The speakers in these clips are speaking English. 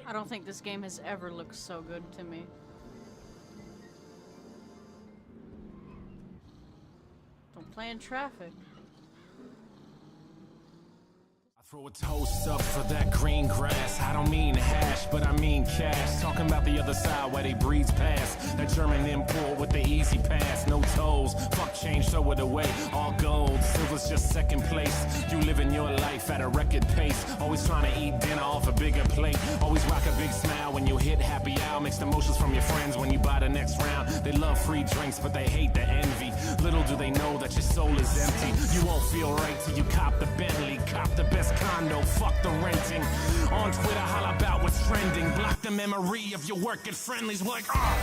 I don't think this game has ever looked so good to me. Don't play in traffic. Throw a toast up for that green grass. I don't mean hash, but I mean cash. Talking about the other side where they breeze past. That German import with the easy pass. No tolls, fuck change, throw it away. All gold, silver's just second place. You living your life at a record pace. Always trying to eat dinner off a bigger plate. Always rock a big smile when you hit happy hour. Mixed emotions from your friends when you buy the next round. They love free drinks, but they hate the envy. Little do they know that your soul is empty. You won't feel right till you cop the Bentley, cop the best condo, fuck the renting. On Twitter, holla about what's trending. Block the memory of your work at Friendlies. We're like, I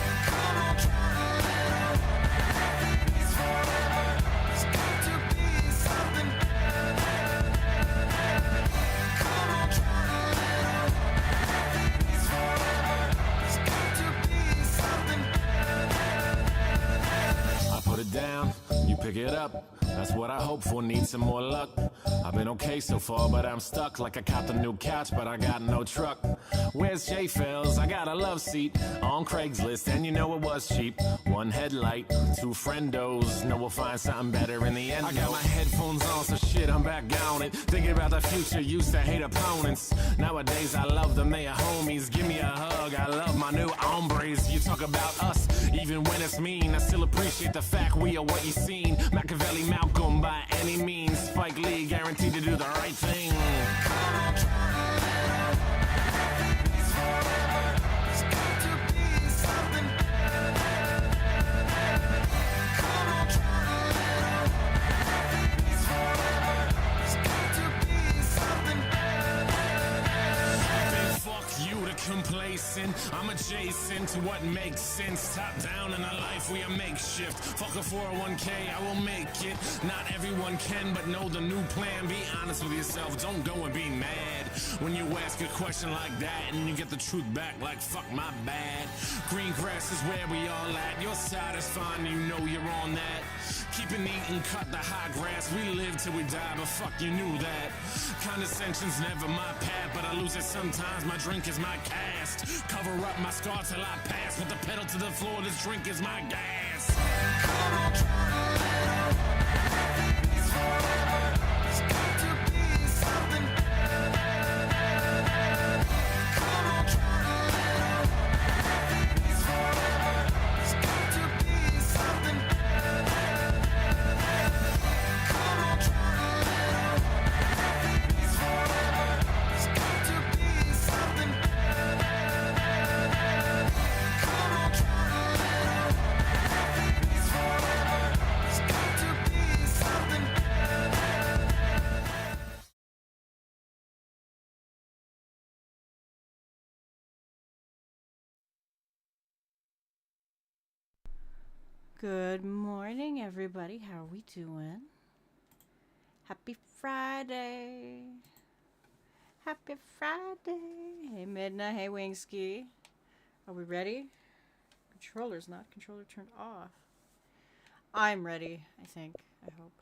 put it down, you pick it up. That's what I hope for, need some more luck. I've been okay so far, but I'm stuck. Like I copped a new couch, but I got no truck. Where's Jay Fells? I got a love seat on Craigslist, and you know it was cheap. One headlight, two friendos. Know we'll find something better in the end. I got my headphones on, so shit, I'm back on it. Thinking about the future, used to hate opponents. Nowadays, I love them, they are homies. Give me a hug, I love my new hombres. You talk about us, even when it's mean. I still appreciate the fact we are what you seen. Machiavelli, Malcolm by any means. Spike Lee guaranteed to do the right thing. Complacent, I'm adjacent to what makes sense. Top down in a life we are makeshift. Fuck a 401k, I will make it. Not everyone can, but know the new plan. Be honest with yourself, don't go and be mad when you ask a question like that and you get the truth back like fuck my bad. Green grass is where we all at. Your side is fine, you know you're on that. Keep it neat and cut the high grass. We live till we die, but fuck you knew that. Condescension's never my path, but I lose it sometimes. My drink is my cast. Cover up my scar till I pass. With the pedal to the floor, this drink is my gas. Good morning, everybody. How are we doing? Happy Friday. Happy Friday. Hey, Midna. Hey, Wingski. Are we ready? Controller's not. Controller turned off. I'm ready, I think. I hope.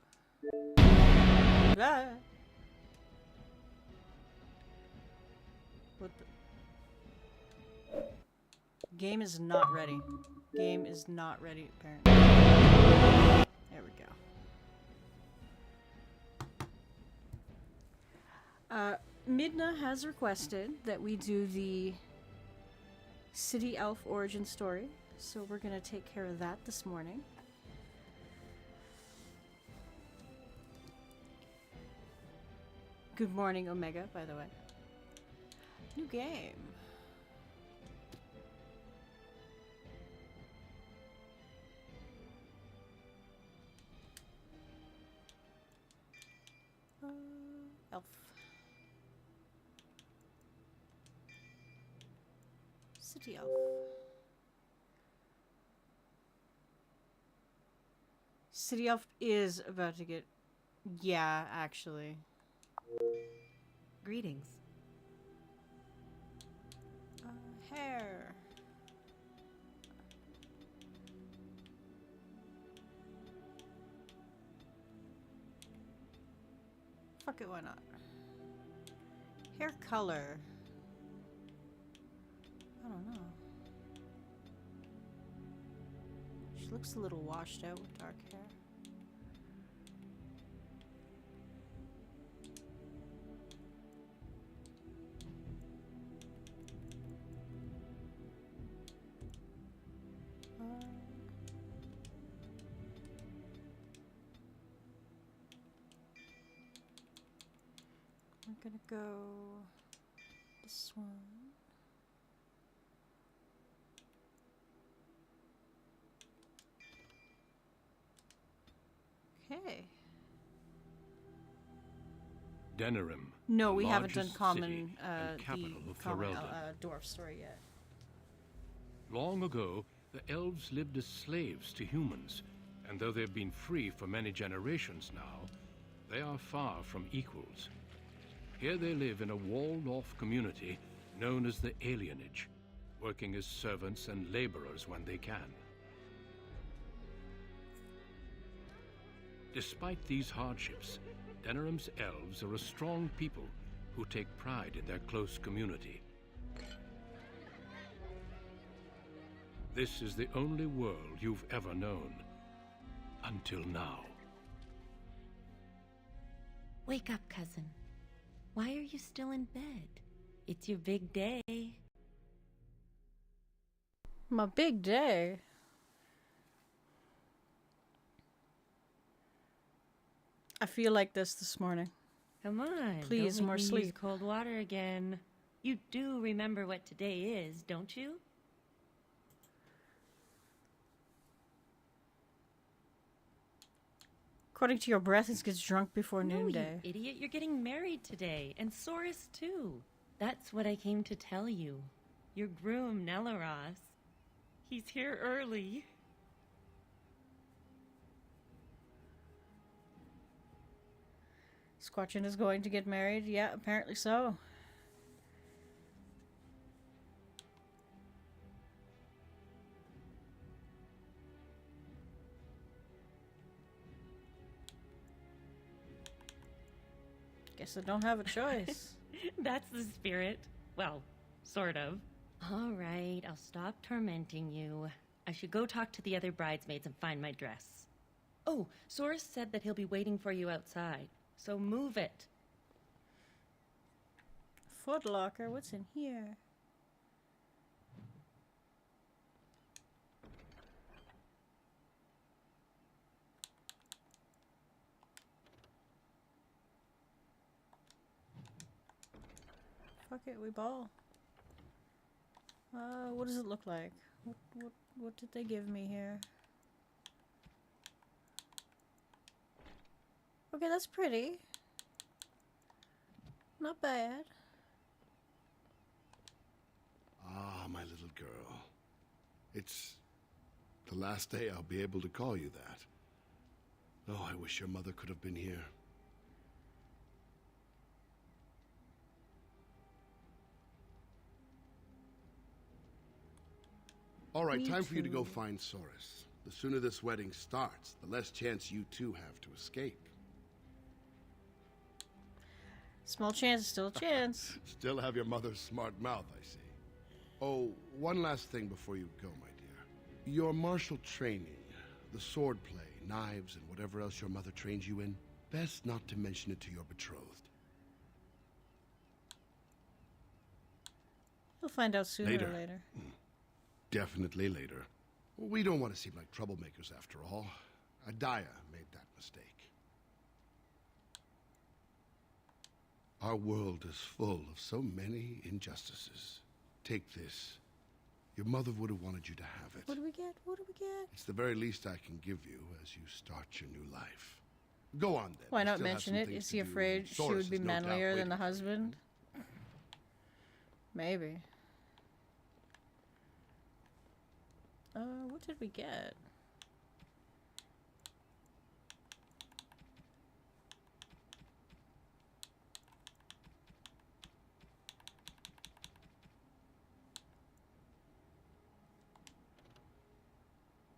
Ah. What the? Game is not ready. Game is not ready, apparently. There we go. Midna has requested that we do the City Elf origin story, so we're going to take care of that this morning. Good morning, Omega, by the way. New game. Elf. City Elf. City Elf is about to get... Yeah, actually. Greetings. Hair. Fuck it, why not? Hair color. don't know. She looks a little washed out with dark hair. We're gonna go this one. Okay. Denerim. No, the we haven't done largest common, city and capital the of common Ferelden. dwarf story yet. Long ago, the elves lived as slaves to humans, and though they've been free for many generations now, they are far from equals. Here they live in a walled-off community known as the Alienage, working as servants and laborers when they can. Despite these hardships, Denerim's elves are a strong people who take pride in their close community. This is the only world you've ever known. Until now. Wake up, cousin. Why are you still in bed? It's your big day. My big day. I feel like this morning. Come on. Please, don't more make me sleep. Use cold water again. You do remember what today is, don't you? According to your breath, it gets drunk before No, noonday. you idiot. You're getting married today. And Soris, too. That's what I came to tell you. Your groom, Nelaros. He's here early. Squatchin is going to get married? Yeah, apparently so. Guess I don't have a choice. That's the spirit. Well, sort of. All right, I'll stop tormenting you. I should go talk to the other bridesmaids and find my dress. Oh, Soris said that he'll be waiting for you outside, so move it. Footlocker, what's in here? Fuck it, we ball. What does it look like? What did they give me here? Okay, that's pretty. Not bad. Ah, my little girl. It's the last day I'll be able to call you that. Oh, I wish your mother could have been here. All right, Me time for you to go too. find Soris. The sooner this wedding starts, the less chance you two have to escape. Small chance, still a chance. Still have your mother's smart mouth, I see. Oh, one last thing before you go, my dear. Your martial training, the sword play, knives, and whatever else your mother trains you in, best not to mention it to your betrothed. We'll find out sooner Later. or later. Definitely later. We don't want to seem like troublemakers after all. Adaya made that mistake. Our world is full of so many injustices. Take this. Your mother would have wanted you to have it. What do we get? What do we get? It's the very least I can give you as you start your new life. Go on then. Why We not still have mention some it? things Is to he do, afraid and she Soris would be is no doubt manlier than waiting the for you. husband? Maybe. What did we get?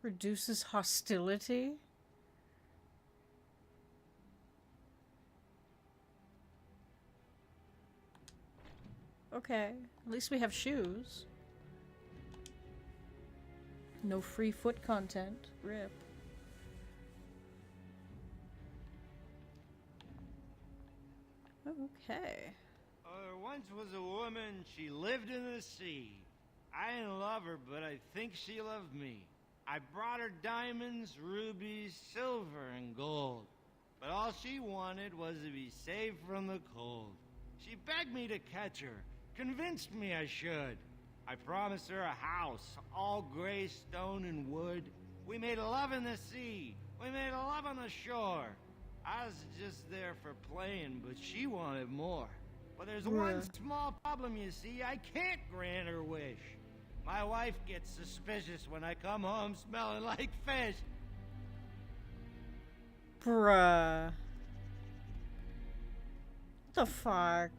Reduces hostility? Okay, at least we have shoes. No free foot content. Rip. Okay. There once was a woman, she lived in the sea. I didn't love her, but I think she loved me. I brought her diamonds, rubies, silver, and gold. But all she wanted was to be saved from the cold. She begged me to catch her, convinced me I should. I promised her a house, all gray stone and wood. We made love in the sea. We made love on the shore. I was just there for playing, but she wanted more. But there's one small problem, you see. I can't grant her wish. My wife gets suspicious when I come home smelling like fish. Bruh. The fuck?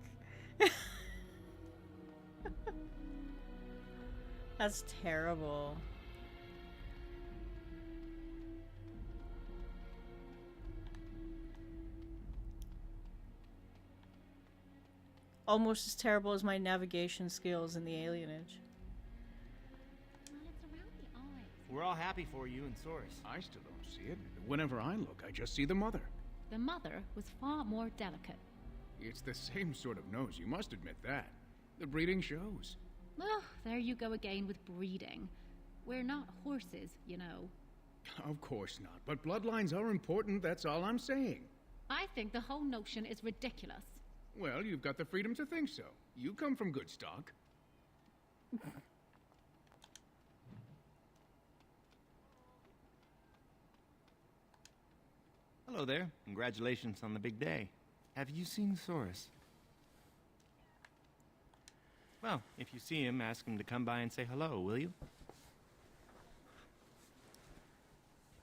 That's terrible. Almost as terrible as my navigation skills in the Alienage. We're all happy for you and Source. I still don't see it. Whenever I look, I just see the mother. The mother was far more delicate. It's the same sort of nose, you must admit that. The breeding shows. Oh, there you go again with breeding. We're not horses, you know. Of course not, but bloodlines are important, that's all I'm saying. I think the whole notion is ridiculous. Well, you've got the freedom to think so. You come from good stock. Hello there. Congratulations on the big day. Have you seen Source? Well, if you see him, ask him to come by and say hello, will you?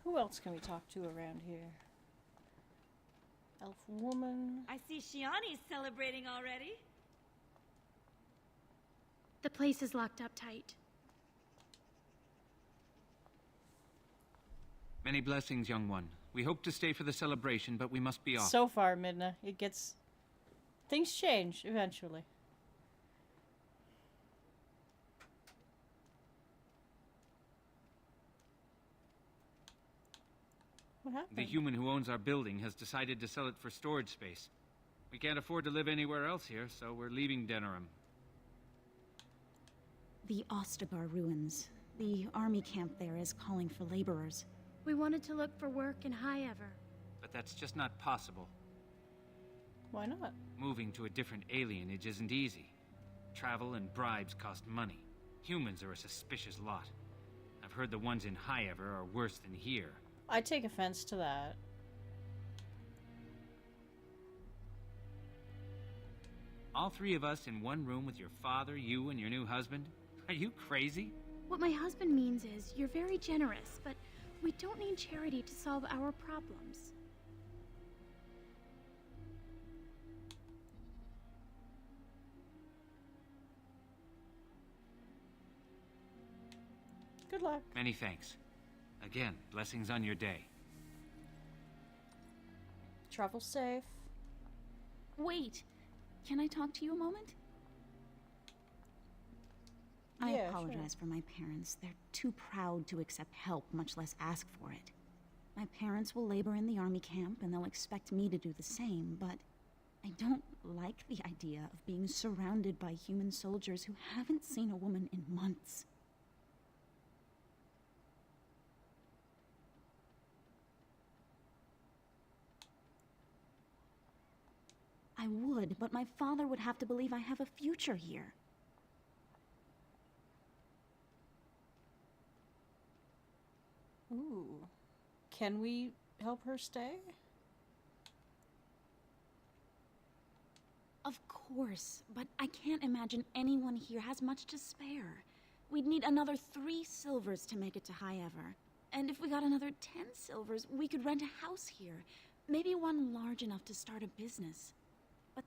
Who else can we talk to around here? Elf woman. I see Shiani's celebrating already. The place is locked up tight. Many blessings, young one. We hope to stay for the celebration, but we must be off. So far, Midna, it gets... Things change eventually. What happened? The human who owns our building has decided to sell it for storage space. We can't afford to live anywhere else here, so we're leaving Denerim. The Ostagar ruins. The army camp there is calling for laborers. We wanted to look for work in High Ever. But that's just not possible. Why not? Moving to a different alienage isn't easy. Travel and bribes cost money. Humans are a suspicious lot. I've heard the ones in High Ever are worse than here. I take offense to that. All three of us in one room with your father, you, and your new husband? Are you crazy? What my husband means is, you're very generous, but we don't need charity to solve our problems. Good luck. Many thanks. Again, blessings on your day. Travel safe. Wait! Can I talk to you a moment? I Yeah, apologize for my parents. They're too proud to accept help, much less ask for it. My parents will labor in the army camp, and they'll expect me to do the same, but I don't like the idea of being surrounded by human soldiers who haven't seen a woman in months. I would, but my father would have to believe I have a future here. Ooh. Can we help her stay? Of course, but I can't imagine anyone here has much to spare. We'd need another 3 silvers to make it to High Ever. And if we got another 10 silvers, we could rent a house here. Maybe one large enough to start a business. But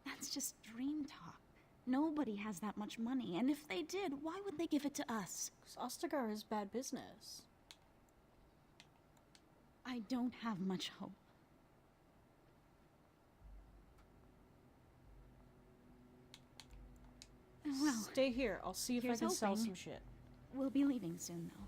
that's just dream talk. Nobody has that much money, and if they did, why would they give it to us? 'Cause Ostagar is bad business. I don't have much hope. Well, Stay here. I'll see if I here's can sell hoping. some shit. We'll be leaving soon, though.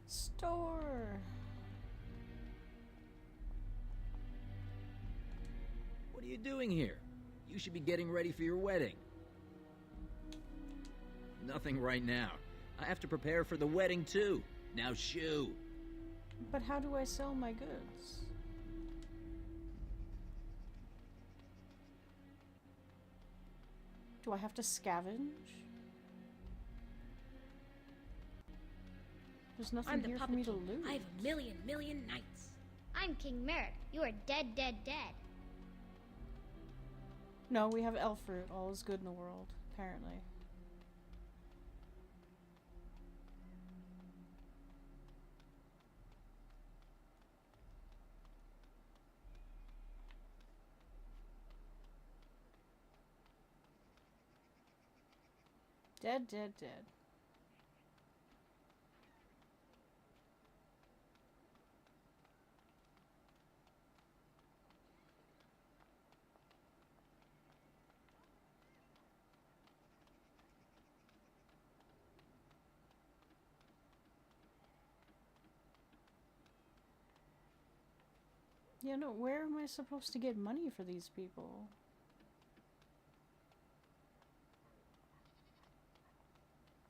Store. What are you doing here? You should be getting ready for your wedding. Nothing right now. I have to prepare for the wedding, too. Now shoo. But how do I sell my goods? Do I have to scavenge? There's nothing I'm the here for puppet me to king. loot. I have a million knights. I'm King Merrick. You are dead. No, we have elf fruit. All is good in the world, apparently. Dead. Yeah, no, where am I supposed to get money for these people?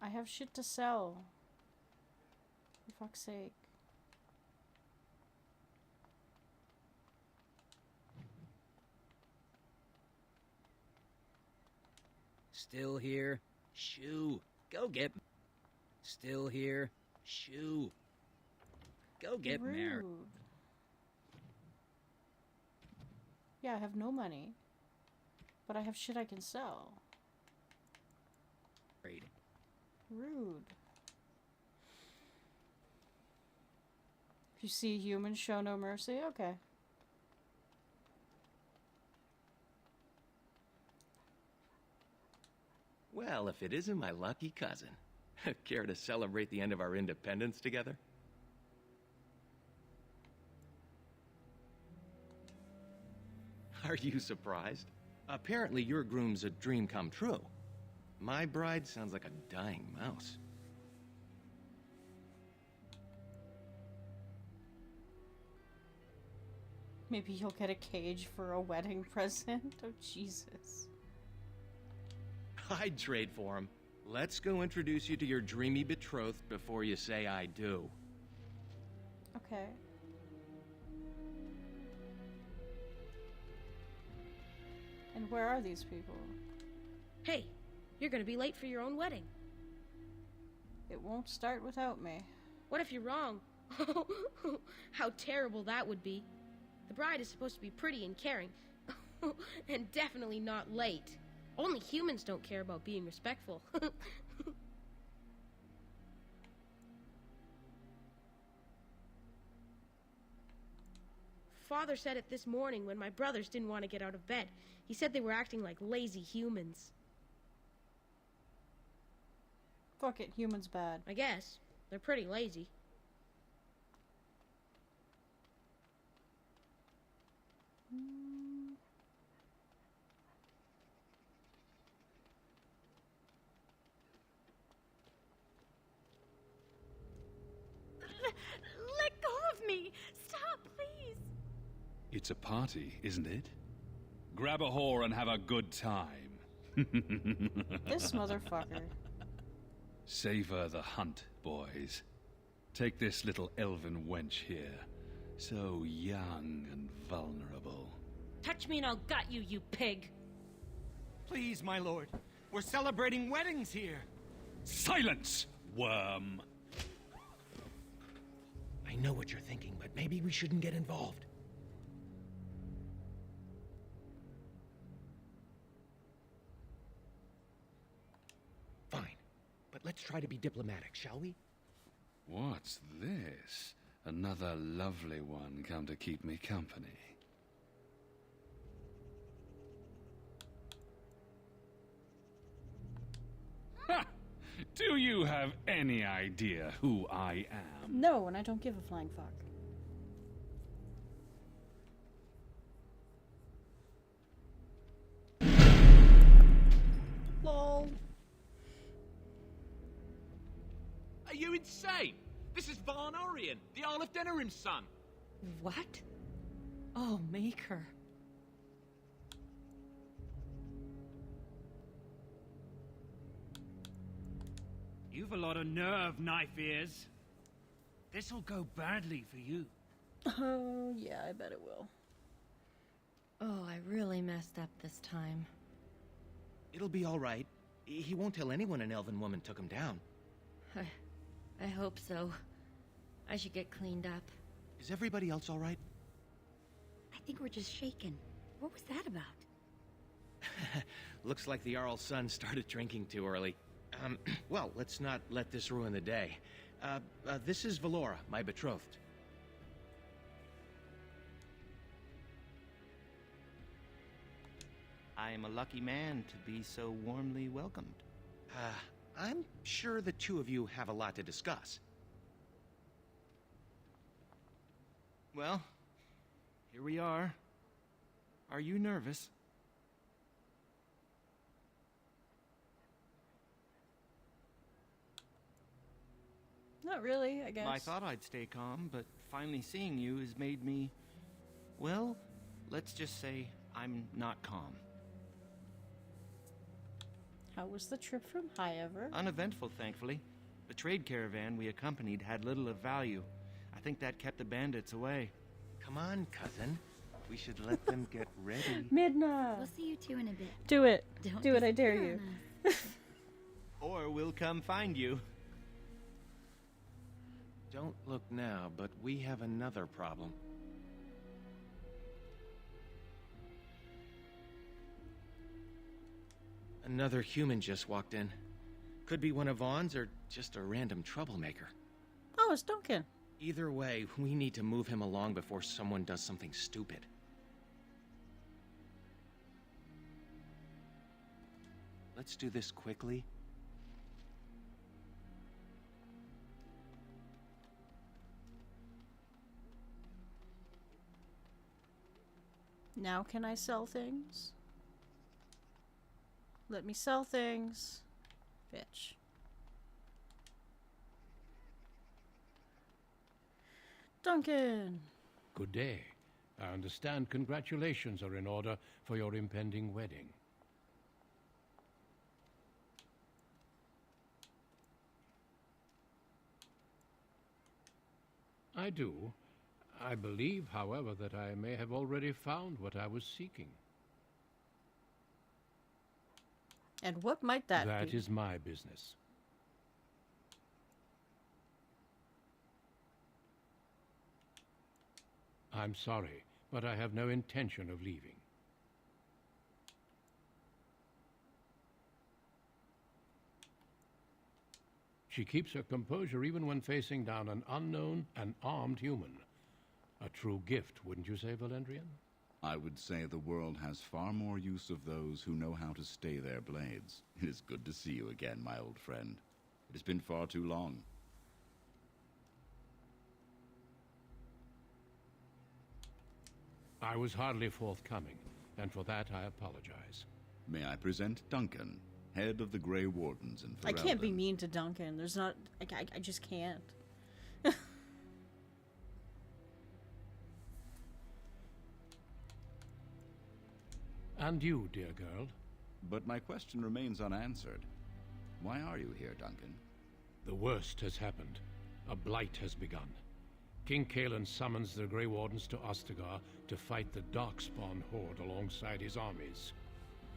I have shit to sell. For fuck's sake. Still here? Shoo. Go get... Still here? Shoo. Go get Mare. Rude. Yeah, I have no money. But I have shit I can sell. Rude. If you see humans, show no mercy? Okay. Well, if it isn't my lucky cousin. Care to celebrate the end of our independence together? Are you surprised? Apparently your groom's a dream come true. My bride sounds like a dying mouse. Maybe you'll get a cage for a wedding present? Oh, Jesus. I'd trade for him. Let's go introduce you to your dreamy betrothed before you say I do. Okay. And where are these people? Hey, you're gonna be late for your own wedding. It won't start without me. What if you're wrong? How terrible that would be. The bride is supposed to be pretty and caring. And definitely not late. Only humans don't care about being respectful. Father said it this morning when my brothers didn't want to get out of bed. He said they were acting like lazy humans. Fuck it, humans bad. I guess. They're pretty lazy. Let go of me! Stop, please! It's a party, isn't it? Grab a whore and have a good time. This motherfucker. Savor the hunt, boys. Take this little elven wench here. So young and vulnerable. Touch me and I'll gut you, you pig! Please, my lord. We're celebrating weddings here. Silence, worm! I know what you're thinking, but maybe we shouldn't get involved. Fine, but let's try to be diplomatic, shall we? What's this? Another lovely one come to keep me company. Ha! Do you have any idea who I am? No, and I don't give a flying fuck. Lol. Are you insane? This is Vaughn Orion, the Earl of Denerim's son. What? Oh, Maker. You've a lot of nerve, Knife Ears. This'll go badly for you. Oh, yeah, I bet it will. Oh, I really messed up this time. It'll be all right. He won't tell anyone an elven woman took him down. I hope so. I should get cleaned up. Is everybody else all right? I think we're just shaken. What was that about? Looks like the Jarl's son started drinking too early. Well, let's not let this ruin the day. This is Valora, my betrothed. I am a lucky man to be so warmly welcomed. I'm sure the two of you have a lot to discuss. Well, here we are. Are you nervous? Not really, I guess. I thought I'd stay calm, but finally seeing you has made me... Well, let's just say I'm not calm. How was the trip from Highever? Uneventful, thankfully. The trade caravan we accompanied had little of value. I think that kept the bandits away. Come on, cousin. We should let them get ready. Midna! We'll see you two in a bit. Do it. Don't Do it, I dare you. Or we'll come find you. Don't look now, but we have another problem. Another human just walked in. Could be one of Vaughn's or just a random troublemaker. Oh, it's Duncan. Either way, we need to move him along before someone does something stupid. Let's do this quickly. Now can I sell things? Let me sell things. Bitch. Duncan! Good day. I understand congratulations are in order for your impending wedding. I do. I believe, however, that I may have already found what I was seeking. And what might that be? That is my business. I'm sorry, but I have no intention of leaving. She keeps her composure even when facing down an unknown and armed human. A true gift, wouldn't you say, Valendrian? I would say the world has far more use of those who know how to stay their blades. It is good to see you again, my old friend. It has been far too long. I was hardly forthcoming, and for that I apologize. May I present Duncan, head of the Grey Wardens in Ferelden. I can't be mean to Duncan. There's not... I just can't. And you, dear girl? But my question remains unanswered. Why are you here, Duncan? The worst has happened. A blight has begun. King Cailan summons the Grey Wardens to Ostagar to fight the Darkspawn horde alongside his armies.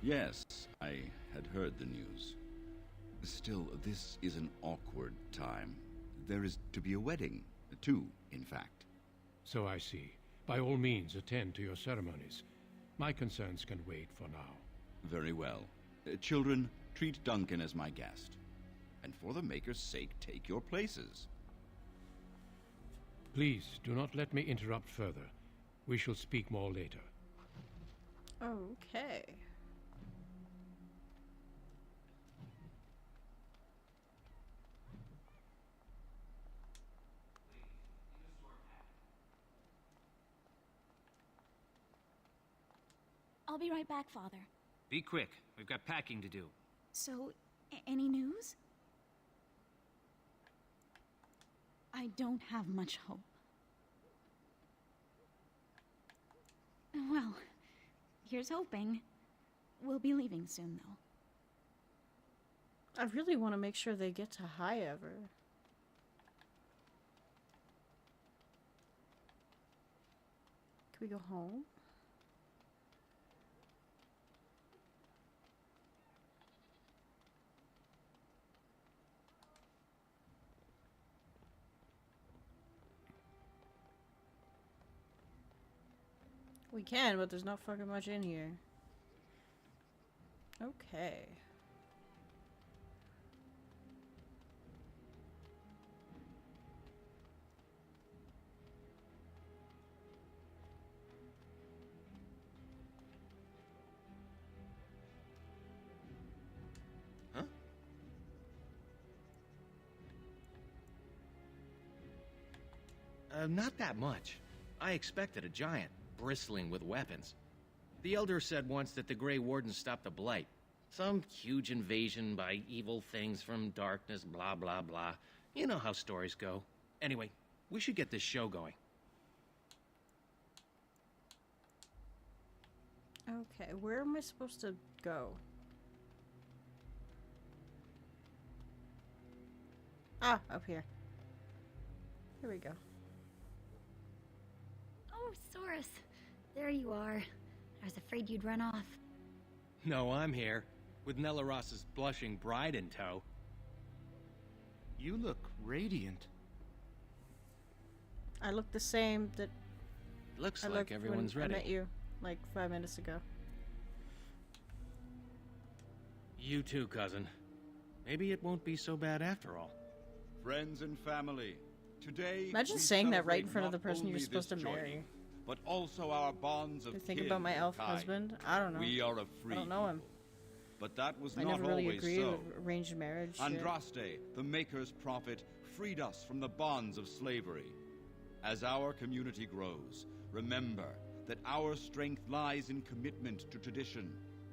Yes, I had heard the news. Still, this is an awkward time. There is to be a wedding. Two, in fact. So I see. By all means, attend to your ceremonies. My concerns can wait for now. Very well. Children, treat Duncan as my guest. And for the Maker's sake, take your places. Please, do not let me interrupt further. We shall speak more later. Okay. I'll be right back, Father. Be quick. We've got packing to do. So, any news? I don't have much hope. Well, here's hoping. We'll be leaving soon, though. I really want to make sure they get to High Ever. Can we go home? We can, but there's not fucking much in here. Okay. Huh? Not that much. I expected a giant, bristling with weapons. The Elder said once that the Grey Warden stopped the Blight. Some huge invasion by evil things from darkness, blah, blah, blah. You know how stories go. Anyway, we should get this show going. Okay, where am I supposed to go? Ah, up here. Here we go. Oh, Soros. There you are. I was afraid you'd run off. No, I'm here, with Nelaross's blushing bride in tow. You look radiant. I look the same that Looks I like looked everyone's when ready. I met you, like 5 minutes ago. You too, cousin. Maybe it won't be so bad after all. Friends and family, today Imagine we saying that right in celebrate front of the not person you're only supposed to this marry. joining, but also our bonds of You're thinking kin about my and elf kind. husband? I don't know. We are a free I don't know him. people. But that was I not never really always agreed so. with arranged marriage. shit. Andraste, the Maker's prophet, freed us from the bonds of slavery. As our community grows, remember that our strength lies in commitment to tradition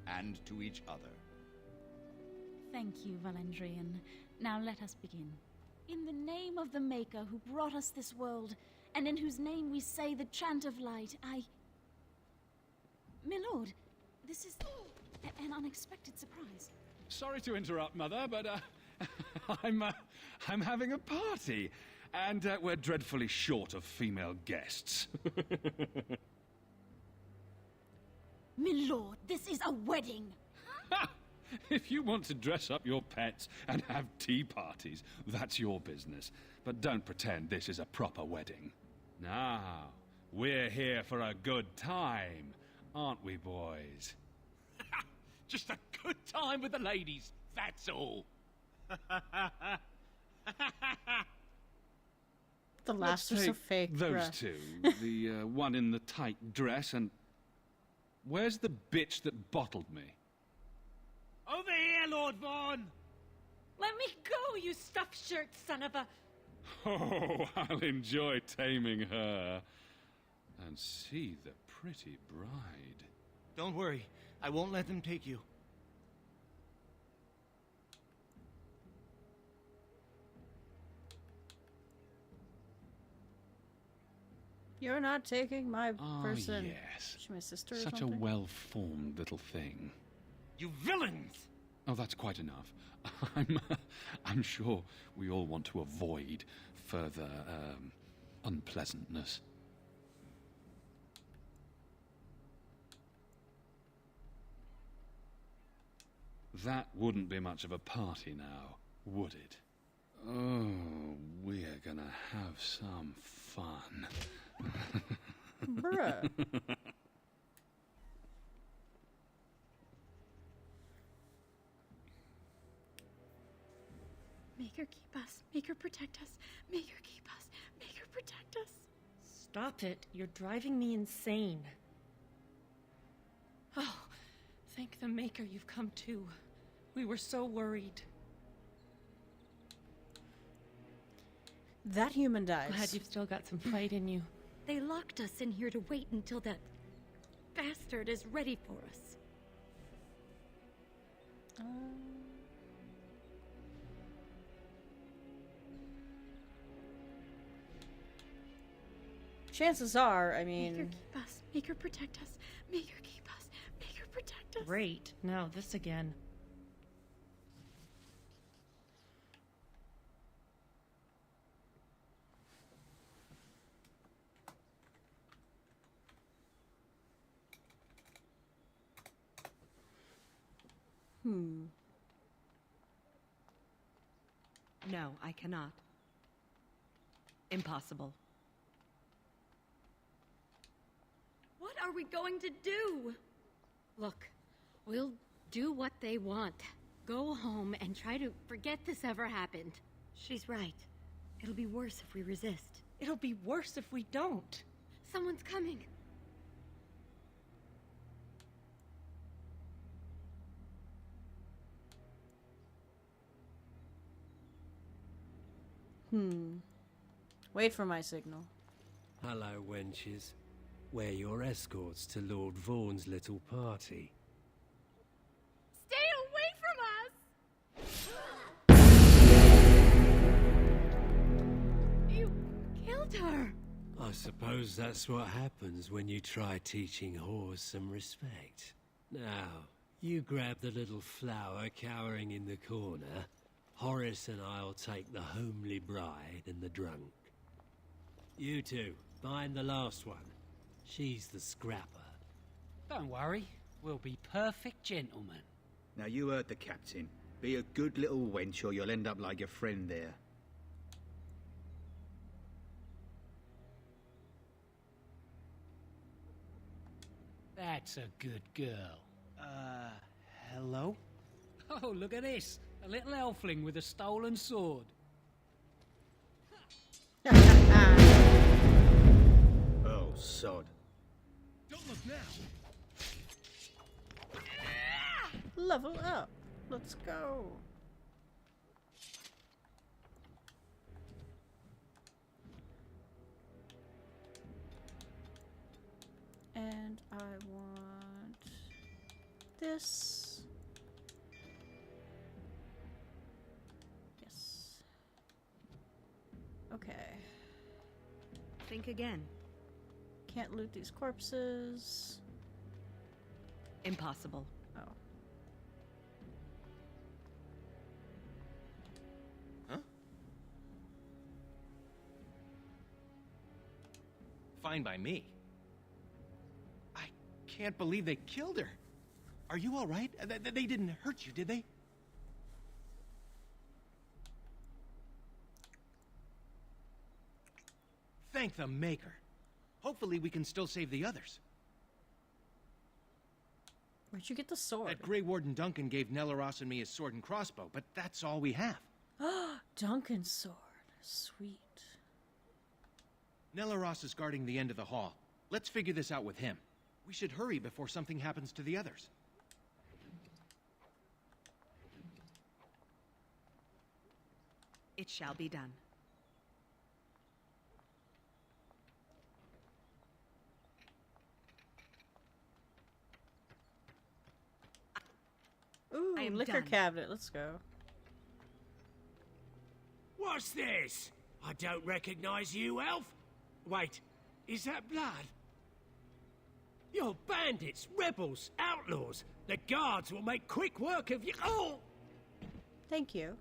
and to each other. Thank you, Valandrian. Now let us begin. In the name of the Maker who brought us this world, and in whose name we say the chant of light, My lord, this is an unexpected surprise. Sorry to interrupt, Mother, but I'm having a party, and we're dreadfully short of female guests. My lord, this is a wedding! If you want to dress up your pets and have tea parties, that's your business. But don't pretend this is a proper wedding. Now, we're here for a good time, aren't we, boys? Just a good time with the ladies, that's all. The laughs are Let's so take fake. Those bruh. two, the one in the tight dress and... Where's the bitch that bottled me? Over here, Lord Vaughn! Let me go, you stuffed shirt son of a... Oh, I'll enjoy taming her. And see the pretty bride. Don't worry, I won't let them take you. You're not taking my Ah, person. yes. She's my sister or Such a something? well-formed little thing. You villains! Oh, that's quite enough. I'm sure we all want to avoid further, unpleasantness. That wouldn't be much of a party now, would it? Oh, we're gonna have some fun. Bruh. Make her keep us. Make her protect us. Make her keep us. Make her protect us. Stop it. You're driving me insane. Oh, thank the Maker you've come to. We were so worried. That human dies. Glad you've still got some fight in you. They locked us in here to wait until that bastard is ready for us. Chances are, I Make her mean... keep us. Make her protect us. Make her keep us. Make her protect us. Great. Now this again. No, I cannot. Impossible. What are we going to do? Look, we'll do what they want. Go home and try to forget this ever happened. She's right. It'll be worse if we resist. It'll be worse if we don't. Someone's coming. Wait for my signal. Hello, wenches. We're your escorts to Lord Vaughn's little party. Stay away from us! You killed her! I suppose that's what happens when you try teaching whores some respect. Now, you grab the little flower cowering in the corner. Horace and I'll take the homely bride and the drunk. You two, find the last one. She's the scrapper. Don't worry, we'll be perfect gentlemen. Now you heard the captain. Be a good little wench or you'll end up like your friend there. That's a good girl. Hello? Oh, look at this. A little elfling with a stolen sword. Oh, sod. Don't look now. Level up. Let's go. And I want this. Yes. Okay. Think again. Can't loot these corpses. Impossible. Oh. Huh? Fine by me. I can't believe they killed her. Are you all right? They didn't hurt you, did they? Thank the Maker. Hopefully we can still save the others. Where'd you get the sword? That Grey Warden Duncan gave Nelaros and me his sword and crossbow, but that's all we have. Duncan's sword. Sweet. Nelaros is guarding the end of the hall. Let's figure this out with him. We should hurry before something happens to the others. It shall be done. Ooh, I am liquor done. cabinet. Let's go. What's this? I don't recognize you, elf. Wait, is that blood? You're bandits, rebels, outlaws. The guards will make quick work of you. Oh! Thank you.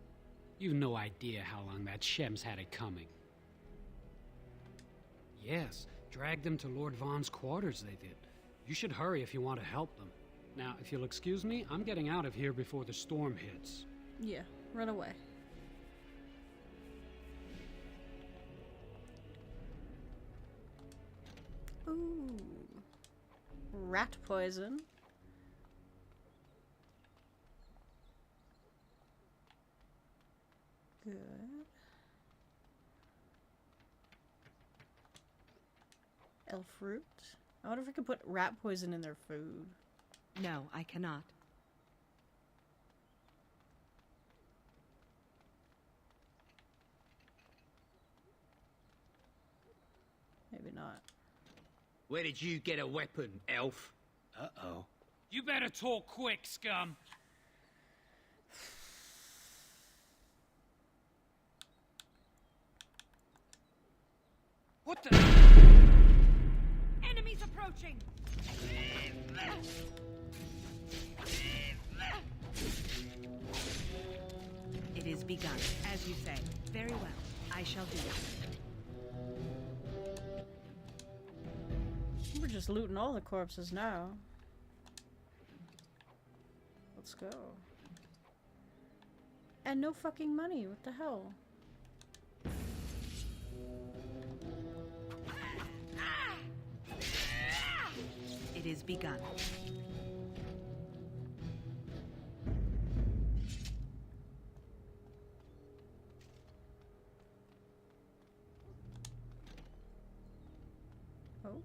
You've no idea how long that Shem's had it coming. Yes, drag them to Lord Vaughn's quarters, they did. You should hurry if you want to help them. Now, if you'll excuse me, I'm getting out of here before the storm hits. Yeah, run away. Ooh. Rat poison. Good. Elf fruit. I wonder if we could put rat poison in their food. No, I cannot. Maybe not. Where did you get a weapon, elf? Uh-oh. You better talk quick, scum. What the? Enemies approaching! It is begun, as you say. Very well. I shall do it. We're just looting all the corpses now. Let's go. And no fucking money. What the hell? It is begun. Oh.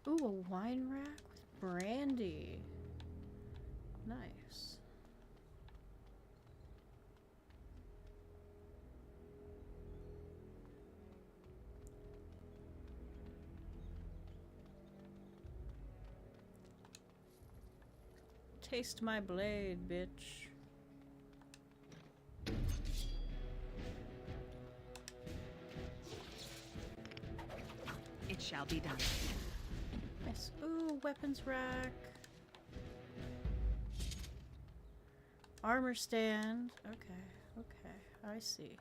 Ooh, a wine rack with brandy. Nice. Taste my blade, bitch. It shall be done. Nice. Ooh, weapons rack. Armor stand. Okay, okay. I see.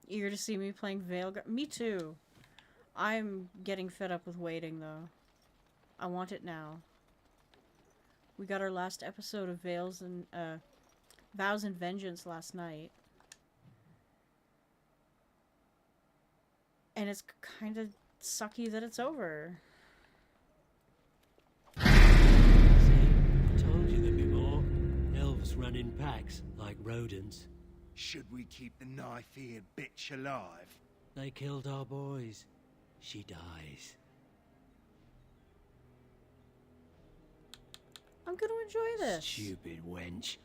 Eager to see me playing Veilguard? Me too. I'm getting fed up with waiting, though. I want it now. We got our last episode of Vows and Vengeance last night. And it's kind of sucky that it's over. See, I told you there'd be more. Elves run in packs, like rodents. Should we keep the knife-eared bitch alive? They killed our boys. She dies. I'm gonna enjoy this. Stupid wench.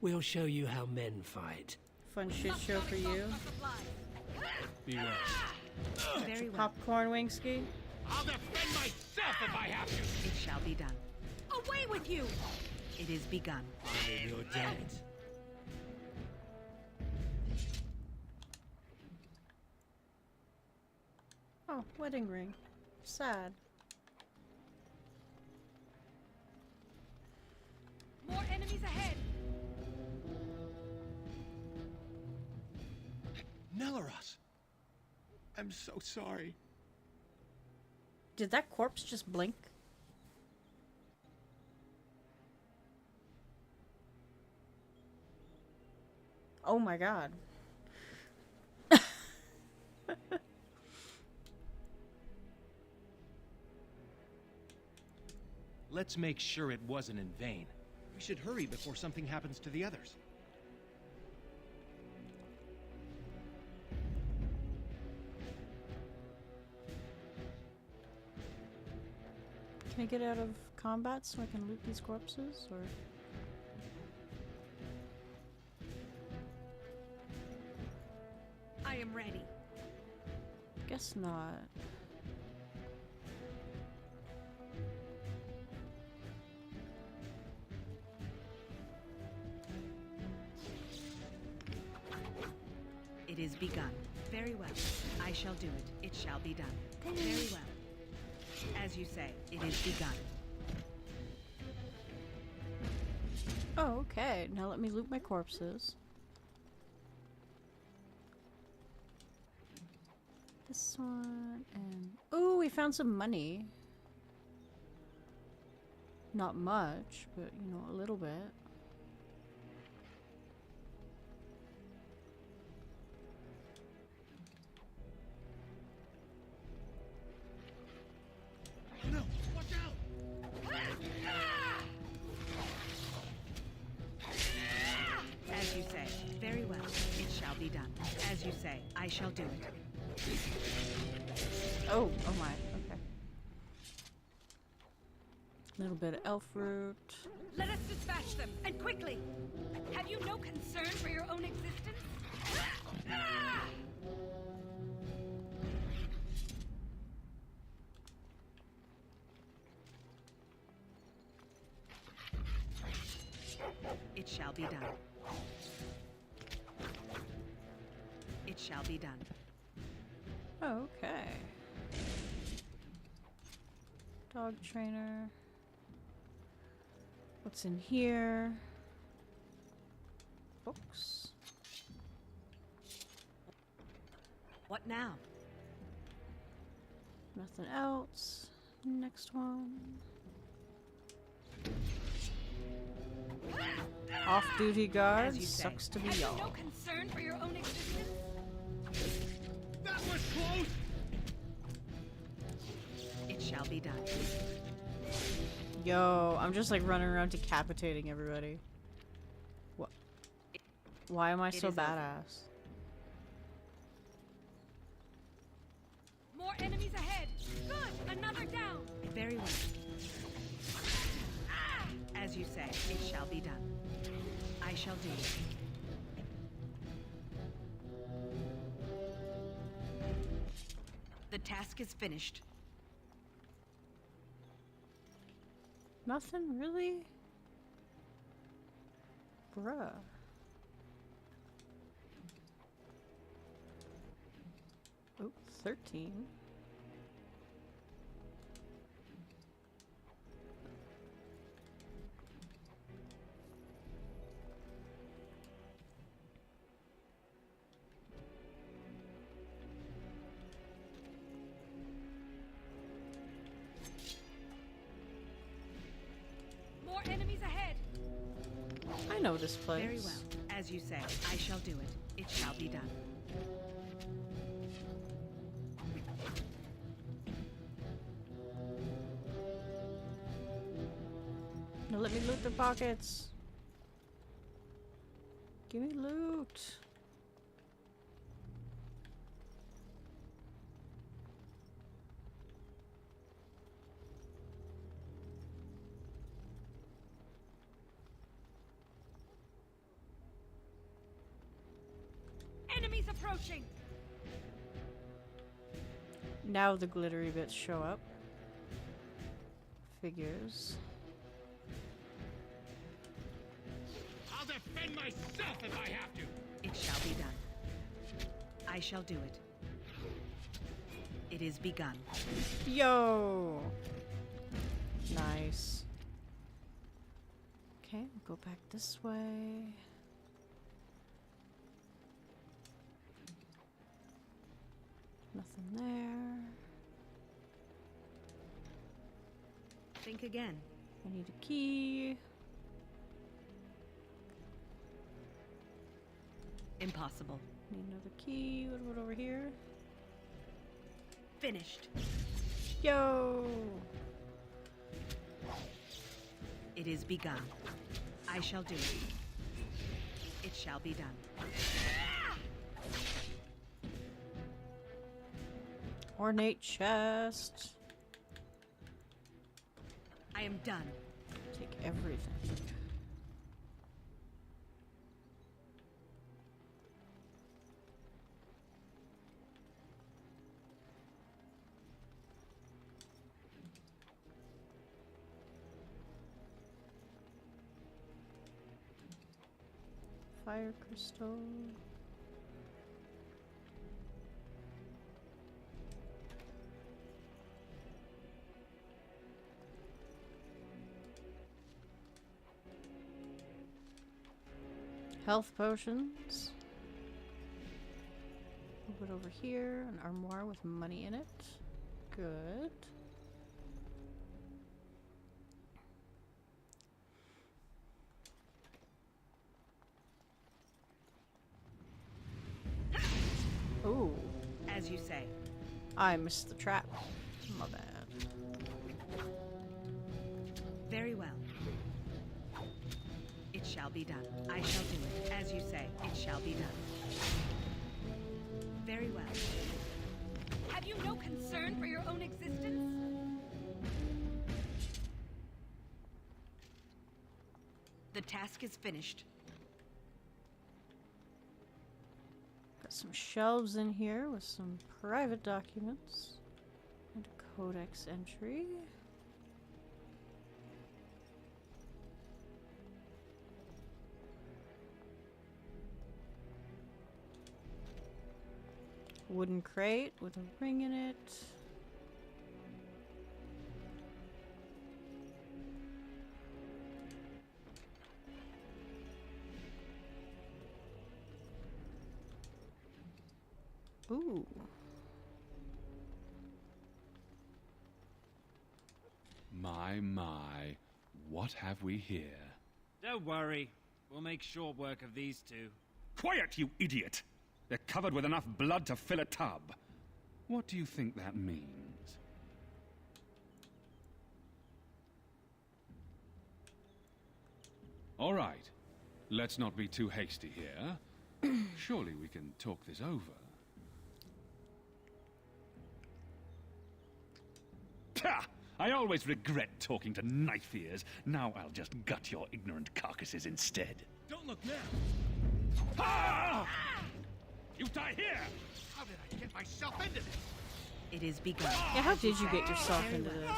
We'll show you how men fight. Fun shit show for you. Beware. Very well. Popcorn Wingsky. I'll defend myself if I have to. It shall be done. Away with you! It is begun. I mean, you're dead. Oh, wedding ring. Sad. More enemies ahead! Nelaros! I'm so sorry. Did that corpse just blink? Oh my god. Let's make sure it wasn't in vain. We should hurry before something happens to the others. Can I get out of combat so I can loot these corpses, or? I am ready. Guess not. It is begun. Very well. I shall do it. It shall be done. Very well. As you say, it is begun. Oh, okay. Now let me loot my corpses. This one and... Ooh, we found some money. Not much, but, you know, a little bit. be done. As you say, I shall do it. Oh my. Okay. A little bit of elf root. Let us dispatch them, and quickly! Have you no concern for your own existence? It shall be done. It shall be done. Okay. Dog trainer. What's in here? Books. What now? Nothing else. Next one. Off-duty guard. Sucks to be y'all. No concern for your own existence? That was close! It shall be done. Yo, I'm just like running around decapitating everybody. What? Why am I so badass? More enemies ahead! Good! Another down! Very well. As you say, it shall be done. I shall do it. The task is finished. Nothing really? Bruh. Oh, 13. More enemies ahead! I know this place. Very well. As you say, I shall do it. It shall be done. Now let me loot their pockets. Give me loot. Enemies approaching! Now the glittery bits show up. Figures. I'll defend myself if I have to! It shall be done. I shall do it. It is begun. Yo! Nice. Okay, we'll go back this way. Nothing there. Think again. I need a key. Impossible. Need another key. What about over here? Finished. Yo! It is begun. I shall do it. It shall be done. Ornate chest. I am done. Take everything. Fire crystal. Health potions. Move it over here. An armoire with money in it. Good. Ooh. As you say. I missed the trap. My bad. Very well. It shall shall be done. I shall do it. As you say, it shall be done. Very well. Have you no concern for your own existence? The task is finished. Got some shelves in here with some private documents and a codex entry. Wooden crate with a ring in it. Ooh. My, what have we here? Don't worry. We'll make short work of these two. Quiet, you idiot! They're covered with enough blood to fill a tub. What do you think that means? All right. Let's not be too hasty here. Surely we can talk this over. Pah! I always regret talking to knife ears. Now I'll just gut your ignorant carcasses instead. Don't look now! Ah! You die here! How did I get myself into this? It is begun. Yeah, how did you get yourself into this?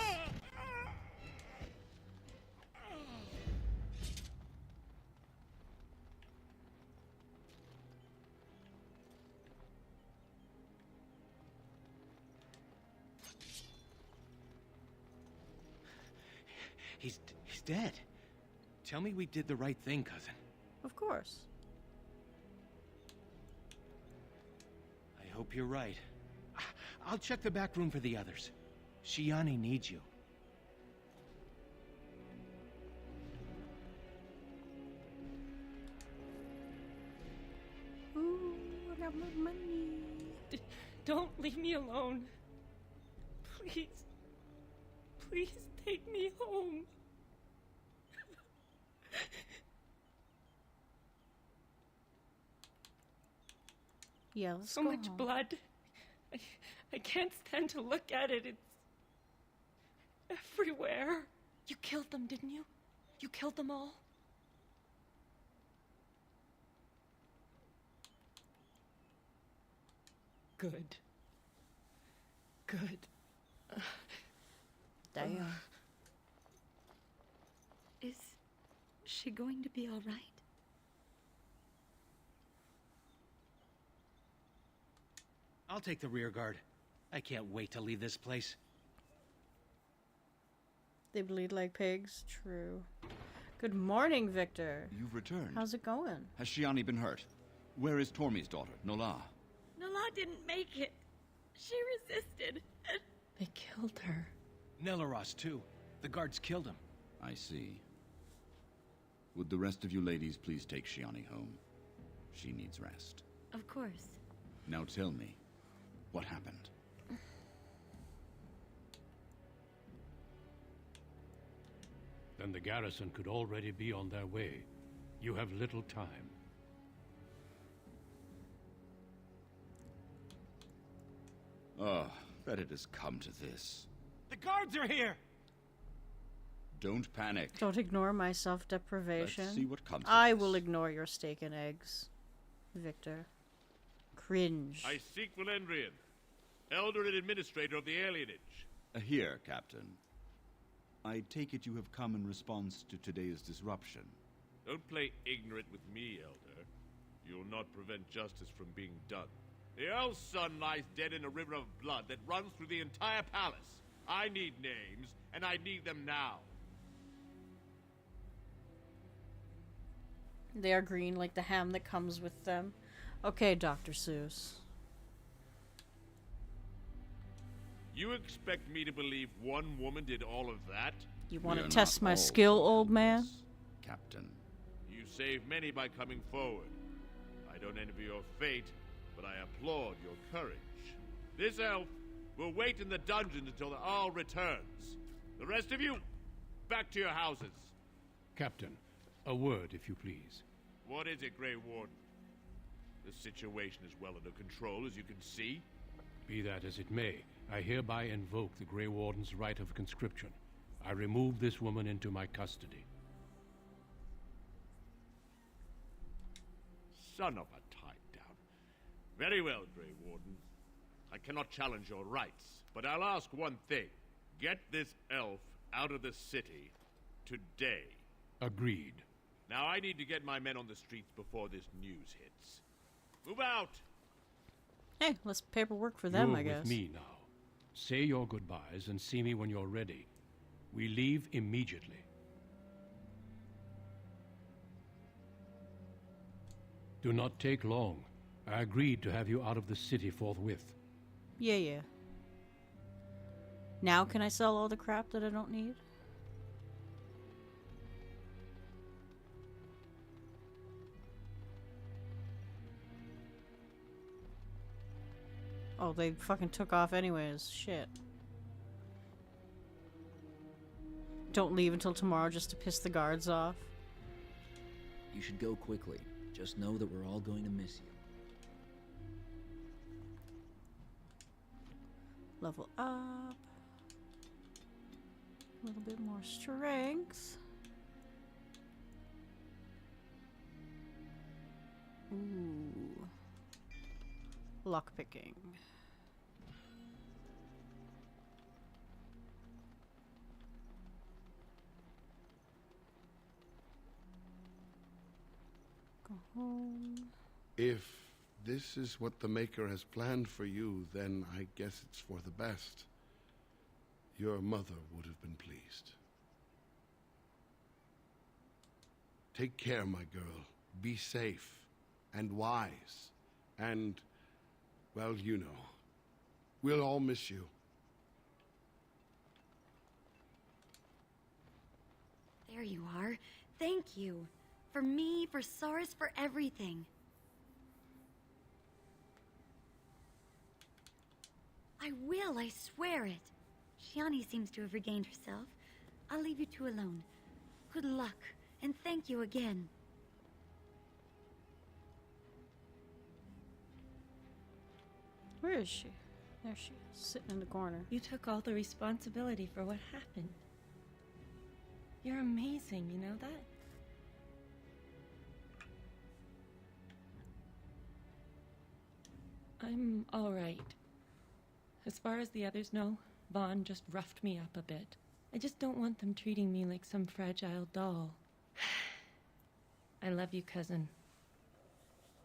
He's dead. Tell me we did the right thing, cousin. Of course. I hope you're right. I'll check the back room for the others. Shiani needs you. Ooh, I got my money. Don't leave me alone. Please. Please take me home. Yeah, let's so go much home. blood. I can't stand to look at it. It's everywhere. You killed them, didn't you? You killed them all? Good. Good. Damn. Is she going to be all right? I'll take the rear guard. I can't wait to leave this place. They bleed like pigs. True. Good morning, Victor. You've returned. How's it going? Has Shiani been hurt? Where is Tormi's daughter, Nola? Nola didn't make it. She resisted. They killed her. Nelaros, too. The guards killed him. I see. Would the rest of you ladies please take Shiani home? She needs rest. Of course. Now tell me, what happened? Then the garrison could already be on their way. You have little time. Oh, that it has come to this. The guards are here! Don't panic. Don't ignore my self-deprivation. Let's see what comes of I this. will ignore your steak and eggs, Victor. Cringe. I seek Valendrian, elder and administrator of the alienage. Here, Captain. I take it you have come in response to today's disruption. Don't play ignorant with me, elder. You'll not prevent justice from being done. The Earl's son lies dead in a river of blood that runs through the entire palace. I need names, and I need them now. They are green like the ham that comes with them. Okay, Dr. Seuss. You expect me to believe one woman did all of that? You want to test my skill, old man? Captain. You saved many by coming forward. I don't envy your fate, but I applaud your courage. This elf will wait in the dungeons until the Earl returns. The rest of you, back to your houses. Captain, A word, if you please. What is it, Grey Warden? The situation is well under control, as you can see. Be that as it may, I hereby invoke the Grey Warden's right of conscription. I remove this woman into my custody. Son of a tie-down. Very well, Grey Warden. I cannot challenge your rights, but I'll ask one thing. Get this elf out of the city today. Agreed. Now I need to get my men on the streets before this news hits. Move out! Hey, less paperwork for them, You're I guess. with me now. Say your goodbyes and see me when you're ready. We leave immediately. Do not take long. I agreed to have you out of the city forthwith. Yeah. Now can I sell all the crap that I don't need? Oh, they fucking took off anyways. Shit. Don't leave until tomorrow just to piss the guards off. You should go quickly. Just know that we're all going to miss you. Level up. A little bit more strength. Ooh. Lockpicking. Go home. If this is what the Maker has planned for you, then I guess it's for the best. Your mother would have been pleased. Take care, my girl. Be safe and wise. And, well, you know. We'll all miss you. There you are. Thank you. For me, for Soris, for everything. I will, I swear it. Shiani seems to have regained herself. I'll leave you two alone. Good luck, and thank you again. Where is she? There she is, sitting in the corner. You took all the responsibility for what happened. You're amazing, you know that? I'm alright. As far as the others know, Vaughn just roughed me up a bit. I just don't want them treating me like some fragile doll. I love you, cousin.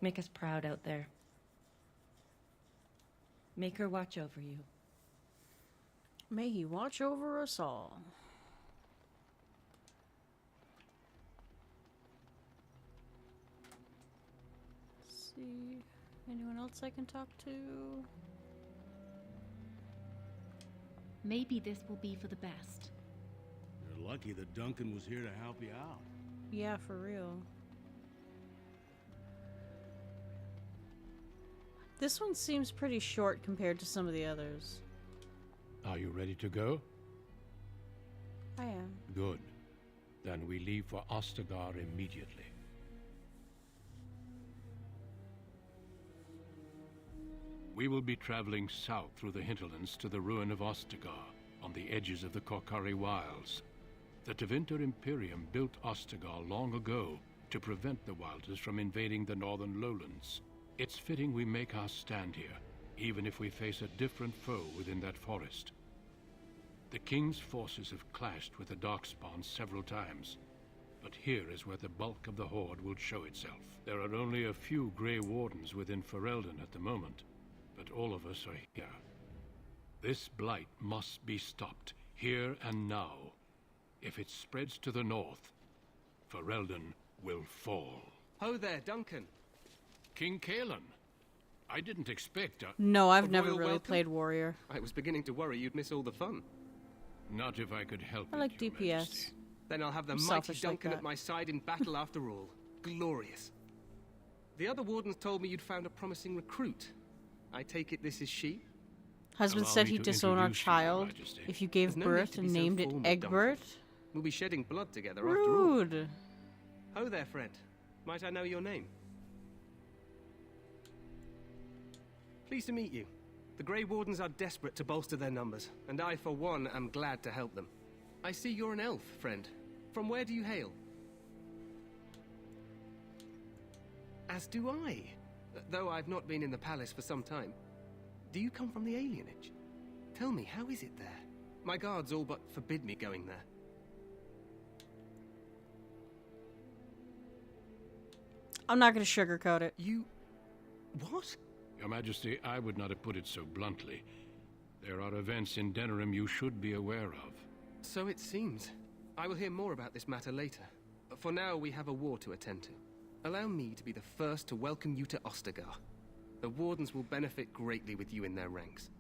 Make us proud out there. Make her watch over you. May he watch over us all. Let's see. Anyone else I can talk to? Maybe this will be for the best. You're lucky that Duncan was here to help you out. Yeah, for real. This one seems pretty short compared to some of the others. Are you ready to go? I am. Good. Then we leave for Ostagar immediately. We will be traveling south through the hinterlands to the ruin of Ostagar, on the edges of the Korcari Wilds. The Tevinter Imperium built Ostagar long ago to prevent the Wilders from invading the northern lowlands. It's fitting we make our stand here, even if we face a different foe within that forest. The King's forces have clashed with the Darkspawn several times, but here is where the bulk of the Horde will show itself. There are only a few Grey Wardens within Ferelden at the moment, but all of us are here. This blight must be stopped, here and now. If it spreads to the north, Ferelden will fall. Ho there, Duncan. King Kalen. I didn't expect a... No, I've never royal really welcome? played warrior. I was beginning to worry you'd miss all the fun. Not if I could help I it, like Your DPS. Majesty. Then I'll have the I'm mighty selfish like Duncan that. at my side in battle after all. Glorious. The other wardens told me you'd found a promising recruit. I take it this is she? Husband Allow said me he'd to disown our introduce you, Your child Majesty. if you gave There's no need birth to and be so named it formal, Egbert. Duncan. We'll be shedding blood together after all. Rude. Oh there, friend. Might I know your name? Pleased to meet you. The Grey Wardens are desperate to bolster their numbers, and I, for one, am glad to help them. I see you're an elf, friend. From where do you hail? As do I, though I've not been in the palace for some time. Do you come from the alienage? Tell me, how is it there? My guards all but forbid me going there. I'm not going to sugarcoat it. You... what? Your Majesty, I would not have put it so bluntly. There are events in Denerim you should be aware of. So it seems. I will hear more about this matter later. For now, we have a war to attend to. Allow me to be the first to welcome you to Ostagar. The Wardens will benefit greatly with you in their ranks.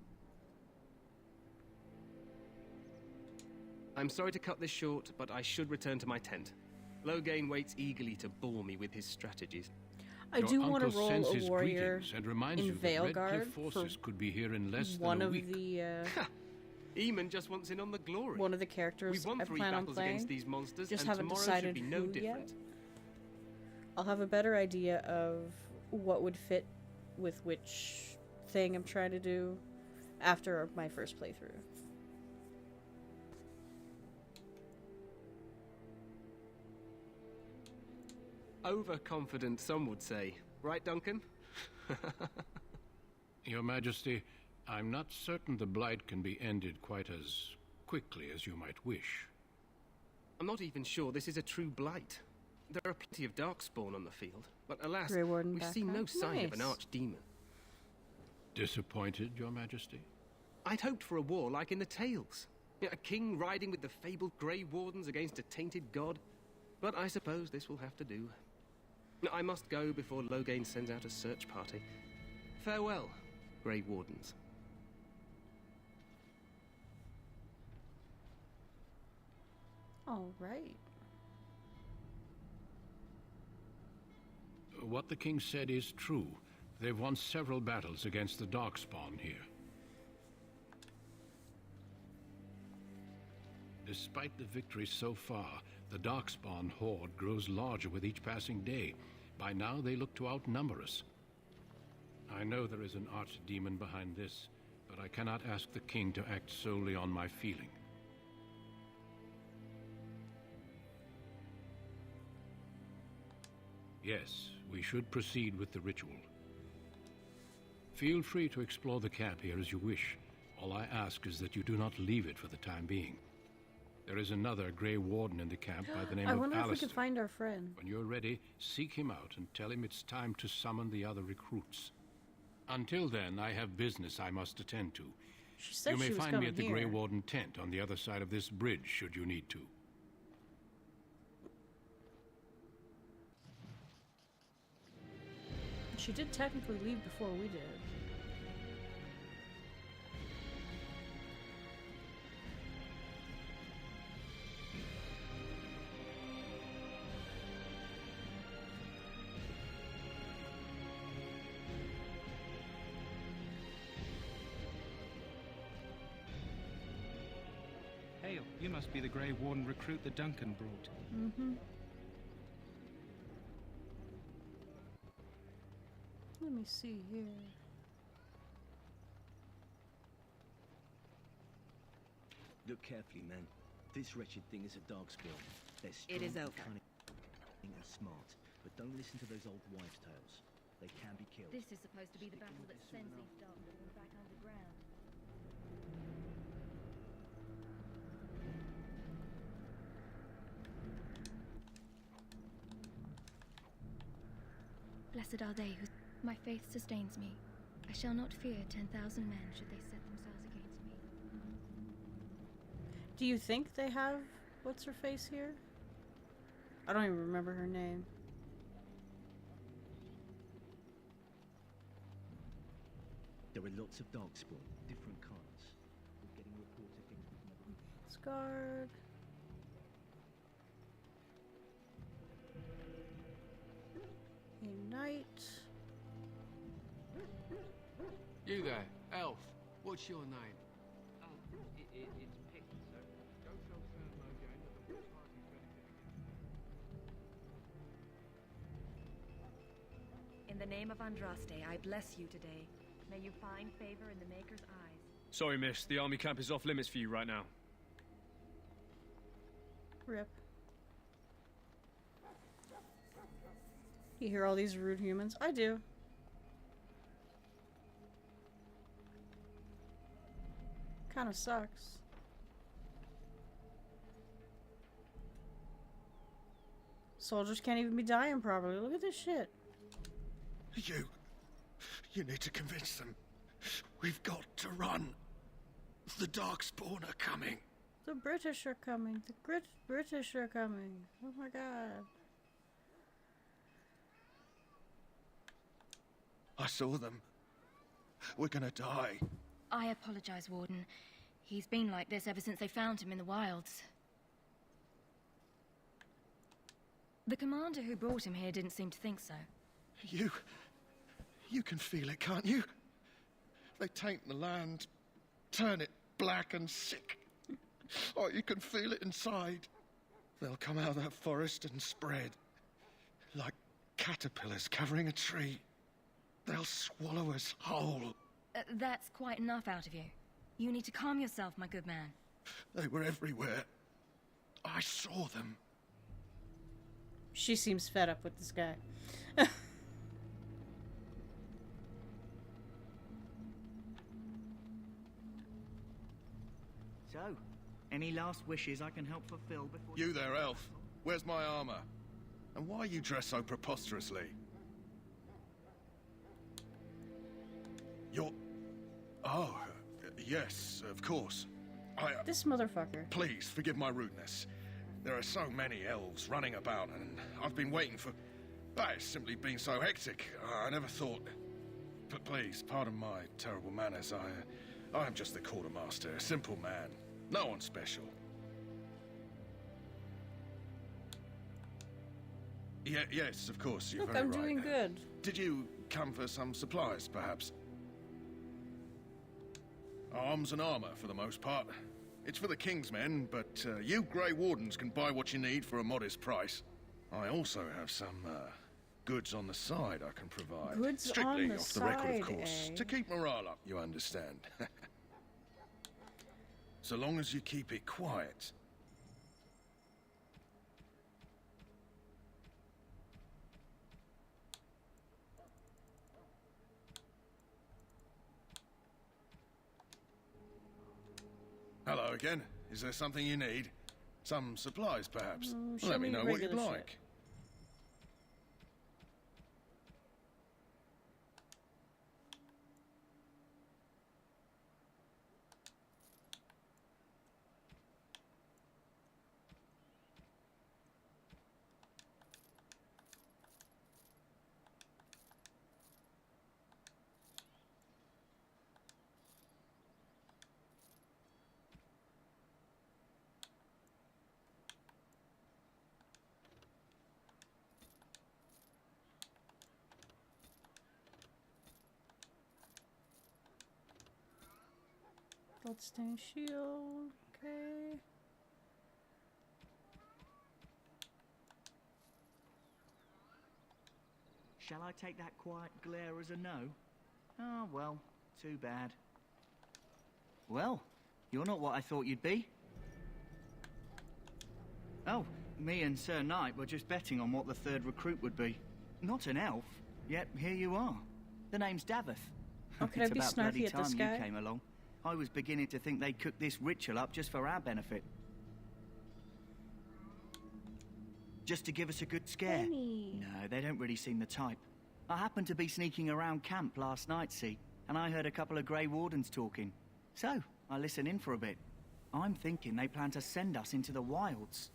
I'm sorry to cut this short, but I should return to my tent. Loghain waits eagerly to bore me with his strategies. I do want to roll a warrior and reminds in you that Redcliffe Veilguard forces could be here in less one than a of week. the Eamon just wants in on the glory. one of the characters We've won I 3 plan on battles playing. against these monsters, Just and haven't tomorrow decided should be no who different. yet. I'll have a better idea of what would fit with which thing I'm trying to do after my first playthrough. Overconfident, some would say. Right, Duncan? Your Majesty, I'm not certain the Blight can be ended quite as quickly as you might wish. I'm not even sure this is a true blight. There are plenty of Darkspawn on the field, but alas, Grey Warden we've seen no background. sign of an Nice. archdemon. Disappointed, Your Majesty? I'd hoped for a war like in the tales. A king riding with the fabled Grey Wardens against a tainted god. But I suppose this will have to do. I must go before Loghain sends out a search party. Farewell, Grey Wardens. All right. What the king said is true. They've won several battles against the Darkspawn here. Despite the victories so far, the Darkspawn horde grows larger with each passing day. By now, they look to outnumber us. I know there is an archdemon behind this, but I cannot ask the king to act solely on my feeling. Yes, we should proceed with the ritual. Feel free to explore the camp here as you wish. All I ask is that you do not leave it for the time being. There is another Grey Warden in the camp by the name I of wonder if we Alistair. could find our friend. When you're ready, seek him out and tell him it's time to summon the other recruits. Until then, I have business I must attend to. She said You may she was find me coming at the Grey here. Warden tent on the other side of this bridge, should you need to. She did technically leave before we did. Hail, you must be the Grey Warden recruit that Duncan brought. Mm-hmm. Let me see here. Look carefully, man. This wretched thing is a Darkspawn. They're strong, It is over. cunning, and smart. But don't listen to those old wives' tales. They can be killed. This is supposed to be the battle that sends these Darkspawn back underground. Blessed are they who... My faith sustains me. I shall not fear 10,000 men should they set themselves against me. Do you think they have what's her face here? I don't even remember her name. There are lots of Darkspawn, different kinds. We're getting reports of things we've never... Scarred. A knight. You there, elf. What's your name? It's Pick, sir. Go tell Sir Loghain that the war party's ready to begin. name of Andraste, I bless you today. May you find favor in the Maker's eyes. Sorry, miss. The army camp is off limits for you right now. Rip. You hear all these rude humans? I do. Kinda sucks. Soldiers can't even be dying properly. Look at this shit. You need to convince them. We've got to run. The Darkspawn are coming. The British are coming. The British are coming. Oh my god. I saw them. We're gonna die. I apologize, Warden. He's been like this ever since they found him in the wilds. The commander who brought him here didn't seem to think so. You can feel it, can't you? They taint the land, turn it black and sick. Oh, you can feel it inside. They'll come out of that forest and spread. Like caterpillars covering a tree. They'll swallow us whole. That's quite enough out of you. You need to calm yourself, my good man. They were everywhere. I saw them. She seems fed up with this guy. So, any last wishes I can help fulfill before... You there, elf. Where's my armor? And why are you dressed so preposterously? You're... Oh, yes, of course. This motherfucker. Please, forgive my rudeness. There are so many elves running about, and I've been waiting for... But it's simply been so hectic. I never thought... But please, pardon my terrible manners. I am just the quartermaster, a simple man. No one special. Yes, of course, you're Look, very I'm right. doing good. Did you come for some supplies, perhaps? Arms and armor, for the most part. It's for the King's men, but you Grey Wardens can buy what you need for a modest price. I also have some goods on the side I can provide. Goods Strictly on the off the record, of side, course. eh? To keep morale up, you understand. So long as you keep it quiet. Hello again. Is there something you need? Some supplies, perhaps? show Let me me know what you'd regular like. shit. Bloodstained shield, okay. Shall I take that quiet glare as a no? Oh, well, too bad. Well, you're not what I thought you'd be. Oh, me and Sir Knight were just betting on what the third recruit would be. Not an elf, yet here you are. The name's Daveth. Oh, could I It's be about bloody snarky at this time guy? you came along. I was beginning to think they cooked this ritual up just for our benefit. Just to give us a good scare. Funny. No, they don't really seem the type. I happened to be sneaking around camp last night, see, and I heard a couple of Grey Wardens talking. So, I listened in for a bit. I'm thinking they plan to send us into the wilds.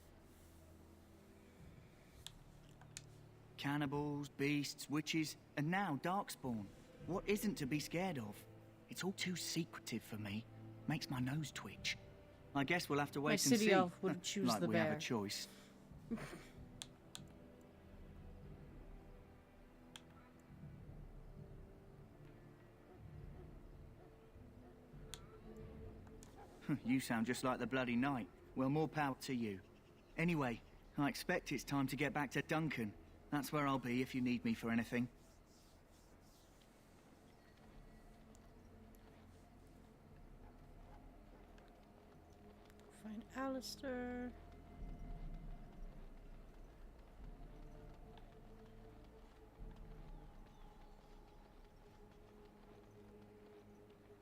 Cannibals, beasts, witches, and now Darkspawn. What isn't to be scared of? It's all too secretive for me. Makes my nose twitch. I guess we'll have to wait and city see. elf would choose like the we have bear. a choice. You sound just like the bloody knight. Well, more power to you. Anyway, I expect it's time to get back to Duncan. That's where I'll be if you need me for anything. Alistair.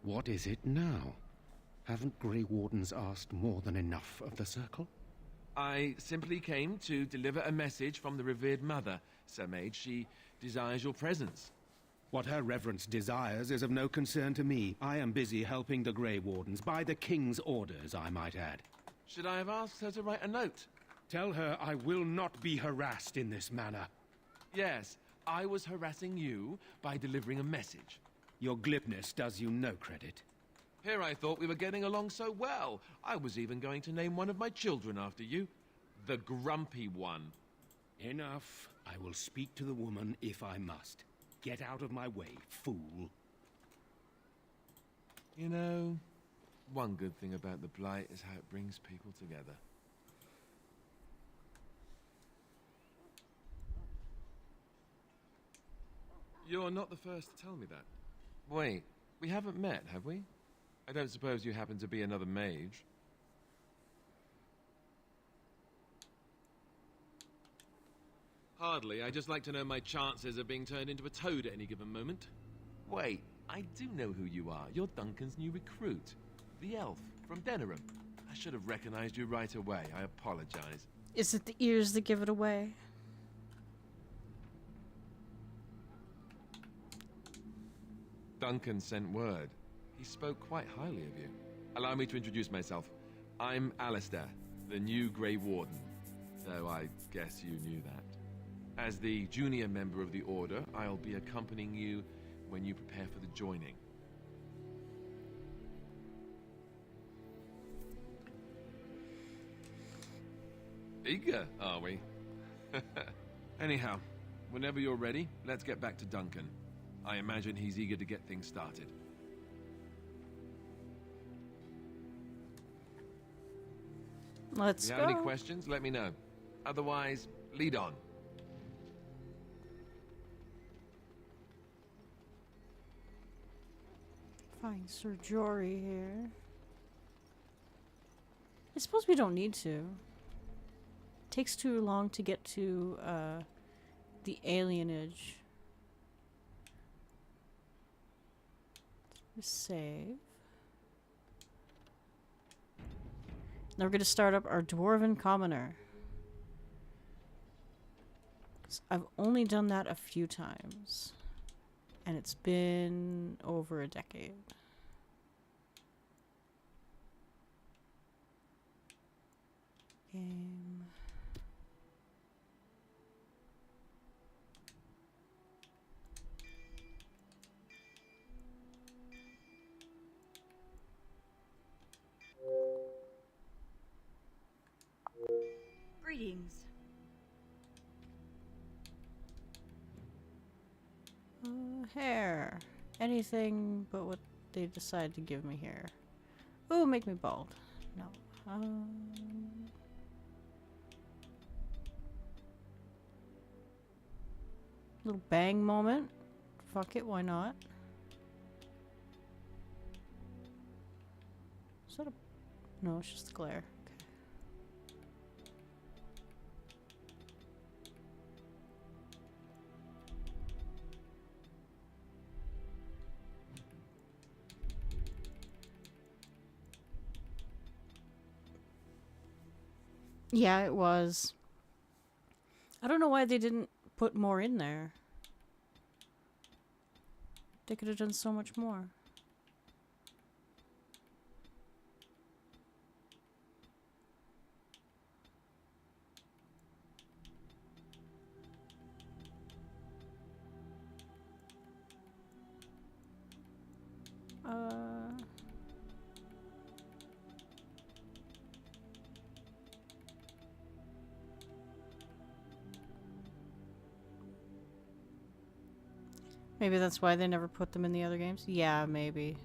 What is it now? Haven't Grey Wardens asked more than enough of the Circle? I simply came to deliver a message from the revered mother, Sir Mage. She desires your presence. What her reverence desires is of no concern to me. I am busy helping the Grey Wardens, by the King's orders, I might add. Should I have asked her to write a note? Tell her I will not be harassed in this manner. Yes, I was harassing you by delivering a message. Your glibness does you no credit. Here I thought we were getting along so well. I was even going to name one of my children after you. The Grumpy One. Enough. I will speak to the woman if I must. Get out of my way, fool. You know, one good thing about the Blight is how it brings people together. You're not the first to tell me that. Wait, we haven't met, have we? I don't suppose you happen to be another mage? Hardly. I'd just like to know my chances of being turned into a toad at any given moment. Wait, I do know who you are. You're Duncan's new recruit. The elf from Denerim. I should have recognized you right away. I apologize. Is it the ears that give it away? Duncan sent word. He spoke quite highly of you. Allow me to introduce myself. I'm Alistair, the new Grey Warden. Though I guess you knew that. As the junior member of the Order, I'll be accompanying you when you prepare for the joining. Eager, are we? Anyhow, whenever you're ready, let's get back to Duncan. I imagine he's eager to get things started. Let's If go. you have any questions, let me know. Otherwise, lead on. Find Sir Jory here. I suppose we don't need to. Takes too long to get to the alienage. Save. Now we're going to start up our Dwarven Commoner. 'Cause I've only done that a few times. And it's been over a decade. Game. Greetings. Hair. Anything but what they decide to give me here. Ooh, make me bald. No. Little bang moment. Fuck it, why not? Is that a... No, it's just the glare. Okay. Yeah, it was. I don't know why they didn't put more in there. They could have done so much more. Maybe that's why they never put them in the other games? Yeah, maybe.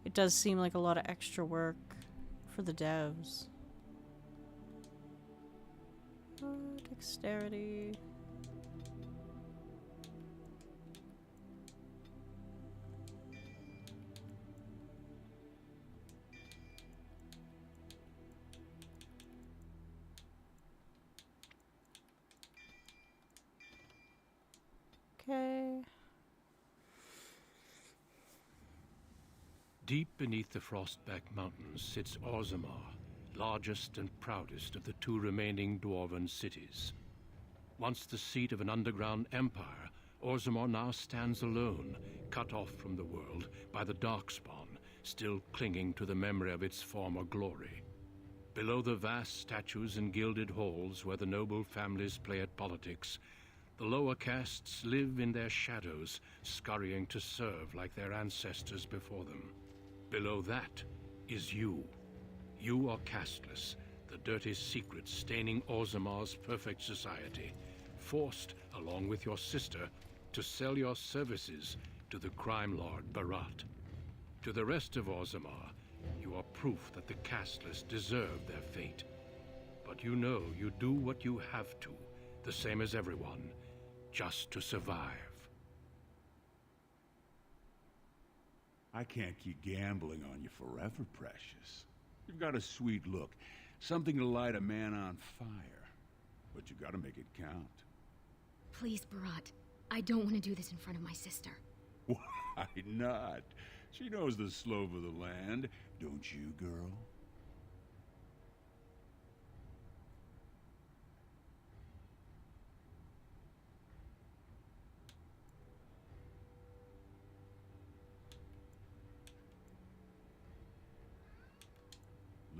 It does seem like a lot of extra work for the devs. Dexterity. Deep beneath the Frostback Mountains sits Orzammar, largest and proudest of the two remaining dwarven cities. Once the seat of an underground empire, Orzammar now stands alone, cut off from the world by the Darkspawn, still clinging to the memory of its former glory. Below the vast statues and gilded halls where the noble families play at politics, the lower castes live in their shadows, scurrying to serve like their ancestors before them. Below that is you. You are casteless, the dirty secret staining Orzammar's perfect society, forced, along with your sister, to sell your services to the crime lord Barat. To the rest of Orzammar, you are proof that the casteless deserve their fate. But you know you do what you have to, the same as everyone, just to survive. I can't keep gambling on you forever, Precious. You've got a sweet look, something to light a man on fire. But you gotta make it count. Please, Barat. I don't want to do this in front of my sister. Why not? She knows the slope of the land, don't you, girl?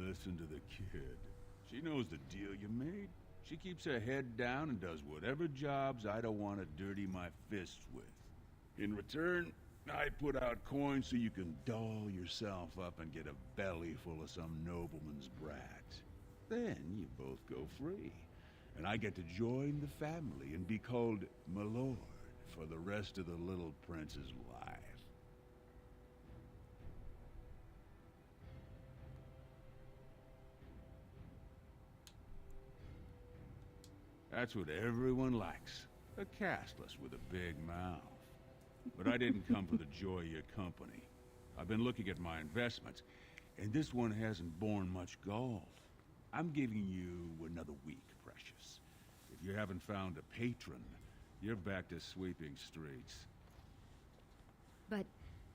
Listen to the kid. She knows the deal you made. She keeps her head down and does whatever jobs I don't want to dirty my fists with. In return, I put out coins so you can doll yourself up and get a belly full of some nobleman's brat. Then you both go free, and I get to join the family and be called my lord for the rest of the little prince's life. That's what everyone likes. A casteless with a big mouth. But I didn't come for the joy of your company. I've been looking at my investments, and this one hasn't borne much gold. I'm giving you another week, Precious. If you haven't found a patron, you're back to sweeping streets. But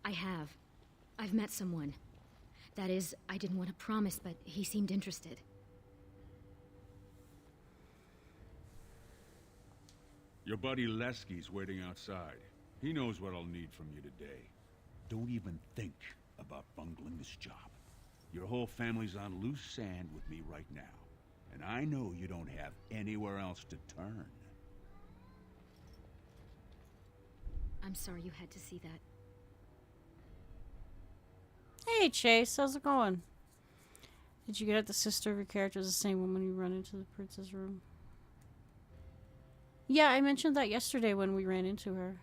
I have. I've met someone. That is, I didn't want to promise, but he seemed interested. Your buddy Lesky's waiting outside. He knows what I'll need from you today. Don't even think about bungling this job. Your whole family's on loose sand with me right now. And I know you don't have anywhere else to turn. I'm sorry you had to see that. Hey Chase, how's it going? Did you get at the sister of your character is the same woman you run into the prince's room? Yeah, I mentioned that yesterday when we ran into her.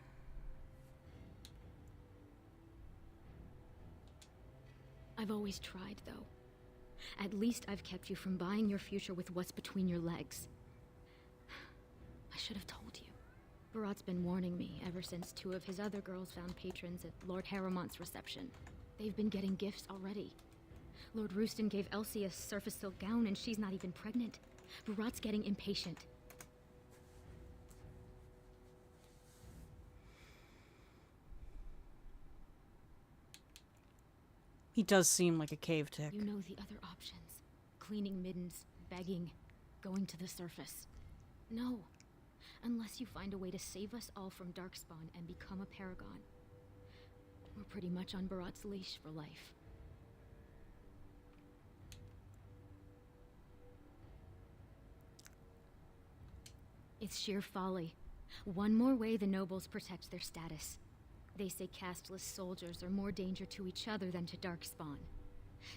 I've always tried, though. At least I've kept you from buying your future with what's between your legs. I should have told you. Barat's been warning me ever since two of his other girls found patrons at Lord Harrowmont's reception. They've been getting gifts already. Lord Rooston gave Elsie a surface silk gown and she's not even pregnant. Barat's getting impatient. He does seem like a cave tick. You know the other options. Cleaning middens, begging, going to the surface. No. Unless you find a way to save us all from Darkspawn and become a paragon. We're pretty much on Barat's leash for life. It's sheer folly. One more way the nobles protect their status. They say casteless soldiers are more danger to each other than to Darkspawn.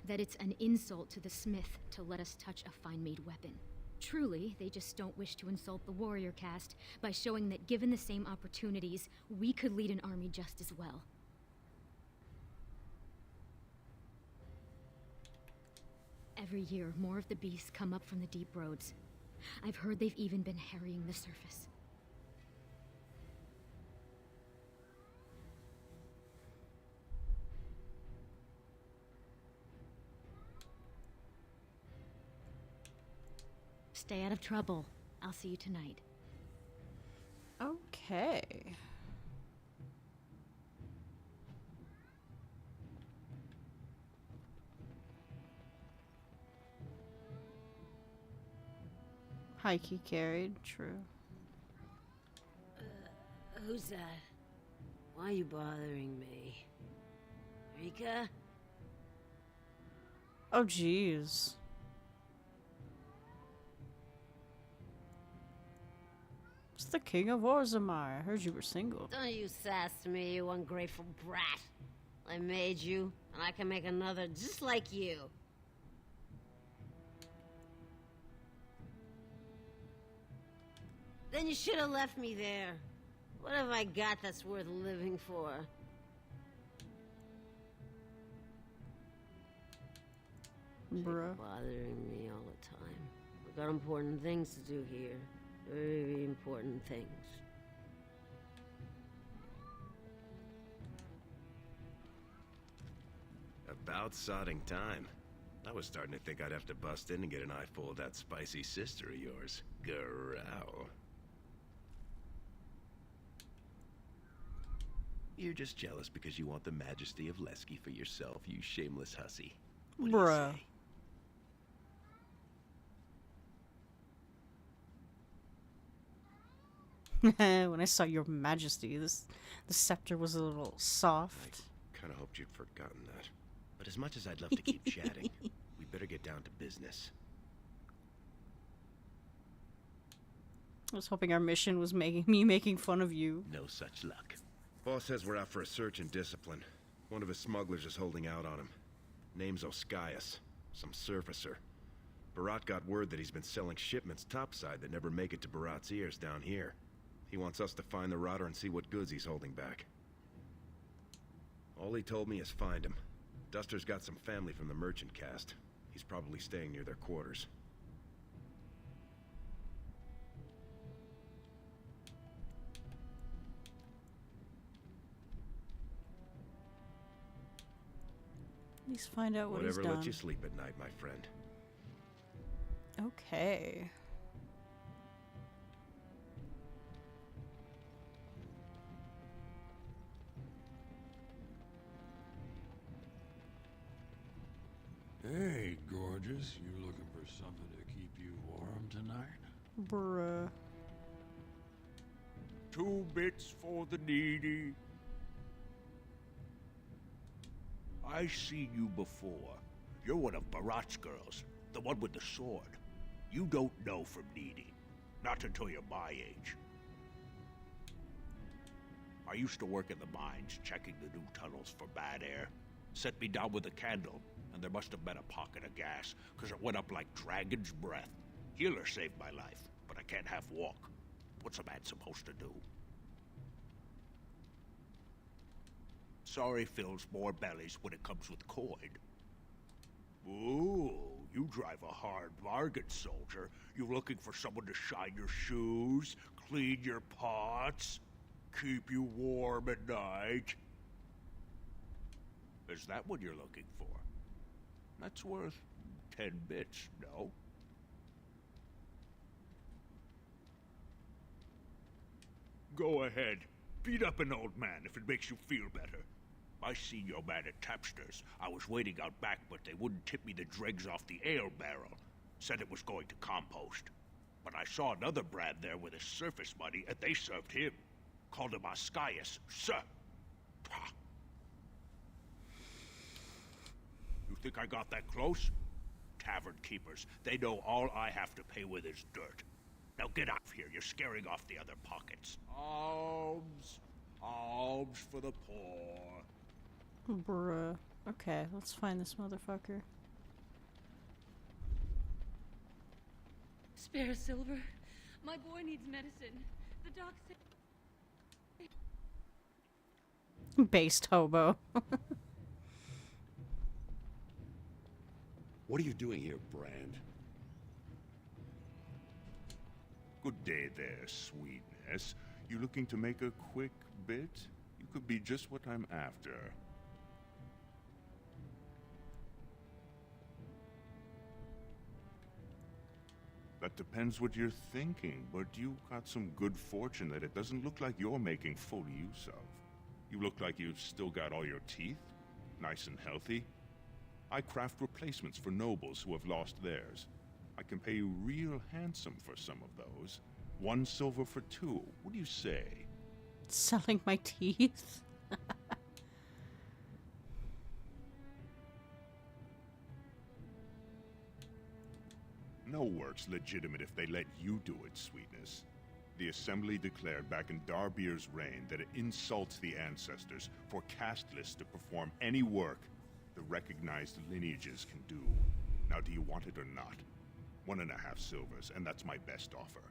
That it's an insult to the smith to let us touch a fine-made weapon. Truly, they just don't wish to insult the warrior caste by showing that given the same opportunities, we could lead an army just as well. Every year, more of the beasts come up from the deep roads. I've heard they've even been harrying the surface. Stay out of trouble. I'll see you tonight. Okay. Heike carried, true. Who's that? Why are you bothering me? Rika? Oh, jeez. It's the King of Orzammar. I heard you were single. Don't you sass me, you ungrateful brat. I made you, and I can make another just like you. Then you should have left me there. What have I got that's worth living for? Bruh. Bothering me all the time. I've got important things to do here. Very important things. About sodding time. I was starting to think I'd have to bust in and get an eyeful of that spicy sister of yours, Garou. You're just jealous because you want the majesty of Lesky for yourself, you shameless hussy. What do you Bruh. say? When I saw your majesty, the scepter was a little soft. Kind of hoped you'd forgotten that. But as much as I'd love to keep chatting, we better get down to business. I was hoping our mission was making fun of you. No such luck. Boss says we're out for a search and discipline. One of his smugglers is holding out on him. Name's Oskias, some surfacer. Barat got word that he's been selling shipments topside that never make it to Barat's ears down here. He wants us to find the rotter and see what goods he's holding back. All he told me is find him. Duster's got some family from the merchant caste. He's probably staying near their quarters. At least find out what Whatever he's done. lets you sleep at night, my friend. Okay. Hey, gorgeous. You looking for something to keep you warm tonight? Bruh. 2 bits for the needy. I seen you before. You're one of Barat's girls, the one with the sword. You don't know from needy. Not until you're my age. I used to work in the mines, checking the new tunnels for bad air. Set me down with a candle, and there must have been a pocket of gas, because it went up like dragon's breath. Healer saved my life, but I can't half walk. What's a man supposed to do? Sorry fills more bellies when it comes with coin. Ooh, you drive a hard bargain, soldier. You looking for someone to shine your shoes, clean your pots, keep you warm at night? Is that what you're looking for? That's worth 10 bits, no? Go ahead. Beat up an old man if it makes you feel better. I seen your man at Tapster's. I was waiting out back, but they wouldn't tip me the dregs off the ale barrel. Said it was going to compost. But I saw another Brad there with his surface money, and they served him. Called him Oskias, sir. Ha. You think I got that close? Tavern keepers. They know all I have to pay with is dirt. Now get out of here. You're scaring off the other pockets. Alms. Alms for the poor. Bruh. Okay, let's find this motherfucker. Spare Silver. My boy needs medicine. The doc said... Based hobo. What are you doing here, Brand? Good day there, sweetness. You looking to make a quick bit? You could be just what I'm after. That depends what you're thinking, but you got some good fortune that it doesn't look like you're making full use of. You look like you've still got all your teeth, nice and healthy. I craft replacements for nobles who have lost theirs. I I can pay you real handsome for some of those. 1 silver for 2. What do you say? Selling my teeth? No work's legitimate if they let you do it, Sweetness. The Assembly declared back in Darbir's reign that it insults the ancestors for casteless to perform any work the recognized lineages can do. Now, do you want it or not? 1.5 silvers, and that's my best offer.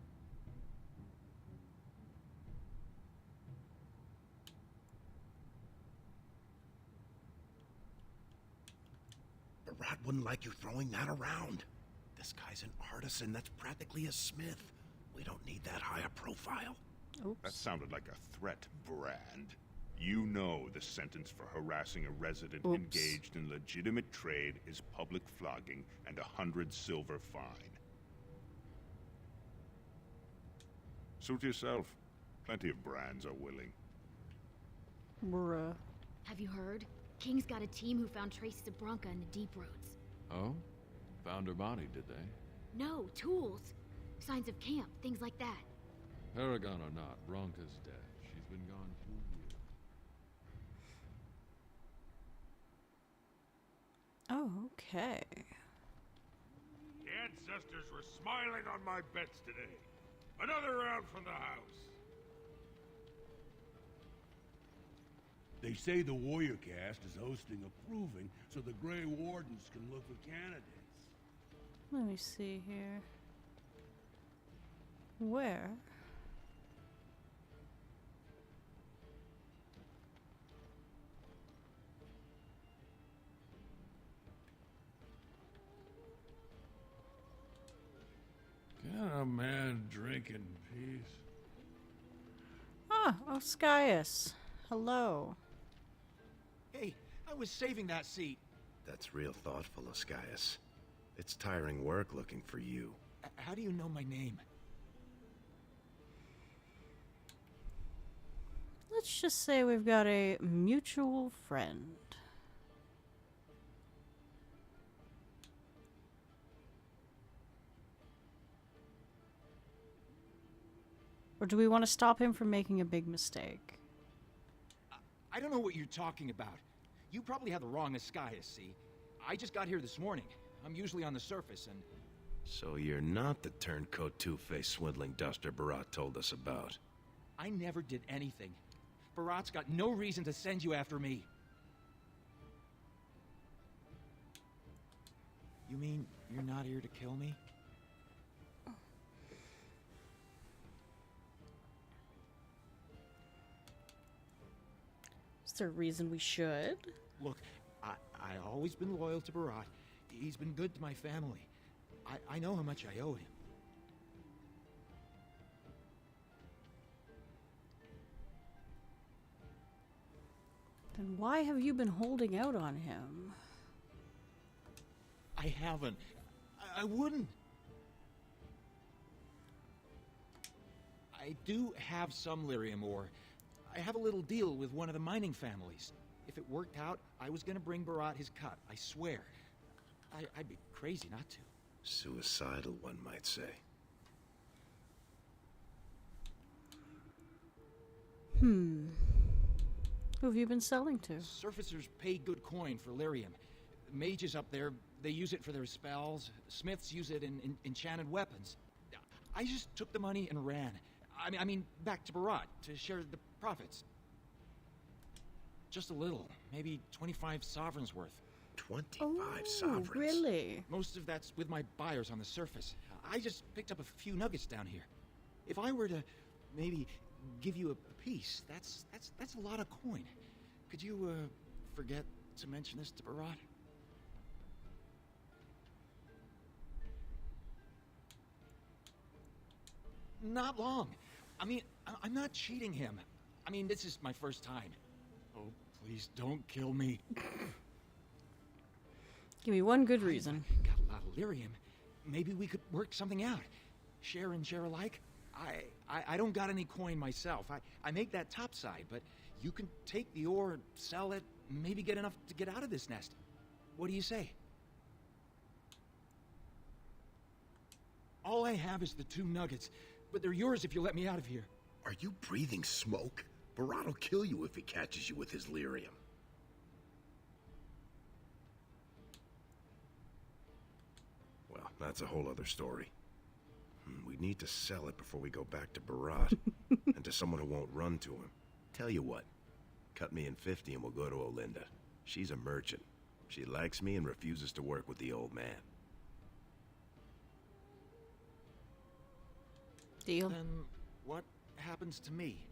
Barat wouldn't like you throwing that around. This guy's an artisan. That's practically a smith. We don't need that high a profile. Oops. That sounded like a threat, Brand. You know the sentence for harassing a resident engaged in legitimate trade is public flogging and 100 silver fine. Suit yourself. Plenty of Brands are willing. Bruh. Have you heard? King's got a team who found traces of Bronca in the deep roads. Oh? Found her body, did they? No, tools. Signs of camp, things like that. Paragon or not, Bronca's dead. She's been gone 2 years. Oh, okay. The ancestors were smiling on my bets today. Another round from the house. They say the Warrior Cast is hosting a proving so the Grey Wardens can look for candidates. Let me see here. Where? Can a man drink in peace? Ah, Oscius. Hello. Hey, I was saving that seat. That's real thoughtful, Oscius. It's tiring work looking for you. How do you know my name? Let's just say we've got a mutual friend. Or do we want to stop him from making a big mistake? I don't know what you're talking about. You probably have the wrong Oscius, see? I just got here this morning. I'm usually on the surface, and... So you're not the turncoat two-faced swindling duster Barat told us about. I never did anything. Barat's got no reason to send you after me. You mean you're not here to kill me? Is there a reason we should? Look, I always been loyal to Barat. He's been good to my family. I know how much I owe him. Then why have you been holding out on him? I haven't. I wouldn't. I do have some lyrium ore. I have a little deal with one of the mining families. If it worked out, I was gonna bring Barat his cut, I swear. I'd be crazy not to. Suicidal, one might say. Who have you been selling to? Surfacers pay good coin for lyrium. Mages up there, they use it for their spells. Smiths use it in enchanted weapons. I just took the money and ran. I mean, back to Barat to share the profits. Just a little, maybe 25 sovereigns worth. 25 sovereigns? Really? Most of that's with my buyers on the surface. I just picked up a few nuggets down here. If I were to maybe give you a piece, that's a lot of coin. Could you forget to mention this to Barat? Not long. I mean, I'm not cheating him. I mean, this is my first time. Oh, please don't kill me. Give me one good reason. Got a lot of lyrium. Maybe we could work something out. Share and share alike. I don't got any coin myself. I make that topside, but you can take the ore, sell it, maybe get enough to get out of this nest. What do you say? All I have is the 2 nuggets, but they're yours if you let me out of here. Are you breathing smoke? Barat will kill you if he catches you with his lyrium. Well, that's a whole other story. We need to sell it before we go back to Barat, and to someone who won't run to him. Tell you what, cut me in 50 and we'll go to Olinda. She's a merchant. She likes me and refuses to work with the old man. Deal. Then what happens to me?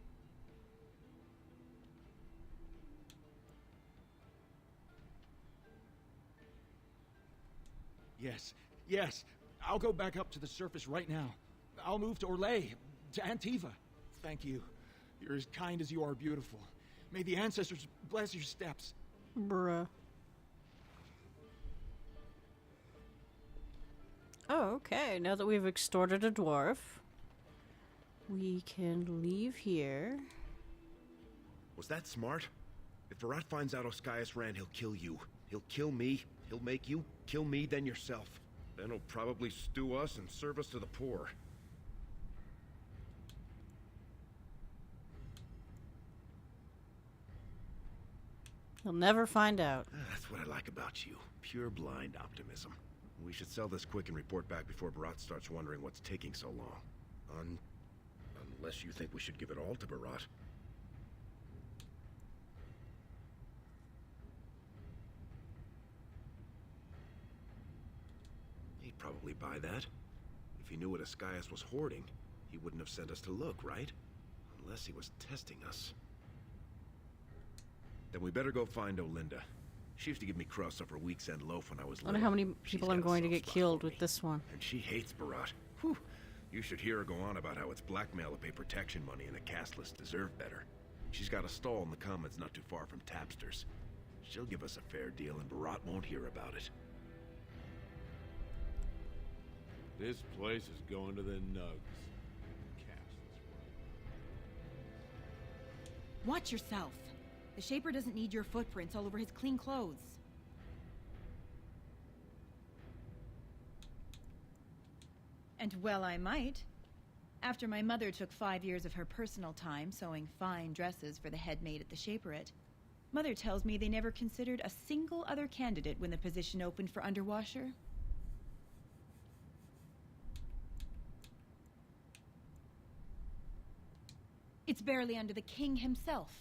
Yes. I'll go back up to the surface right now. I'll move to Orlais, to Antiva. Thank you. You're as kind as you are beautiful. May the ancestors bless your steps. Bruh. Oh, okay. Now that we've extorted a dwarf, we can leave here. Was that smart? If Barat finds out Oscaius ran, he'll kill you. He'll kill me. He'll make you kill me, then yourself. Then he'll probably stew us and serve us to the poor. He'll never find out. That's what I like about you. Pure blind optimism. We should sell this quick and report back before Barat starts wondering what's taking so long. Unless you think we should give it all to Barat. He'd probably buy that. If he knew what Oscaius was hoarding, he wouldn't have sent us to look, right? Unless he was testing us. Then we better go find Olinda. She used to give me crust off her week's end loaf when I was I little. wonder how many people I'm going to get killed with this one. And she hates Barat. Whew. You should hear her go on about how it's blackmail to pay protection money and the castless deserve better. She's got a stall in the commons not too far from Tapster's. She'll give us a fair deal and Barat won't hear about it. This place is going to the nugs. Watch yourself. The Shaper doesn't need your footprints all over his clean clothes. And well I might. After my mother took 5 years of her personal time sewing fine dresses for the head maid at the Shaperette, Mother tells me they never considered a single other candidate when the position opened for underwasher. It's barely under the king himself.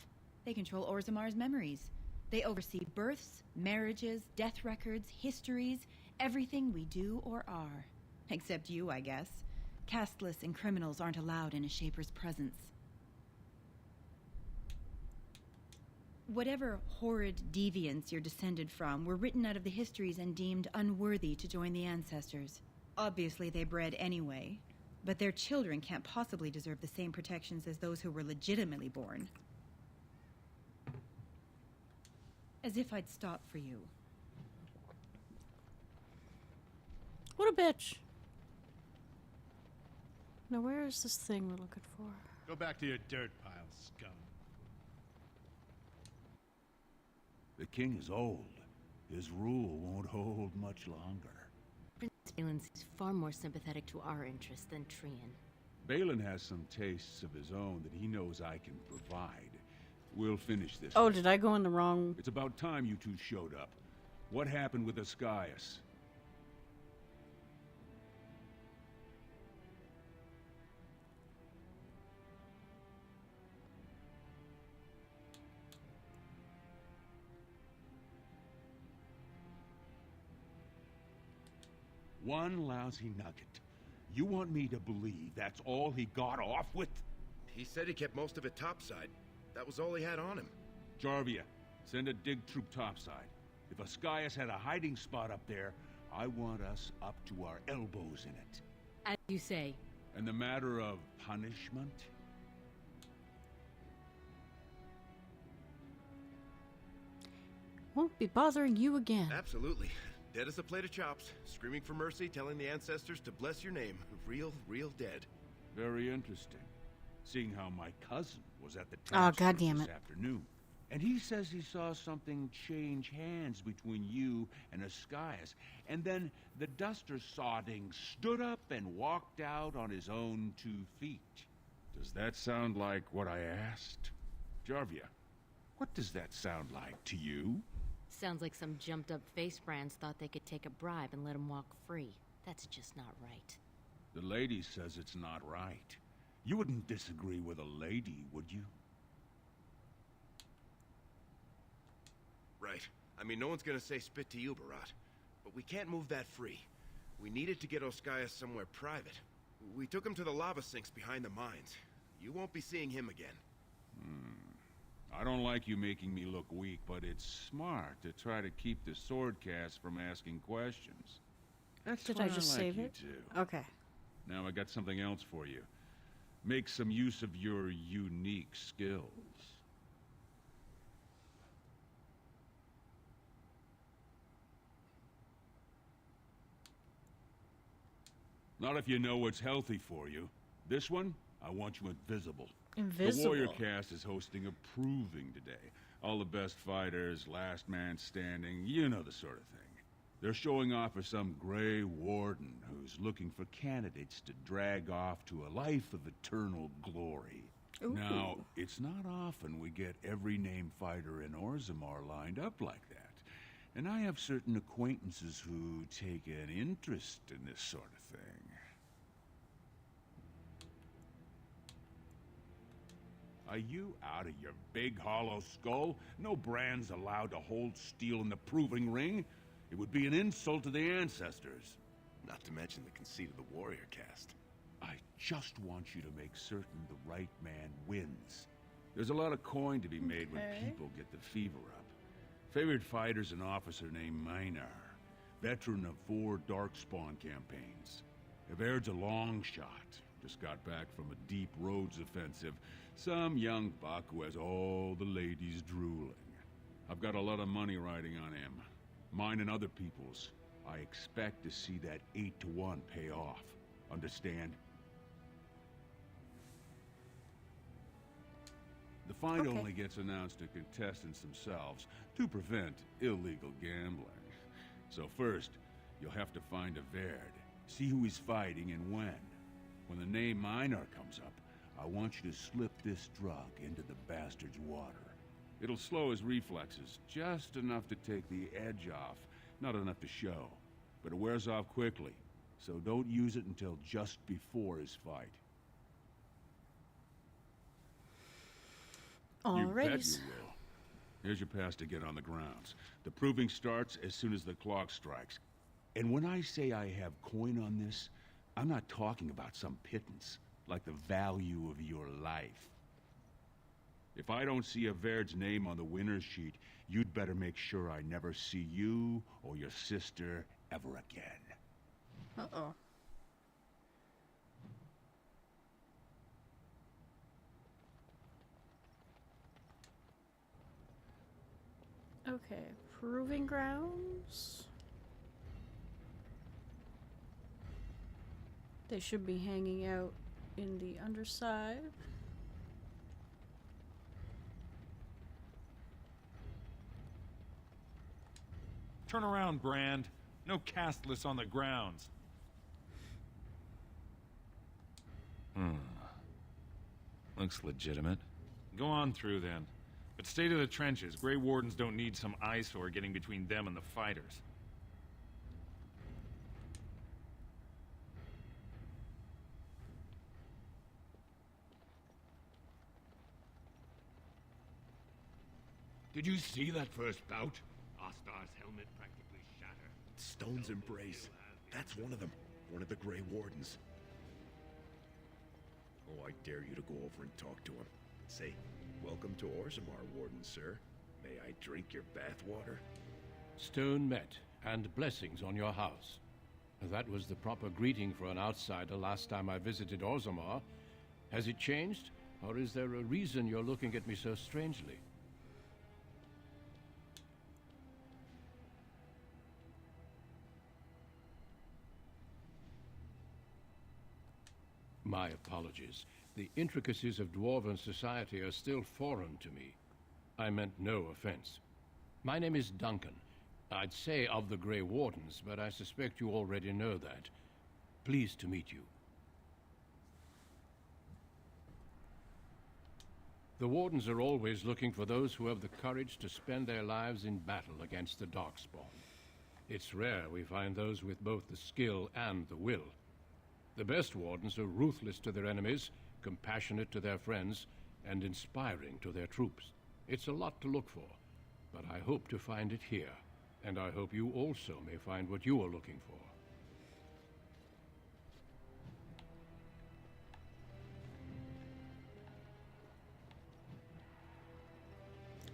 They control Orzamar's memories. They oversee births, marriages, death records, histories, everything we do or are. Except you, I guess. Castless and criminals aren't allowed in a Shaper's presence. Whatever horrid deviants you're descended from were written out of the histories and deemed unworthy to join the ancestors. Obviously they bred anyway, but their children can't possibly deserve the same protections as those who were legitimately born. As if I'd stop for you. What a bitch. Now where is this thing we're looking for? Go back to your dirt pile, scum. The king is old. His rule won't hold much longer. Prince Balin is far more sympathetic to our interests than Trian. Balin has some tastes of his own that he knows I can provide. We'll finish this. Oh, did I go in the wrong... It's about time you two showed up. What happened with Oscaius? One lousy nugget. You want me to believe that's all he got off with? He said he kept most of it topside. That was all he had on him. Jarvia, send a dig troop topside. If Oscaius had a hiding spot up there, I want us up to our elbows in it. As you say. And the matter of punishment? Won't be bothering you again. Absolutely. Dead as a plate of chops, screaming for mercy, telling the ancestors to bless your name. Real dead. Very interesting. Seeing how my cousin was at the Oh, town God damn this it. afternoon. And he says he saw something change hands between you and Ascaius. And then the Duster Sodding stood up and walked out on his own 2 feet. Does that sound like what I asked? Jarvia, what does that sound like to you? Sounds like some jumped-up face brands thought they could take a bribe and let him walk free. That's just not right. The lady says it's not right. You wouldn't disagree with a lady, would you? Right. I mean, no one's gonna say spit to you, Barat. But we can't move that free. We needed to get Oscaius somewhere private. We took him to the lava sinks behind the mines. You won't be seeing him again. I don't like you making me look weak, but it's smart to try to keep the Swordcast from asking questions. That's Did why I just like save you it? too. Okay. Now I got something else for you. Make some use of your unique skills. Not if you know what's healthy for you. This one, I want you invisible. Invisible? The Warrior Cast is hosting a proving today. All the best fighters, last man standing, you know the sort of thing. They're showing off for some Grey Warden who's looking for candidates to drag off to a life of eternal glory. Ooh. Now, it's not often we get every named fighter in Orzammar lined up like that. And I have certain acquaintances who take an interest in this sort of thing. Are you out of your big hollow skull? No brand's allowed to hold steel in the proving ring. It would be an insult to the ancestors. Not to mention the conceit of the Warrior Cast. I just want you to make certain the right man wins. There's a lot of coin to be made when people get the fever up. Favorite fighter's an officer named Minar, veteran of 4 Darkspawn campaigns. Everd's a long shot. Just got back from a deep roads offensive. Some young buck who has all the ladies drooling. I've got a lot of money riding on him. Mine and other people's. I expect to see that 8-to-1 pay off. Understand? The fight only gets announced to contestants themselves to prevent illegal gambling. So first, you'll have to find Everd. See who he's fighting and when. When the name Minar comes up, I want you to slip this drug into the bastard's water. It'll slow his reflexes, just enough to take the edge off, not enough to show. But it wears off quickly, so don't use it until just before his fight. You bet you will. Here's your pass to get on the grounds. The proving starts as soon as the clock strikes. And when I say I have coin on this, I'm not talking about some pittance, like the value of your life. If I don't see Everd's name on the winner's sheet, you'd better make sure I never see you or your sister ever again. Uh-oh. Okay, proving grounds. They should be hanging out in the underside. Turn around, Brand. No castless on the grounds. Looks legitimate. Go on through, then. But stay to the trenches. Grey Wardens don't need some eyesore getting between them and the fighters. Did you see that first bout? Astar's helmet practically shattered. Stone's Embrace. That's one of them. One of the Grey Wardens. Oh, I dare you to go over and talk to him. Say, welcome to Orzammar, Warden, sir. May I drink your bathwater? Stone met, and blessings on your house. That was the proper greeting for an outsider last time I visited Orzammar. Has it changed, or is there a reason you're looking at me so strangely? My apologies. The intricacies of Dwarven society are still foreign to me. I meant no offense. My name is Duncan. I'd say of the Grey Wardens, but I suspect you already know that. Pleased to meet you. The Wardens are always looking for those who have the courage to spend their lives in battle against the Darkspawn. It's rare we find those with both the skill and the will. The best Wardens are ruthless to their enemies, compassionate to their friends, and inspiring to their troops. It's a lot to look for, but I hope to find it here, and I hope you also may find what you are looking for.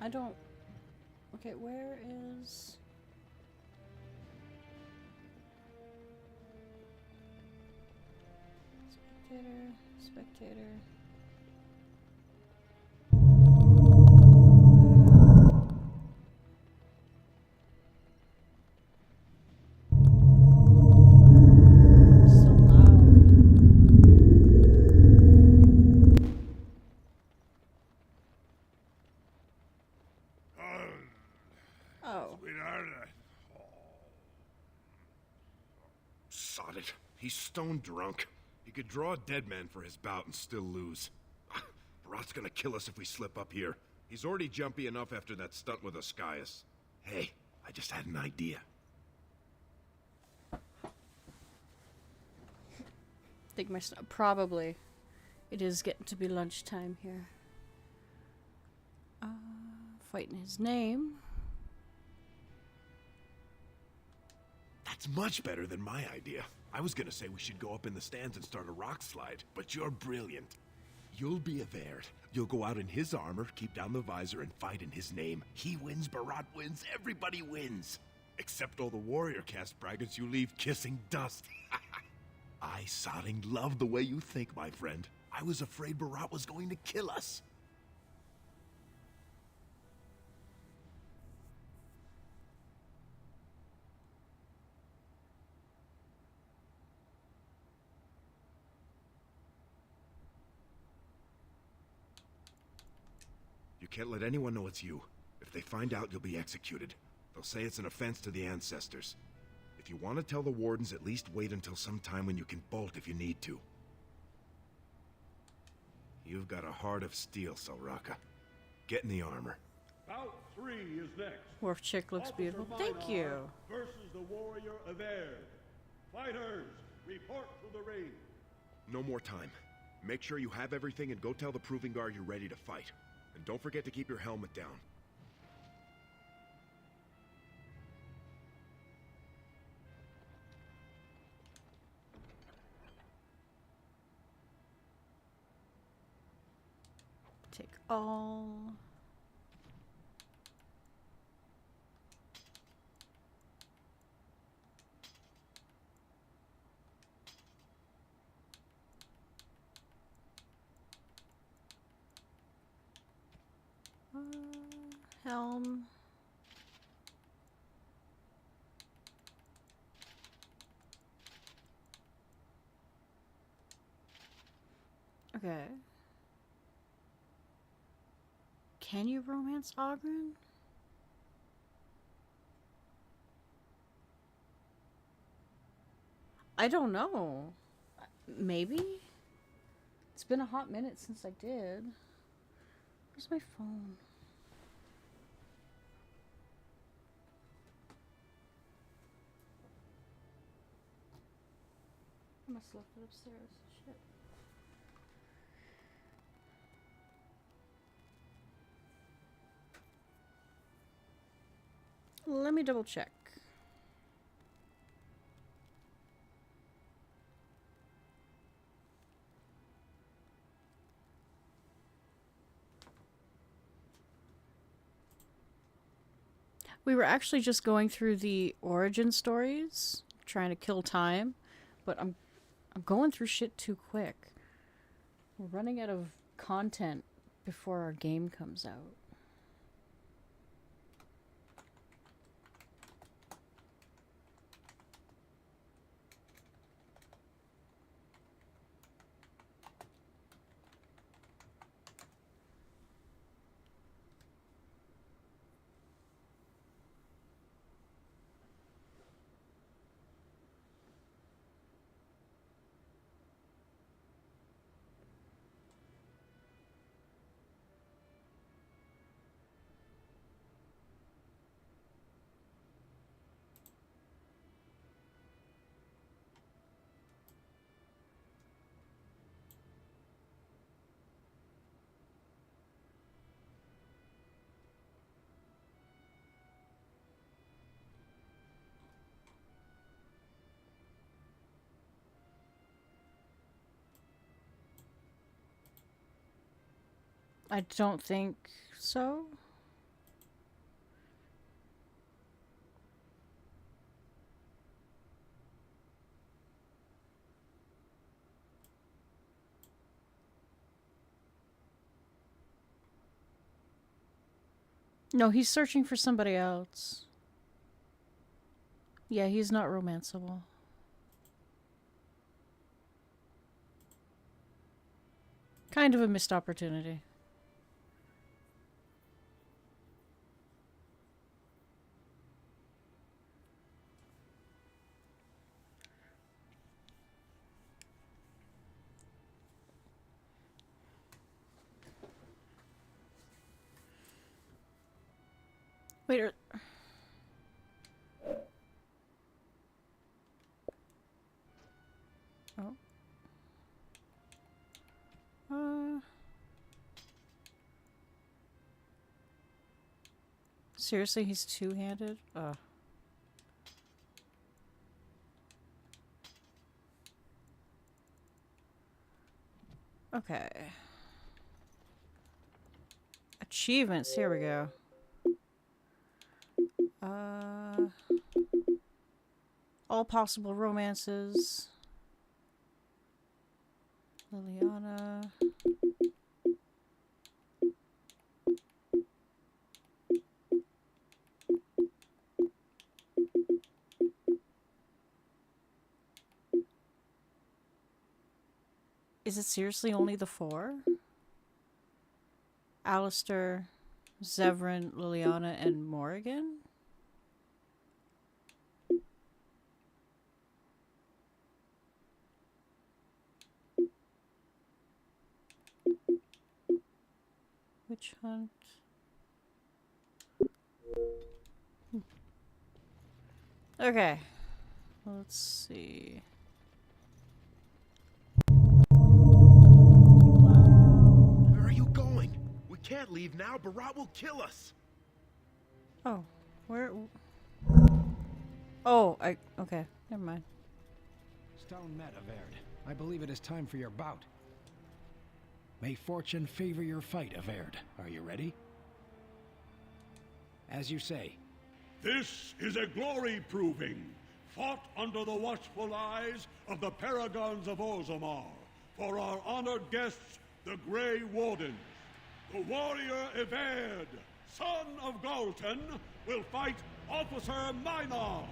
I don't... Okay, where is... Spectator. So loud. Oh. Sweetheart, sod it. He's stone drunk. He could draw a dead man for his bout and still lose. Barat's gonna kill us if we slip up here. He's already jumpy enough after that stunt with Oscius. Hey, I just had an idea. Think my probably. It is getting to be lunchtime here. Fighting his name. That's much better than my idea. I was gonna say we should go up in the stands and start a rock slide, but you're brilliant. You'll be a Verd. You'll go out in his armor, keep down the visor, and fight in his name. He wins, Barat wins, everybody wins. Except all the warrior caste braggarts you leave kissing dust. I sodding love the way you think, my friend. I was afraid Barat was going to kill us. You can't let anyone know it's you. If they find out, you'll be executed. They'll say it's an offense to the ancestors. If you want to tell the Wardens, at least wait until some time when you can bolt if you need to. You've got a heart of steel, Selraka. Get in the armor. Bout 3 is next. Wharf chick looks Officer beautiful. Thank you. Versus the warrior Averd. Fighters, report to the ring. No more time. Make sure you have everything and go tell the Proving Guard you're ready to fight. And don't forget to keep your helmet down. Take all. Helm. Okay. Can you romance Oghren? I don't know. Maybe? It's been a hot minute since I did. Where's my phone? I must have left it upstairs. Shit. Let me double check. We were actually just going through the origin stories, trying to kill time, but I'm going through shit too quick. We're running out of content before our game comes out. I don't think so. No, he's searching for somebody else. Yeah, he's not romanceable. Kind of a missed opportunity. Wait, oh. Seriously, he's two-handed? Okay. Achievements, here we go. All possible romances. Liliana. Is it seriously only the 4? Alistair, Zevran, Liliana, and Morrigan? Witch hunt. Okay. Let's see. Where are you going? We can't leave now. Barat will kill us. Oh, where? Oh, okay. Never mind. Stone met, Averd. I believe it is time for your bout. May fortune favor your fight, Averd. Are you ready? As you say. This is a glory proving, fought under the watchful eyes of the paragons of Orzammar, for our honored guests, the Grey Wardens. The warrior Averd, son of Galton, will fight Officer Minar,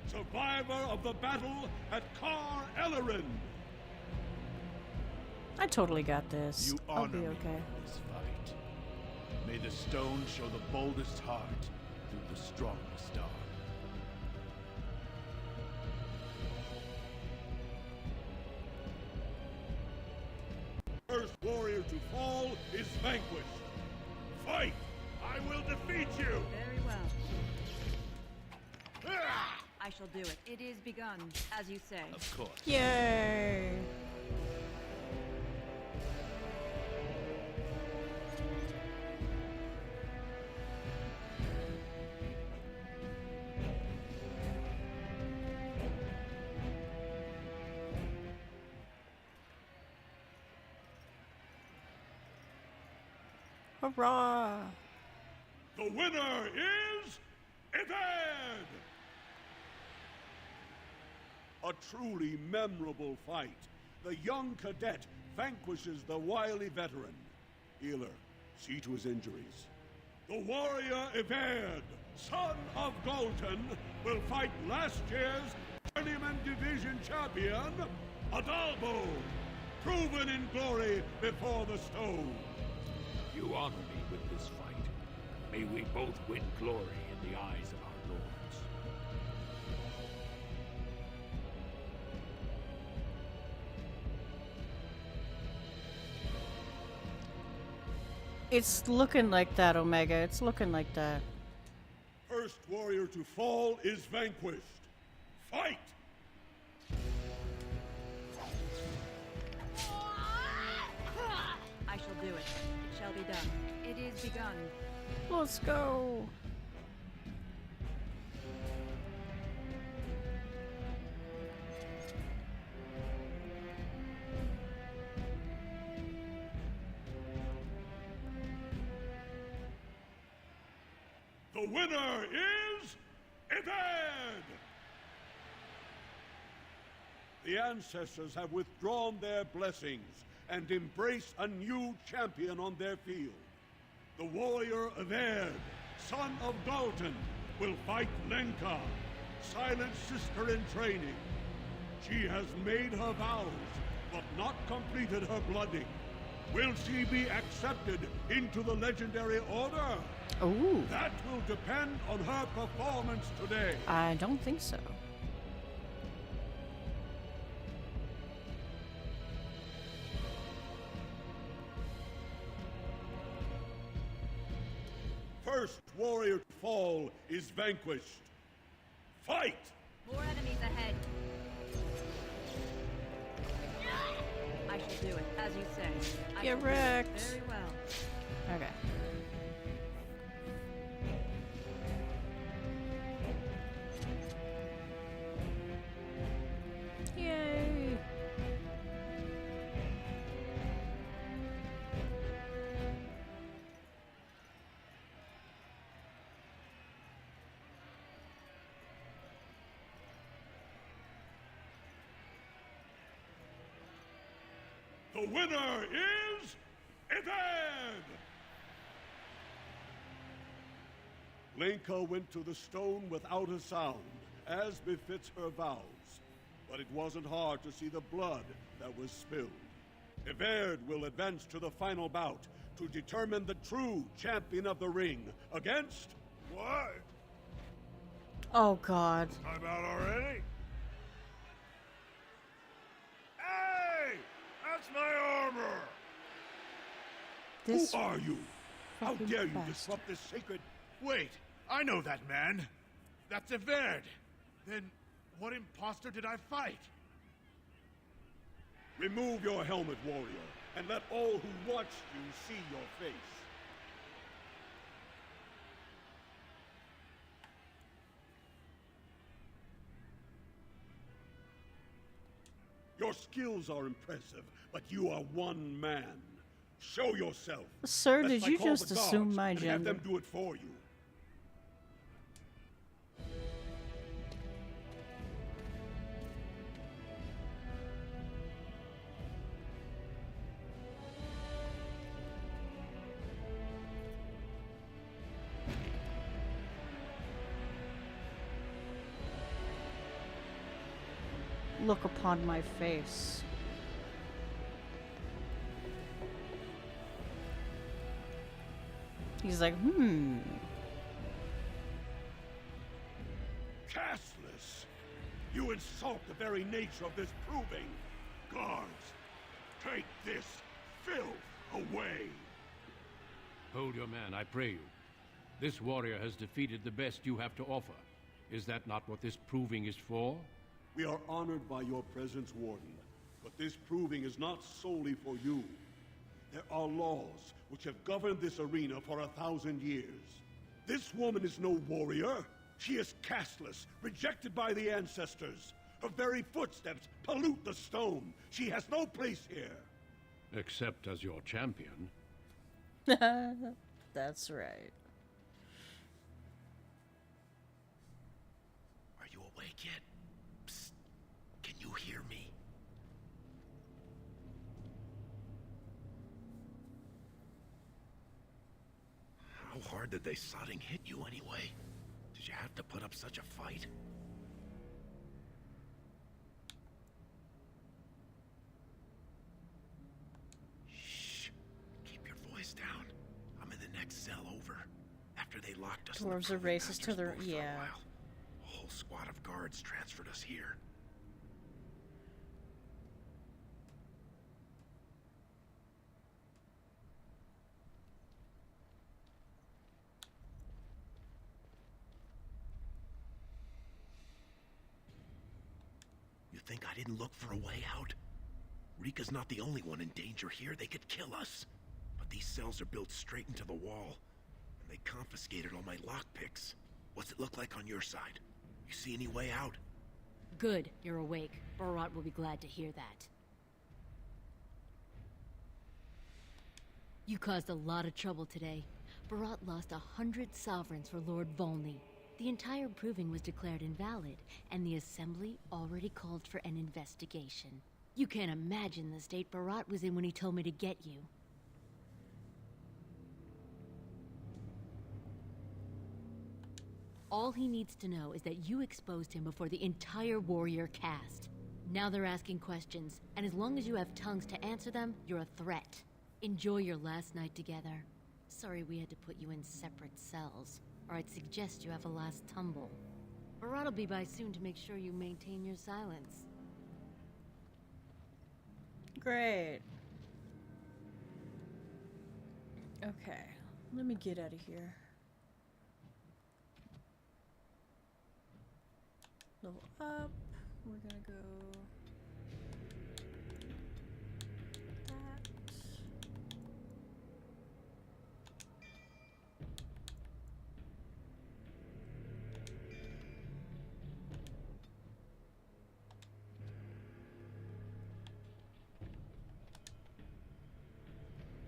survivor of the battle at Kar Ellerin. I totally got this. You I'll honor be me okay. in this fight. May the stone show the boldest heart through the strongest arm. First warrior to fall is vanquished. Fight! I will defeat you! Very well. I shall do it. It is begun, as you say. Of course. Yay! Hurrah! The winner is Averd! A truly memorable fight. The young cadet vanquishes the wily veteran. Healer, see to his injuries. The warrior Averd, son of Galton, will fight last year's Journeyman Division champion, Adalbo, proven in glory before the stone. You honor me with this fight. May we both win glory in the eyes of our lords. It's looking like that, Omega. It's looking like that. First warrior to fall is vanquished. Fight! I shall do it. It shall be done. It is begun. Let's go. The winner is Everd! The ancestors have withdrawn their blessings and embrace a new champion on their field. The warrior Everd, son of Dalton, will fight Lenka, Silent sister in training. She has made her vows, but not completed her blooding. Will she be accepted into the legendary order? Ooh. That will depend on her performance today. I don't think so. First warrior to fall is vanquished. Fight! More enemies ahead. I shall do it, as you say. I Get shall do it wrecked. very well. Okay. Yay! The winner is Everd! Lenka went to the stone without a sound, as befits her vows. But it wasn't hard to see the blood that was spilled. Everd will advance to the final bout to determine the true champion of the ring against... What? Oh God. I'm out already? Hey! That's my armor! This Who are you? How fucking dare you bastard. disrupt this sacred... Wait, I know that man. That's Everd. Then what imposter did I fight? Remove your helmet, warrior, and let all who watched you see your face. Your skills are impressive, but you are one man. Show yourself. Sir, Lest did I you call just the guards assume my and have gender? them do it for you. Look upon my face. He's like, Castless! You insult the very nature of this proving. Guards, take this filth away. Hold your man, I pray you. This warrior has defeated the best you have to offer. Is that not what this proving is for? We are honored by your presence, Warden, but this proving is not solely for you. There are laws which have governed this arena for 1,000 years. This woman is no warrior. She is castless, rejected by the ancestors. Her very footsteps pollute the stone. She has no place here. Except as your champion. That's right. Are you awake yet? Psst. Can you hear me? How hard did they sodding hit you anyway? Did you have to put up such a fight? Shh. Keep your voice down. I'm in the next cell over. After they locked us in the Dwarves are proving racist to master's their post for a yeah. while. A whole squad of guards transferred us here. You think I didn't look for a way out? Rika's not the only one in danger here. They could kill us. But these cells are built straight into the wall. And they confiscated all my lockpicks. What's it look like on your side? You see any way out? Good, you're awake. Barat will be glad to hear that. You caused a lot of trouble today. Barat lost 100 sovereigns for Lord Volney. The entire proving was declared invalid, and the Assembly already called for an investigation. You can't imagine the state Barat was in when he told me to get you. All he needs to know is that you exposed him before the entire warrior caste. Now they're asking questions, and as long as you have tongues to answer them, you're a threat. Enjoy your last night together. Sorry we had to put you in separate cells, or I'd suggest you have a last tumble. Barat will be by soon to make sure you maintain your silence. Great. Okay, let me get out of here. Level up. We're gonna go that.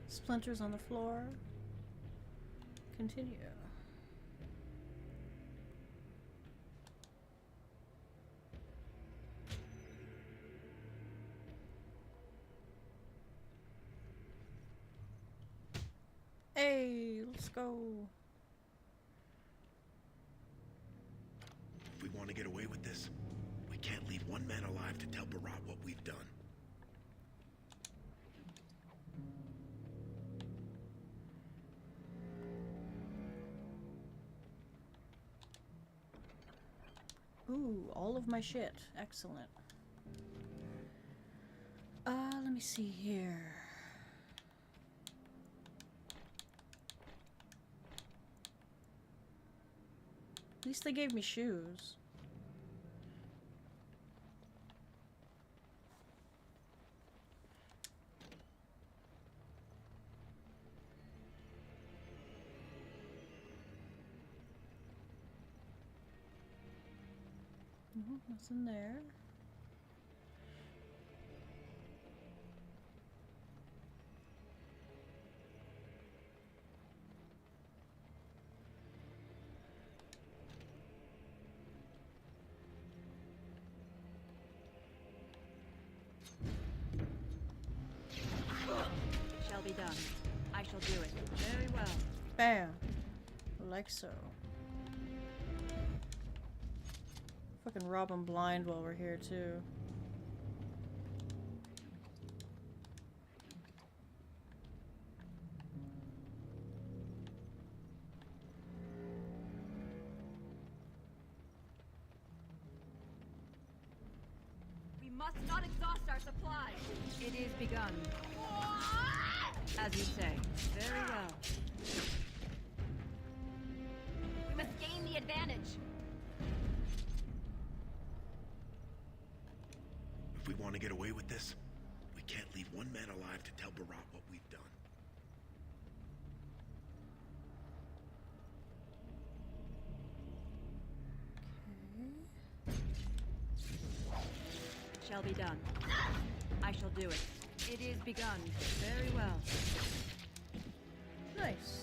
Splinters on the floor. Continue. Hey, let's go. If we want to get away with this, we can't leave one man alive to tell Barat what we've done. Ooh, all of my shit. Excellent. Let me see here. At least they gave me shoes. No, nothing there. Shall be done. I shall do it. Very well. Bam. Like so. Fucking rob him blind while we're here, too. We must not exhaust our supplies. It is begun. As you say. Very well. We must gain the advantage. If we want to get away with this, we can't leave one man alive to tell Barat what we've done. Shall be done. I shall do it. It is begun. Very well. Nice.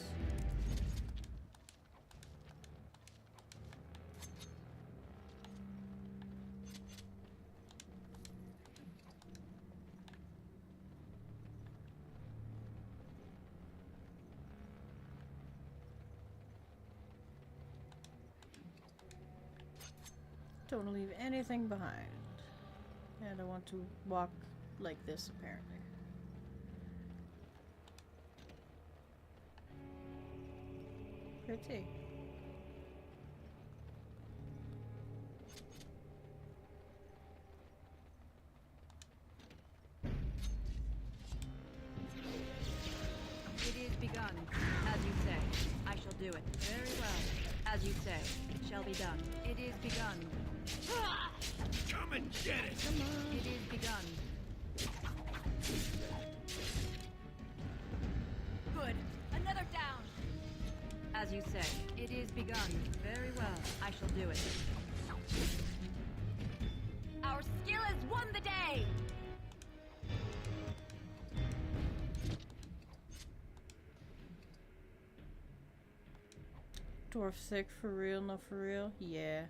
Don't leave anything behind. And I want to walk like this, apparently. Pretty. It is begun. As you say. I shall do it. Very well. As you say. Shall be done. It is begun. Come and get it! Come on. It is begun. Good. Another down. As you say. It is begun. Very well. I shall do it. Our skill has won the day! Dwarf thick for real, no for real? Yeah.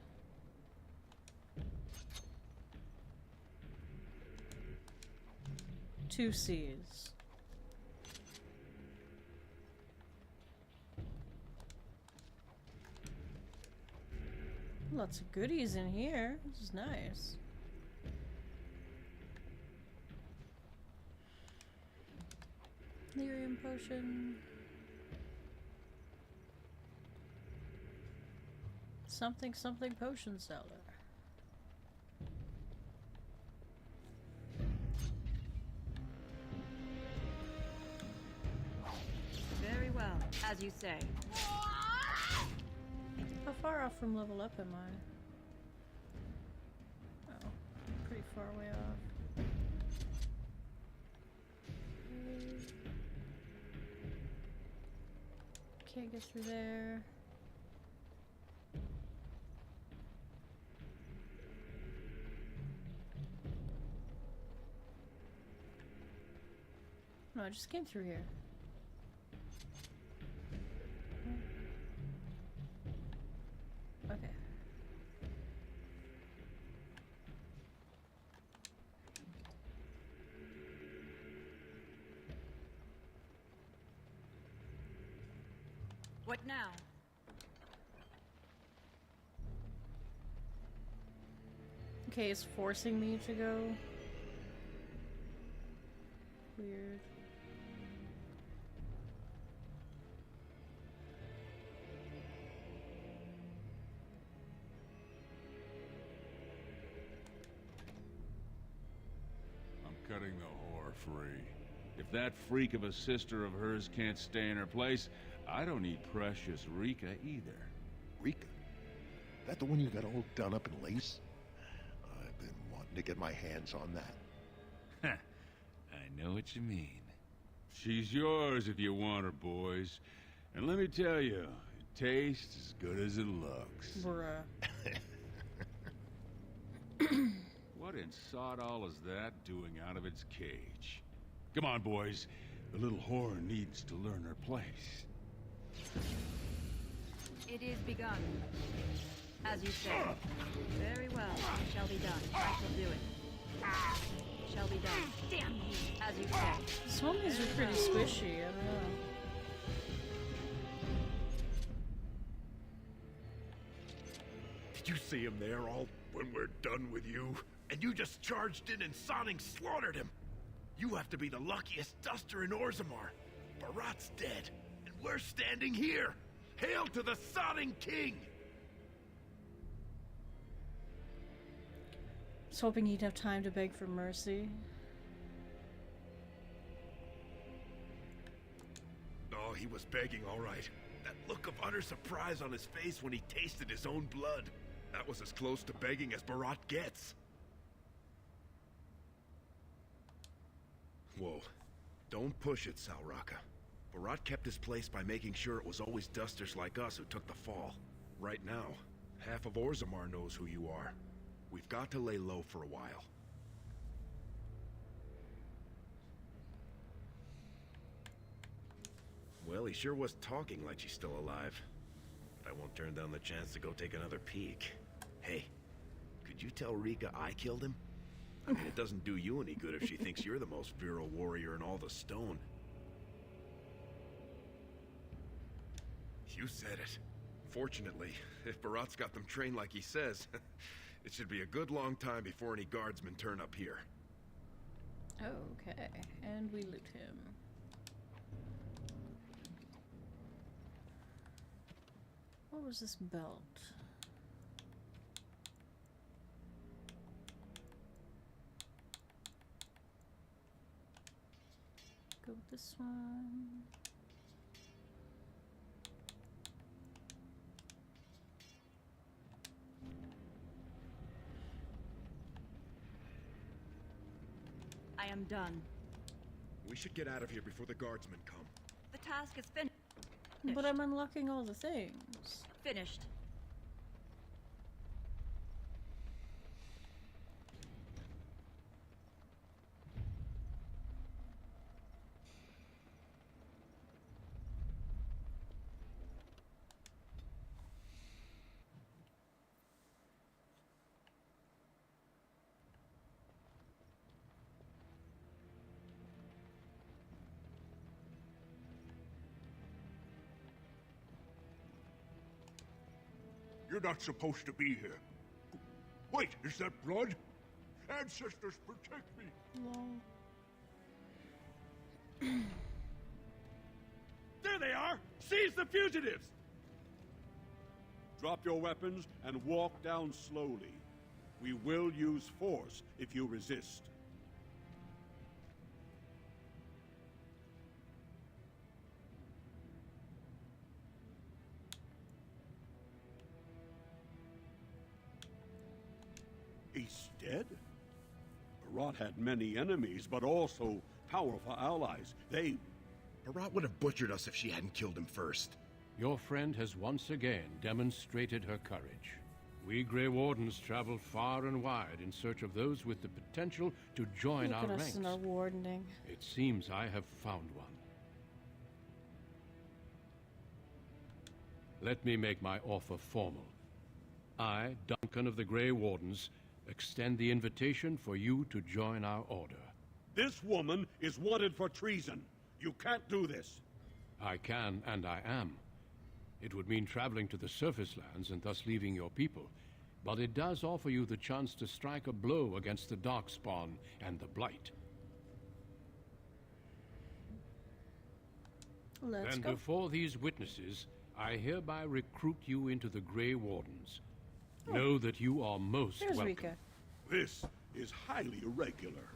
Two C's. Lots of goodies in here. This is nice. Lyrium potion. Something something potion seller. Very well, as you say. How far off from level up am I? Oh, pretty far away off. Can't get through there. No, I just came through here. Okay. What now? Okay, it's forcing me to go. Weird. I'm cutting the whore free. If that freak of a sister of hers can't stay in her place, I don't need precious Rika either. Rika? That the one you got all done up in lace? I've been wanting to get my hands on that. I know what you mean. She's yours if you want her, boys. And let me tell you, it tastes as good as it looks. Bruh. What in sod all is that doing out of its cage? Come on, boys. The little whore needs to learn her place. It is begun. As you say. Very well. It shall be done. I shall do it. It shall be done. Damn you. As you say. Some of these are pretty squishy, I don't know. Did you see him there all when we're done with you? And you just charged in and sodding slaughtered him. You have to be the luckiest duster in Orzammar. Barat's dead, and we're standing here. Hail to the sodding king! I was hoping he'd have time to beg for mercy. Oh, he was begging all right. That look of utter surprise on his face when he tasted his own blood. That was as close to begging as Barat gets. Whoa. Don't push it, Salraka. Barat kept his place by making sure it was always dusters like us who took the fall. Right now, half of Orzammar knows who you are. We've got to lay low for a while. Well, he sure was talking like she's still alive. But I won't turn down the chance to go take another peek. Hey, could you tell Rika I killed him? I mean, it doesn't do you any good if she thinks you're the most virile warrior in all the stone. You said it. Fortunately, if Barat's got them trained like he says, it should be a good long time before any guardsmen turn up here. Okay, and we loot him. What was this belt? Go with this one. I am done. We should get out of here before the guardsmen come. The task is finished. But I'm unlocking all the things. Finished. You're not supposed to be here. Wait, is that blood? Ancestors, protect me! There they are! Seize the fugitives! Drop your weapons and walk down slowly. We will use force if you resist. He's dead? Barat had many enemies, but also powerful allies. Barat would have butchered us if she hadn't killed him first. Your friend has once again demonstrated her courage. We Grey Wardens travel far and wide in search of those with the potential to join Look our at us ranks. in our wardening. It seems I have found one. Let me make my offer formal. I, Duncan of the Grey Wardens, extend the invitation for you to join our order. This woman is wanted for treason. You can't do this. I can, and I am. It would mean traveling to the surface lands and thus leaving your people. But it does offer you the chance to strike a blow against the Darkspawn and the Blight. Let's And go. before these witnesses, I hereby recruit you into the Grey Wardens. Know that you are most There's welcome. Rika. This is highly irregular.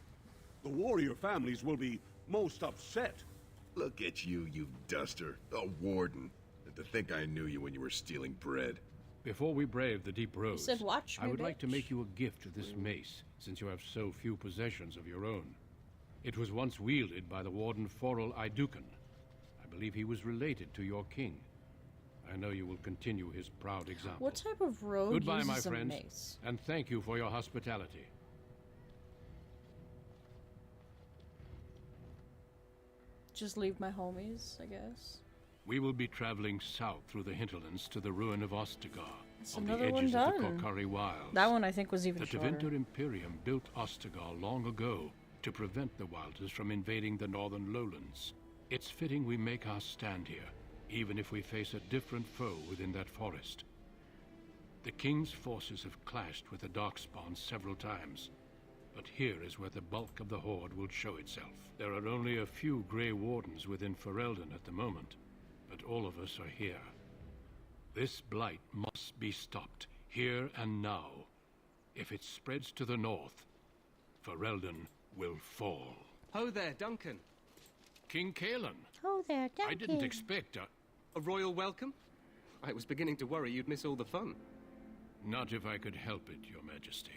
The warrior families will be most upset. Look at you, you duster. A warden. And to think I knew you when you were stealing bread. Before we brave the deep roads, said, "Watch I me, would like to bitch." make you a gift of this mace, since you have so few possessions of your own. It was once wielded by the warden Forel Idukan. I believe he was related to your king. I know you will continue his proud example. What type of road Goodbye, uses my a friends, mace? and thank you for your hospitality. Just leave my homies, I guess. We will be traveling south through the hinterlands to the ruin of Ostagar, That's on the another one edges of the done. Korkari Wilds. That one I think was even The shorter. Tevinter Imperium built Ostagar long ago to prevent the Wilders from invading the northern lowlands. It's fitting we make our stand here, even if we face a different foe within that forest. The King's forces have clashed with the Darkspawn several times, but here is where the bulk of the Horde will show itself. There are only a few Grey Wardens within Ferelden at the moment, but all of us are here. This blight must be stopped, here and now. If it spreads to the north, Ferelden will fall. Ho there, Duncan. King Kalen. Oh, there, Duncan. I didn't expect a royal welcome? I was beginning to worry you'd miss all the fun. Not if I could help it, Your Majesty.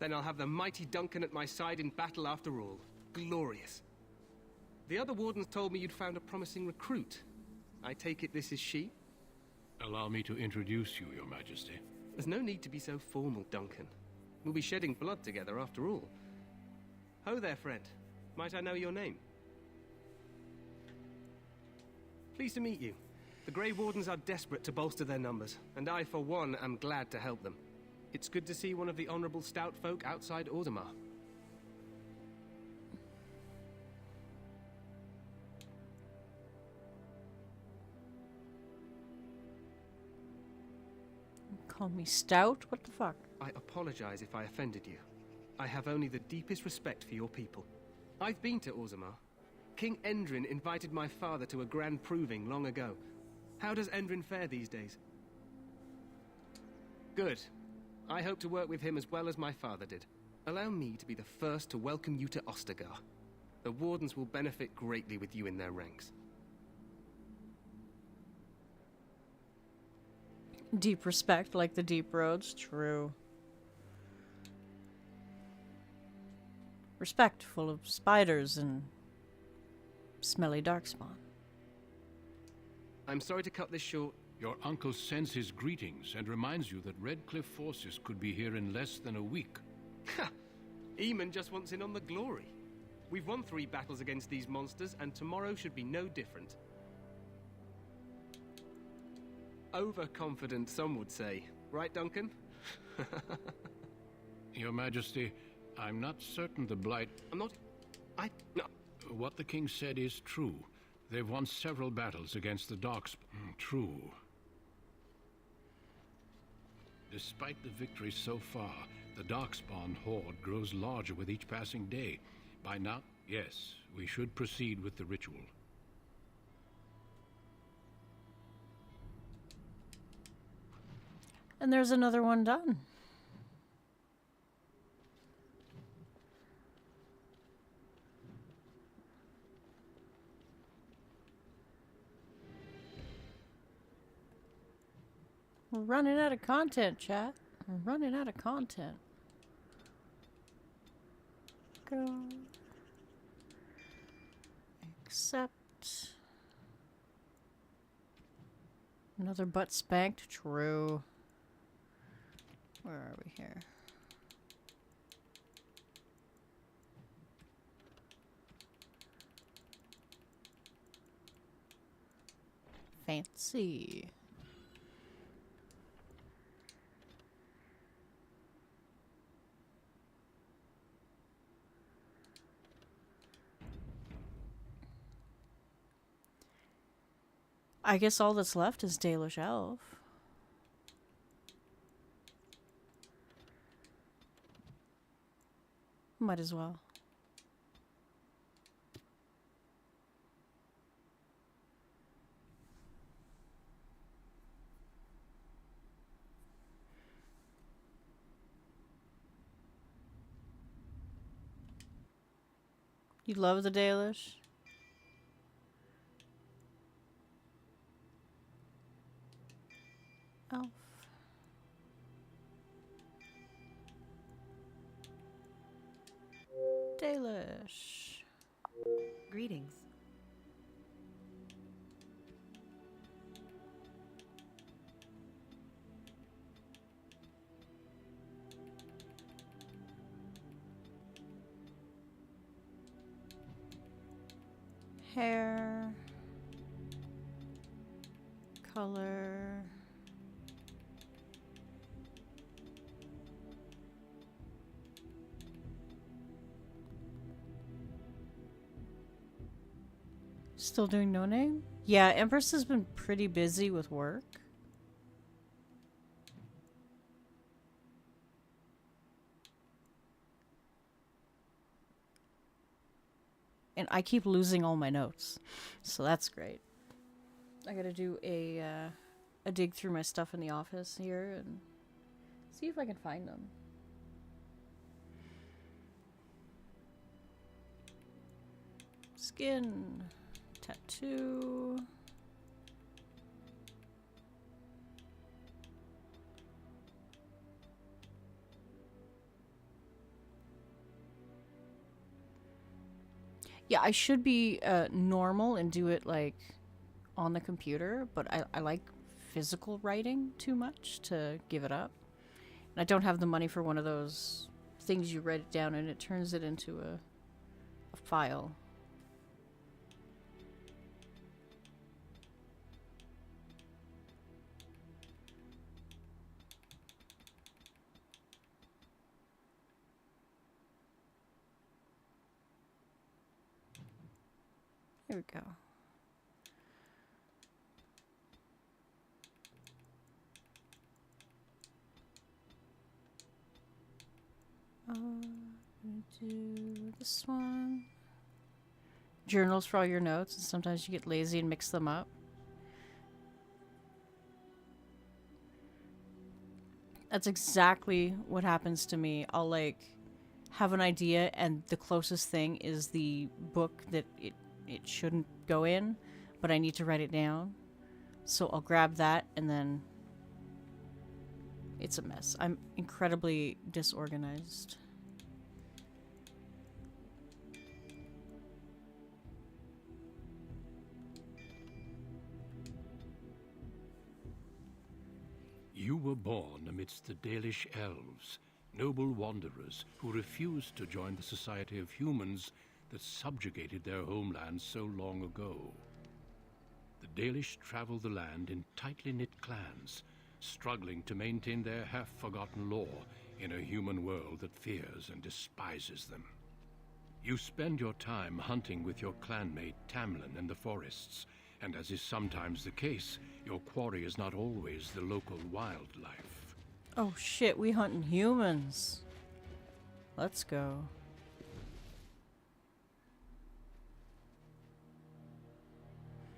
Then I'll have the mighty Duncan at my side in battle after all. Glorious. The other wardens told me you'd found a promising recruit. I take it this is she? Allow me to introduce you, Your Majesty. There's no need to be so formal, Duncan. We'll be shedding blood together after all. Ho there, friend. Might I know your name? Pleased to meet you. The Grey Wardens are desperate to bolster their numbers, and I, for one, am glad to help them. It's good to see one of the honorable stout folk outside Orzammar. Call me stout? What the fuck? I apologize if I offended you. I have only the deepest respect for your people. I've been to Orzammar. King Endrin invited my father to a grand proving long ago. How does Endrin fare these days? Good. I hope to work with him as well as my father did. Allow me to be the first to welcome you to Ostagar. The Wardens will benefit greatly with you in their ranks. Deep respect, like the deep roads. True. Respect, full of spiders and smelly darkspawn. I'm sorry to cut this short. Your uncle sends his greetings and reminds you that Redcliffe forces could be here in less than a week. Ha! Eamon just wants in on the glory. We've won 3 battles against these monsters, and tomorrow should be no different. Overconfident, some would say. Right, Duncan? Your Majesty, I'm not certain the Blight... No. What the King said is true. They've won several battles against the Darkspawn. True. Despite the victory so far, the Darkspawn horde grows larger with each passing day. By now, yes, we should proceed with the ritual. And there's another one done. We're running out of content, chat. We're running out of content. Go. Accept. Another butt spanked? True. Where are we here? Fancy. I guess all that's left is Dalish Elf. Might as well. You love the Dalish? Elf. Dalish. Greetings. Hair. Color. Still doing No Name? Yeah, Empress has been pretty busy with work. And I keep losing all my notes. So that's great. I gotta do a dig through my stuff in the office here and see if I can find them. Skin. Tattoo. Yeah, I should be normal and do it like on the computer, but I like physical writing too much to give it up. And I don't have the money for one of those things you write it down and it turns it into a file. Here we go. I'm gonna do this one. Journals for all your notes, and sometimes you get lazy and mix them up. That's exactly what happens to me. I'll like have an idea and the closest thing is the book that it shouldn't go in, but I need to write it down. So I'll grab that and then it's a mess. I'm incredibly disorganized. You were born amidst the Dalish elves, noble wanderers who refused to join the society of humans that subjugated their homeland so long ago. The Dalish travel the land in tightly knit clans, struggling to maintain their half-forgotten lore in a human world that fears and despises them. You spend your time hunting with your clanmate Tamlin in the forests, and as is sometimes the case, your quarry is not always the local wildlife. Oh shit, we hunting humans. Let's go.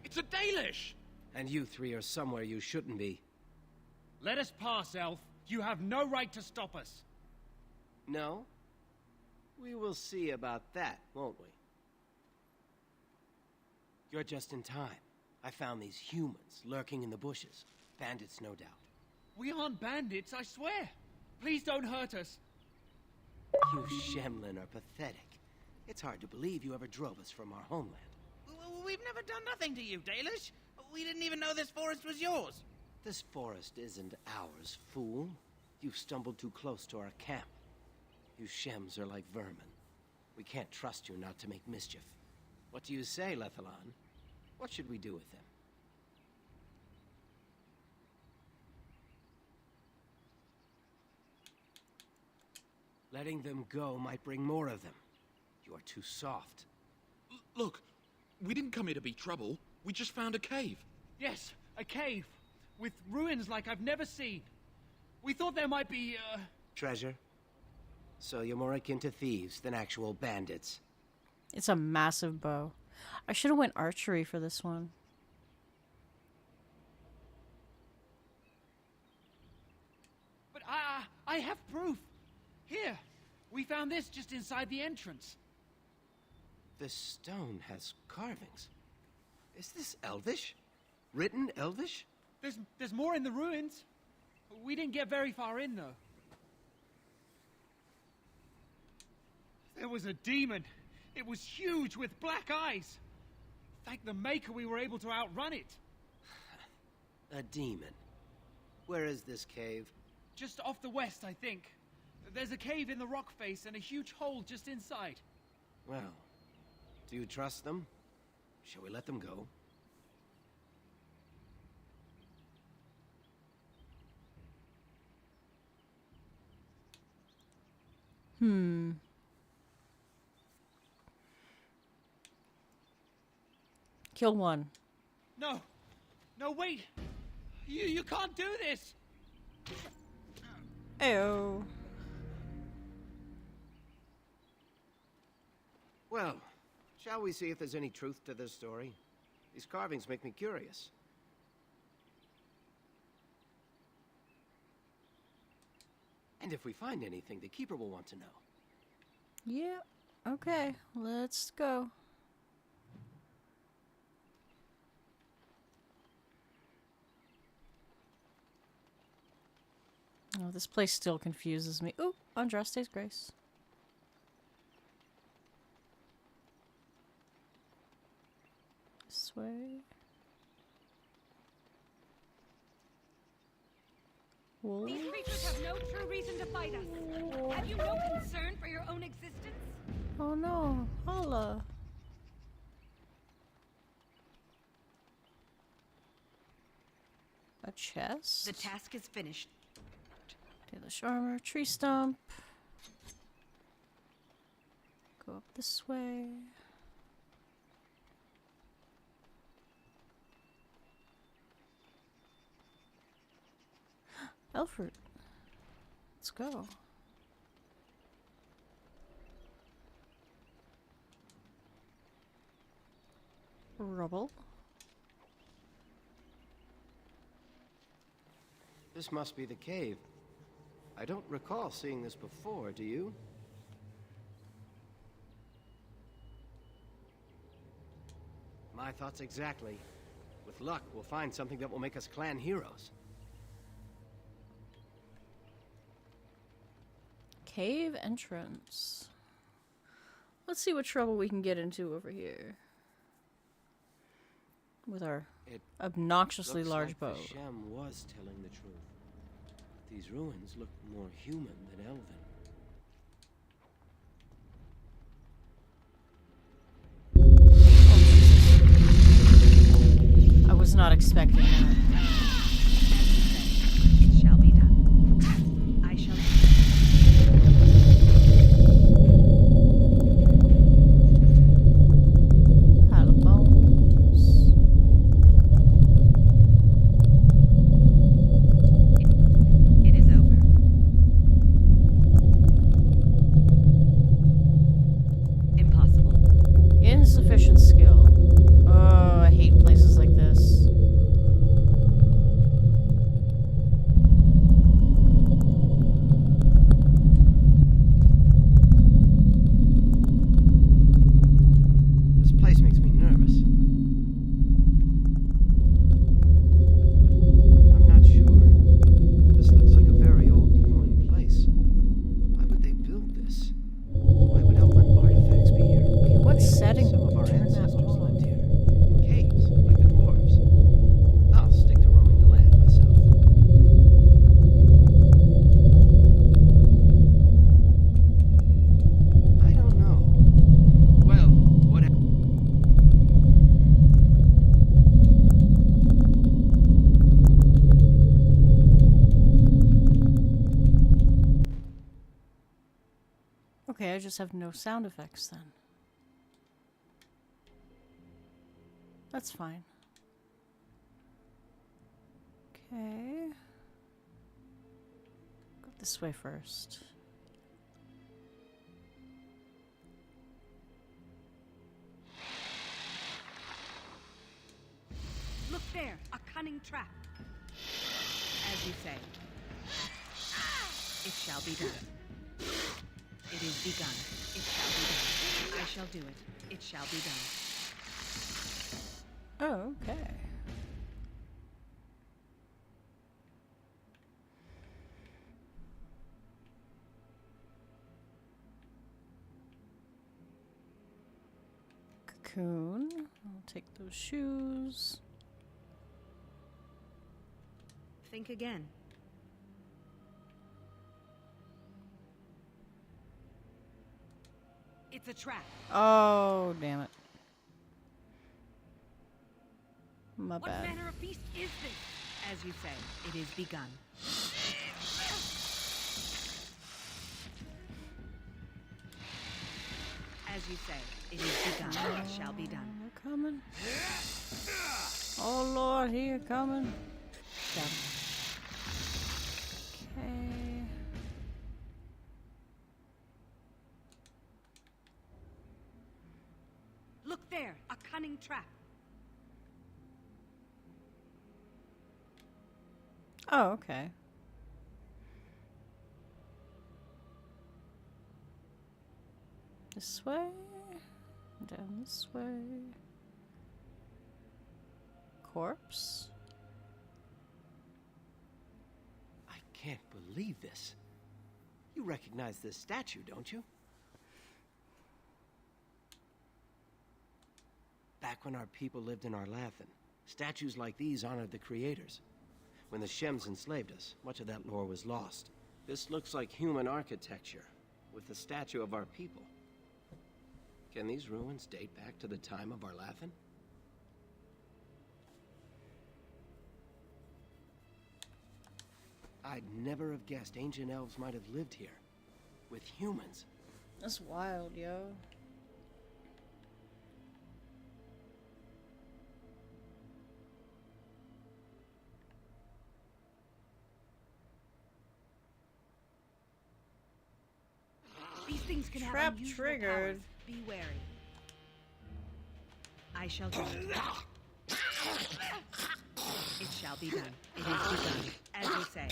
It's a Dalish! And you three are somewhere you shouldn't be. Let us pass, Elf. You have no right to stop us. No? We will see about that, won't we? You're just in time. I found these humans lurking in the bushes. Bandits, no doubt. We aren't bandits, I swear. Please don't hurt us. You Shemlin are pathetic. It's hard to believe you ever drove us from our homeland. We've never done nothing to you, Dalish. We didn't even know this forest was yours. This forest isn't ours, fool. You've stumbled too close to our camp. You Shems are like vermin. We can't trust you not to make mischief. What do you say, Lethalon? What should we do with them? Letting them go might bring more of them. You are too soft. Look, we didn't come here to be trouble. We just found a cave. Yes, a cave. With ruins like I've never seen. We thought there might be, Treasure? So you're more akin to thieves than actual bandits. It's a massive bow. I should have went archery for this one. But I have proof. Here, we found this just inside the entrance. This stone has carvings. Is this Elvish? Written Elvish? There's more in the ruins. We didn't get very far in, though. There was a demon. It was huge with black eyes. Thank the Maker we were able to outrun it. A demon. Where is this cave? Just off the west, I think. There's a cave in the rock face and a huge hole just inside. Well, do you trust them? Shall we let them go? Kill one. No. No, wait. You can't do this. Ayo. Well, shall we see if there's any truth to this story? These carvings make me curious. And if we find anything, the Keeper will want to know. Yeah. Okay. Let's go. Oh, this place still confuses me. Ooh, Andraste's Grace. This way. Wolves? These creatures have no true reason to fight us. Have you no concern for your own existence? Oh no, Holla. A chest? The task is finished. Dalish armor, tree stump. Go up this way. Elfert. Let's go. Rubble. This must be the cave. I don't recall seeing this before, do you? My thoughts exactly. With luck, we'll find something that will make us clan heroes. Cave entrance. Let's see what trouble we can get into over here. With our obnoxiously large bow. The Shem was telling the truth. These ruins look more human than elven. I was not expecting that. It shall be done. I shall. Pile of bones. It is over. Okay, I just have no sound effects then. That's fine. Okay. Go this way first. Look there, a cunning trap. As you say. It shall be done. It is begun. It shall be done. I shall do it. It shall be done. Oh, okay. Cocoon. I'll take those shoes. Think again. It's a trap. Oh, damn it. My What bad. manner of beast is this? As you say, it is begun. As you say, it is begun. It shall be done. They're coming. Oh, Lord, here coming. Got him. Okay. Look there, a cunning trap. Oh, okay. This way. Down this way. Corpse. I can't believe this. You recognize this statue, don't you? Back when our people lived in Arlathan, statues like these honored the creators. When the Shems enslaved us, much of that lore was lost. This looks like human architecture, with the statue of our people. Can these ruins date back to the time of Arlathan? I'd never have guessed ancient elves might have lived here. With humans. That's wild, yo. These things can Trap have unusual triggered. powers. Be wary. I shall do it. It shall be done. It is begun. As you say.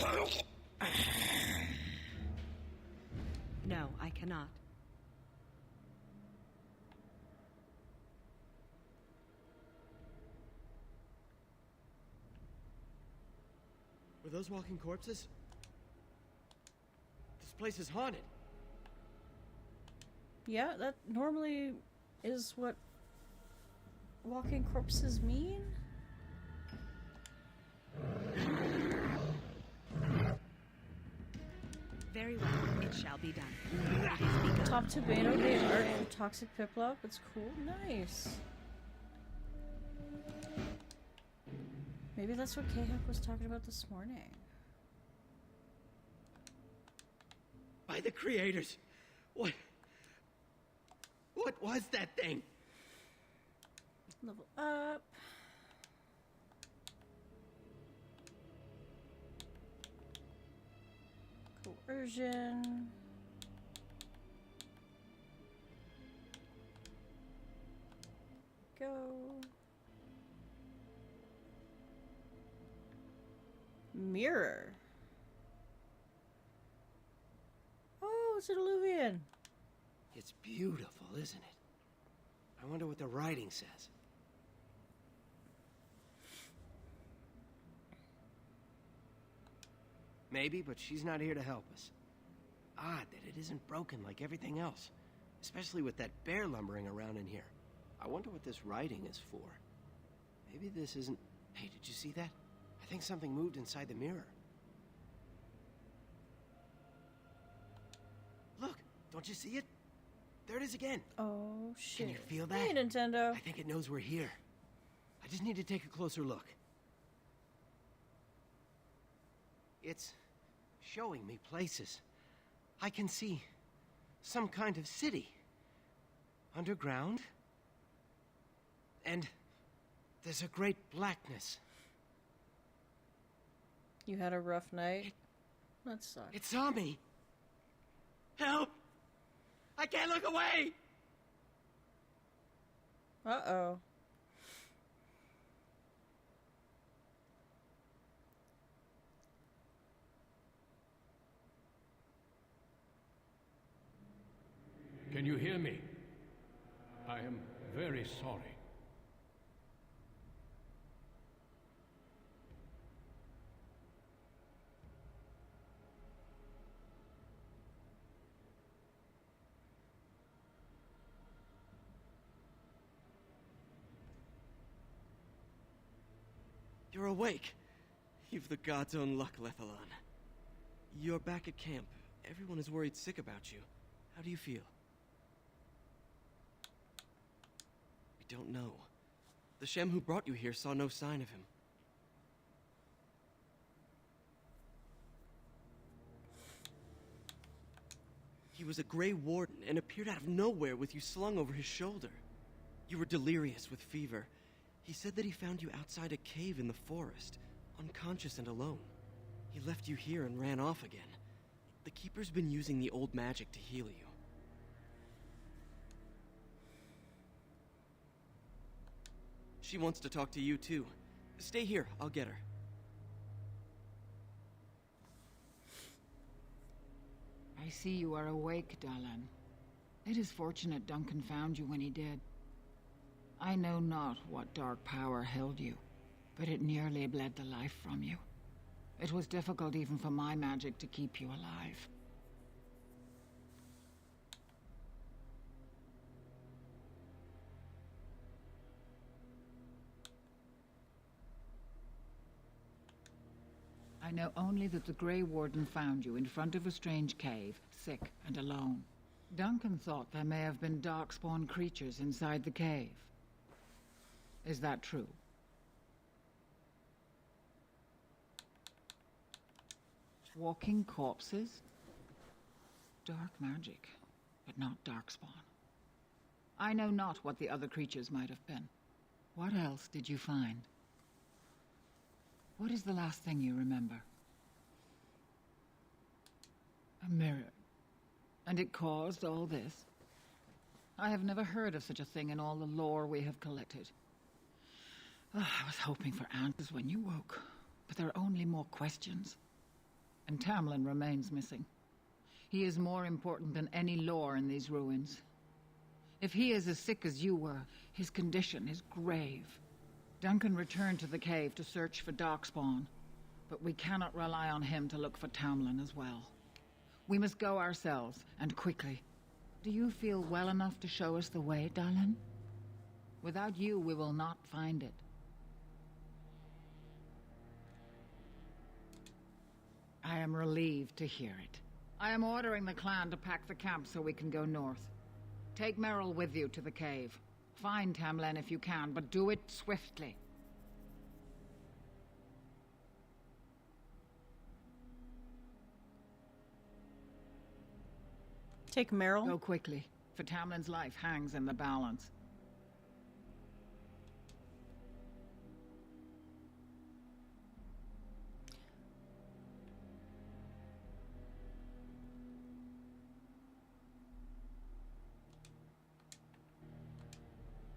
No, I cannot. Were those walking corpses? This place is haunted. Yeah, that normally is what walking corpses mean. Very well. It shall be done. It is begun. Top to Bano, they art for Toxic Piplup. It's cool. Nice. Maybe that's what K-Hawk was talking about this morning. By the creators. What was that thing? Level up. Coercion. Go. Mirror. Oh, it's an Illuvian. It's beautiful, isn't it? I wonder what the writing says. Maybe, but she's not here to help us. Odd that it isn't broken like everything else. Especially with that bear lumbering around in here. I wonder what this writing is for. Maybe this isn't... Hey, did you see that? I think something moved inside the mirror. Look, don't you see it? There it is again. Oh, shit. Can you feel that? Hey, Nintendo. I think it knows we're here. I just need to take a closer look. It's showing me places. I can see Some kind of city. Underground. And there's a great blackness. You had a rough night? That sucks. It saw me. Help! I can't look away! Uh-oh. Can you hear me? I am very sorry. You're awake. You've the god's own luck, Lethalon. You're back at camp. Everyone is worried sick about you. How do you feel? I don't know. The Shem who brought you here saw no sign of him. He was a Grey Warden and appeared out of nowhere with you slung over his shoulder. You were delirious with fever. He said that he found you outside a cave in the forest, unconscious and alone. He left you here and ran off again. The Keeper's been using the old magic to heal you. She wants to talk to you too. Stay here, I'll get her. I see you are awake, Dalan. It is fortunate Duncan found you when he did. I know not what dark power held you, but it nearly bled the life from you. It was difficult even for my magic to keep you alive. I know only that the Grey Warden found you in front of a strange cave, sick and alone. Duncan thought there may have been darkspawn creatures inside the cave. Is that true? Walking corpses? Dark magic, but not darkspawn. I know not what the other creatures might have been. What else did you find? What is the last thing you remember? A mirror. And it caused all this? I have never heard of such a thing in all the lore we have collected. Oh, I was hoping for answers when you woke, but there are only more questions. And Tamlin remains missing. He is more important than any lore in these ruins. If he is as sick as you were, his condition is grave. Duncan returned to the cave to search for Darkspawn, but we cannot rely on him to look for Tamlin as well. We must go ourselves, and quickly. Do you feel well enough to show us the way, Dalan? Without you, we will not find it. I am relieved to hear it. I am ordering the clan to pack the camp so we can go north. Take Merrill with you to the cave. Find Tamlin if you can, but do it swiftly. Take Merrill? Go quickly, for Tamlin's life hangs in the balance.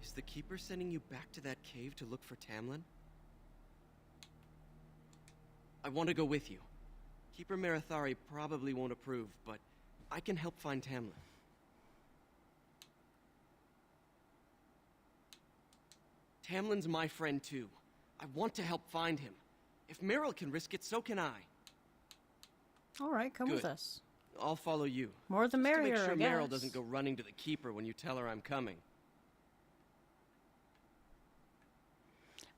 Is the Keeper sending you back to that cave to look for Tamlin? I want to go with you. Keeper Marathari probably won't approve, but I can help find Tamlin. Tamlin's my friend too. I want to help find him. If Merrill can risk it, so can I. All right, come Good. with us. I'll follow you. More the merrier, Just to make I sure Merrill guess. doesn't go running to the Keeper when you tell her I'm coming.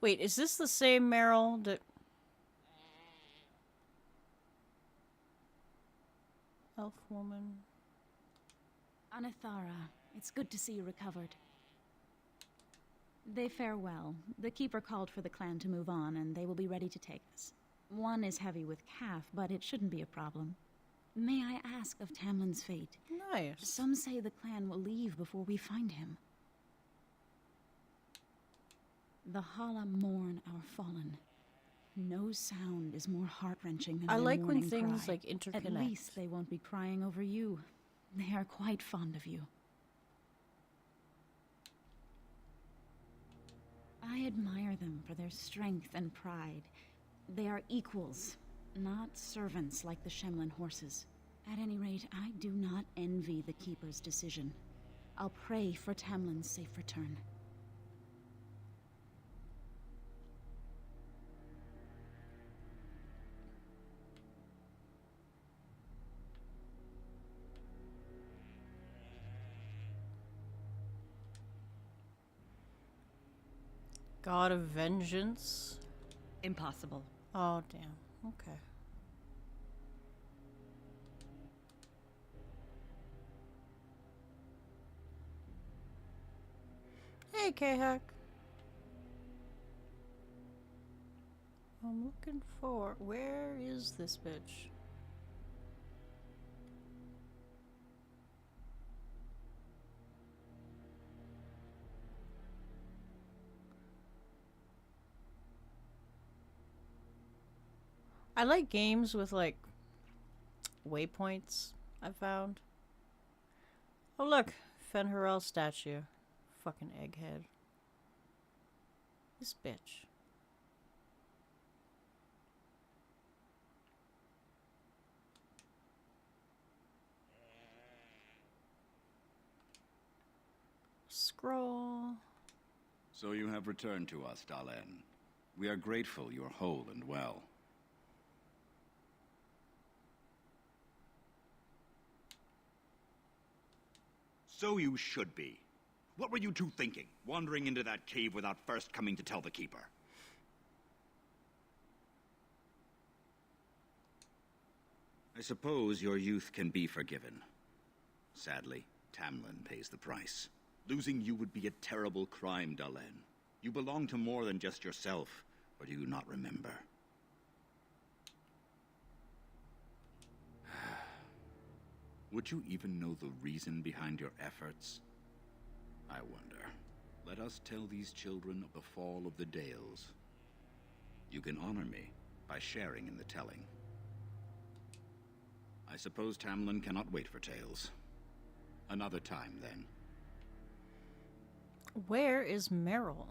Wait, is this the same Merrill that... Elf woman? Anathara, it's good to see you recovered. They fare well. The Keeper called for the clan to move on, and they will be ready to take us. One is heavy with calf, but it shouldn't be a problem. May I ask of Tamlin's fate? Nice. Some say the clan will leave before we find him. The Hala mourn our fallen. No sound is more heart-wrenching than I their like when mourning things cry. like interconnect. At least they won't be crying over you. They are quite fond of you. I admire them for their strength and pride. They are equals, not servants like the Shemlin horses. At any rate, I do not envy the Keeper's decision. I'll pray for Tamlin's safe return. God of Vengeance? Impossible. Oh, damn. Okay. Hey, K-Hack. I'm looking for... Where is this bitch? I like games with, like, waypoints, I found. Oh, look. Fen'Harel statue. Fucking egghead. This bitch. Scroll. So you have returned to us, Dalen. We are grateful you are whole and well. So you should be. What were you two thinking, wandering into that cave without first coming to tell the Keeper? I suppose your youth can be forgiven. Sadly, Tamlin pays the price. Losing you would be a terrible crime, Dalen. You belong to more than just yourself, or do you not remember? Would you even know the reason behind your efforts? I wonder. Let us tell these children of the fall of the Dales. You can honor me by sharing in the telling. I suppose Tamlin cannot wait for tales. Another time, then. Where is Meryl?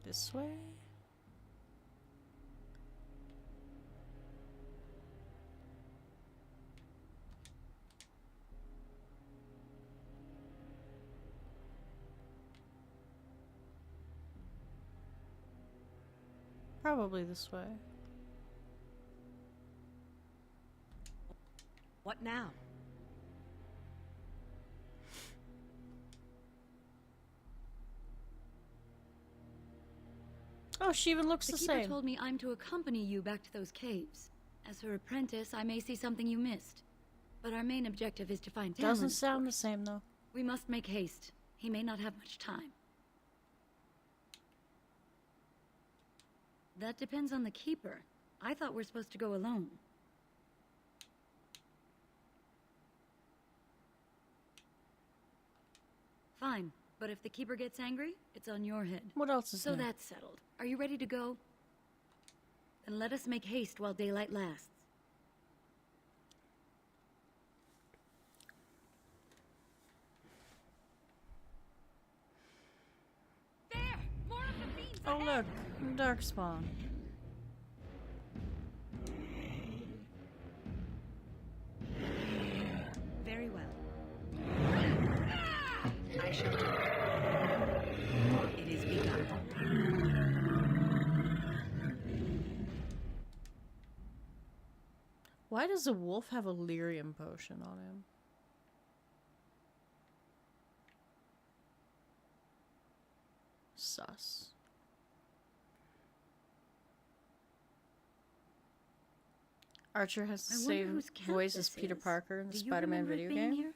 This way? Probably this way. What now? Oh, she even looks The the Keeper same. told me I'm to accompany you back to those caves. As her apprentice, I may see something you missed. But our main objective is to find Tamlin. Doesn't sound the same, though. We must make haste. He may not have much time. That depends on the Keeper. I thought we're supposed to go alone. Fine, but if the Keeper gets angry, it's on your head. What else is So new? that's settled. Are you ready to go? Then let us make haste while daylight lasts. Oh, look. Darkspawn. Very well. I shall do it. It is begun. Why does the wolf have a lyrium potion on him? Sus. Archer has the I wonder same whose camp voice as this Peter is. Parker in the Do you Spider-Man remember it video being game. here?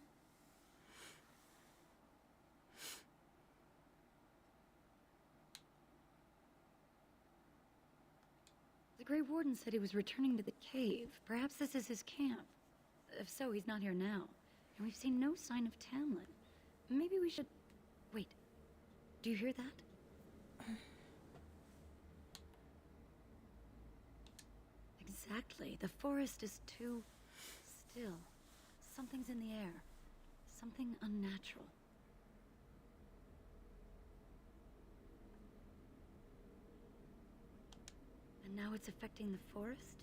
The The Grey Warden said he was returning to the cave. Perhaps this is his camp. If so, he's not here now. And we've seen no sign of Tamlin. Maybe we should... Wait. Do you hear that? Exactly. The forest is too... still. Something's in the air. Something unnatural. And now it's affecting the forest?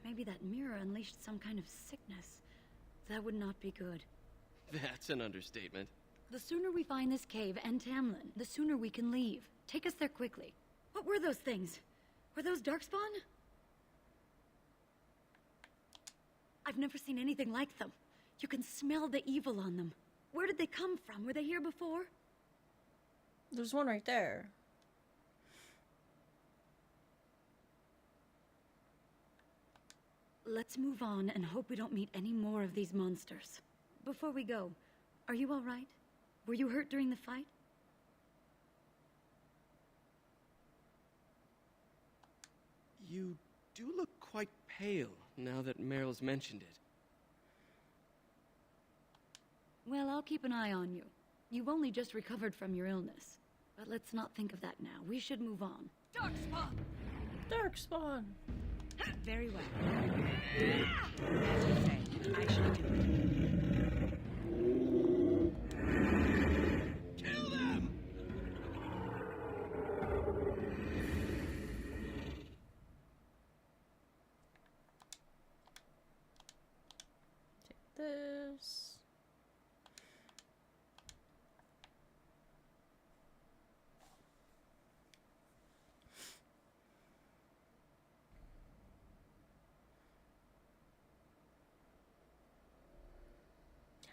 Maybe that mirror unleashed some kind of sickness. That would not be good. That's an understatement. The sooner we find this cave and Tamlin, the sooner we can leave. Take us there quickly. What were those things? Were those Darkspawn? I've never seen anything like them. You can smell the evil on them. Where did they come from? Were they here before? There's one right there. Let's move on and hope we don't meet any more of these monsters. Before we go, are you all right? Were you hurt during the fight? You do look quite pale now that Meryl's mentioned it. Well, I'll keep an eye on you. You've only just recovered from your illness. But let's not think of that now. We should move on. Darkspawn! Darkspawn! Very well. As you say, I shall do it. Kill them! Take this.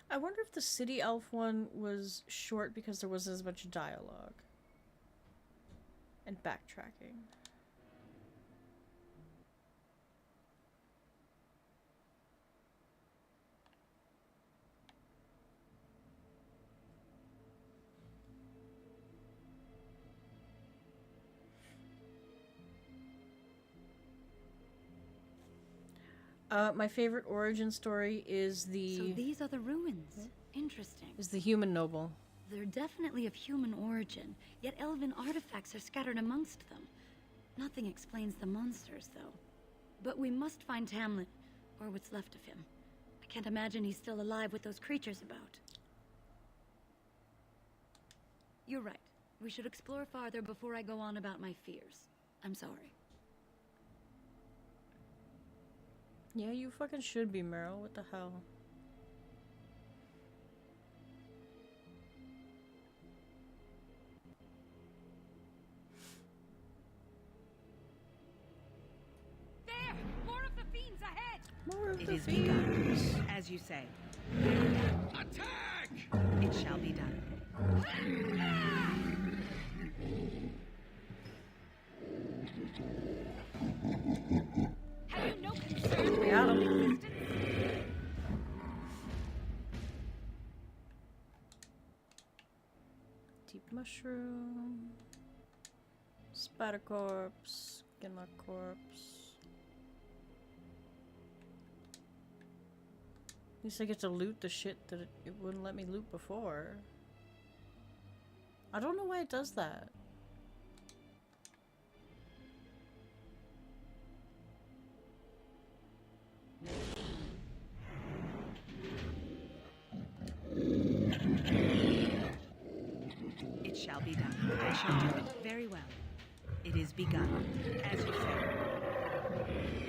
I wonder if the city elf one was short because there wasn't as much dialogue and backtracking. My favorite origin story is the... So these are the ruins. Interesting. Is the human noble. They're definitely of human origin, yet elven artifacts are scattered amongst them. Nothing explains the monsters, though. But we must find Tamlin, or what's left of him. I can't imagine he's still alive with those creatures about. You're right. We should explore farther before I go on about my fears. I'm sorry. Yeah, you fucking should be, Meryl. What the hell? There! More of the fiends ahead! More of It the is fiends. begun, as you say. Attack! It shall be done. Have you no concern for your Yeah. own existence? Deep mushroom. Spider corpse. Skinlock corpse. At least I get to loot the shit that it wouldn't let me loot before. I don't know why it does that. It shall be done. I shall do it. Very well. It is begun, as you say.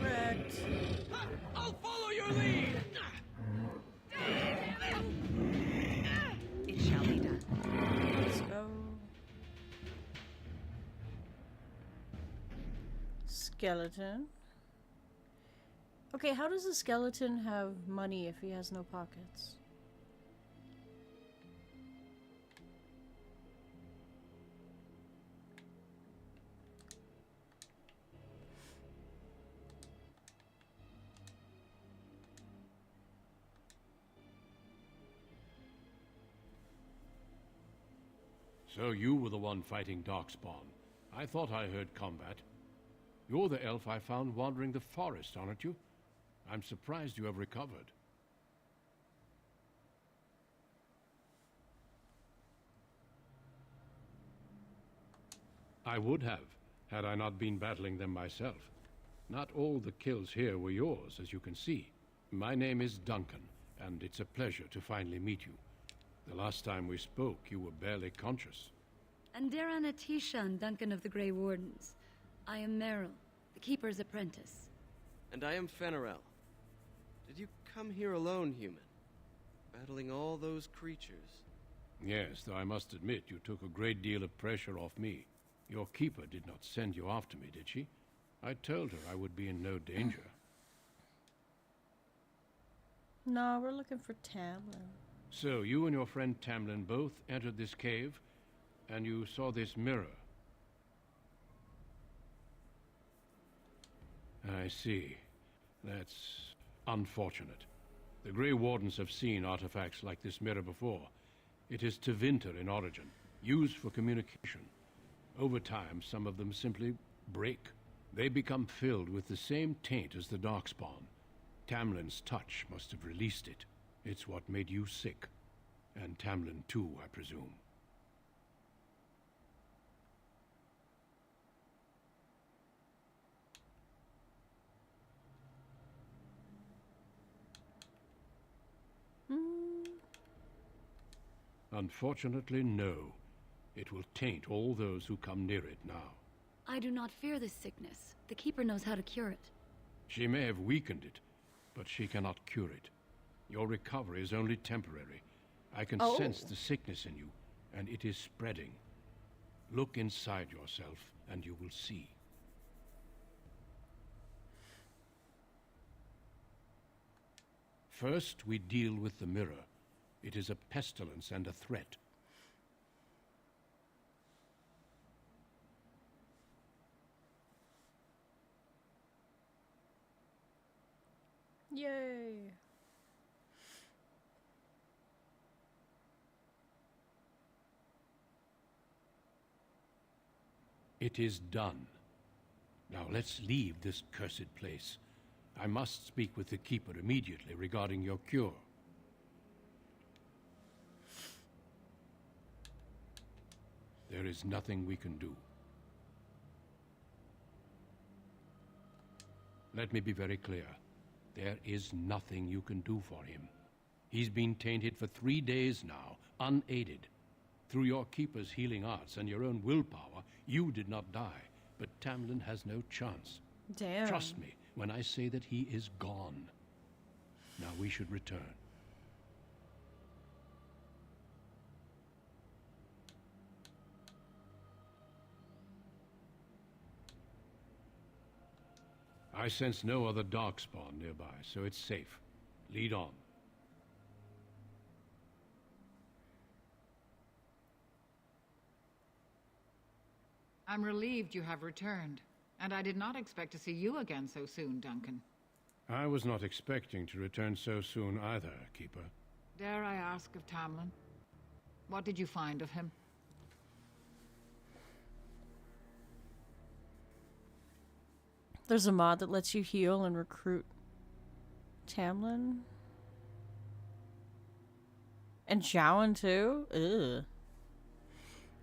Wrecked. I'll follow your lead! It shall be done. Let's go. Skeleton. Okay, how does a skeleton have money if he has no pockets? So you were the one fighting Darkspawn. I thought I heard combat. You're the elf I found wandering the forest, aren't you? I'm surprised you have recovered. I would have, had I not been battling them myself. Not all the kills here were yours, as you can see. My name is Duncan, and it's a pleasure to finally meet you. The last time we spoke, you were barely conscious. Andera Natisha and Duncan of the Grey Wardens. I am Meryl, the Keeper's apprentice. And I am Fenarel. Did you come here alone, human? Battling all those creatures? Yes, though I must admit you took a great deal of pressure off me. Your keeper did not send you after me, did she? I told her I would be in no danger. No, we're looking for Tamlin. So, you and your friend Tamlin both entered this cave, and you saw this mirror. I see. That's unfortunate. The Grey Wardens have seen artifacts like this mirror before. It is Tevinter in origin, used for communication. Over time, some of them simply break. They become filled with the same taint as the Darkspawn. Tamlin's touch must have released it. It's what made you sick. And Tamlin too, I presume. Unfortunately, no. It will taint all those who come near it now. I do not fear this sickness. The Keeper knows how to cure it. She may have weakened it, but she cannot cure it. Your recovery is only temporary. I can sense the sickness in you, and it is spreading. Look inside yourself, and you will see. First, we deal with the mirror. It is a pestilence and a threat. Yay! It is done. Now let's leave this cursed place. I must speak with the Keeper immediately regarding your cure. There is nothing we can do. Let me be very clear. There is nothing you can do for him. He's been tainted for 3 days now, unaided. Through your Keeper's healing arts and your own willpower, you did not die, but Tamlin has no chance. Damn. Trust me when I say that he is gone. Now we should return. I sense no other Darkspawn nearby, so it's safe. Lead on. I'm relieved you have returned, and I did not expect to see you again so soon, Duncan. I was not expecting to return so soon either, Keeper. Dare I ask of Tamlin? What did you find of him? There's a mod that lets you heal and recruit Tamlin. And Jowan too? Ugh.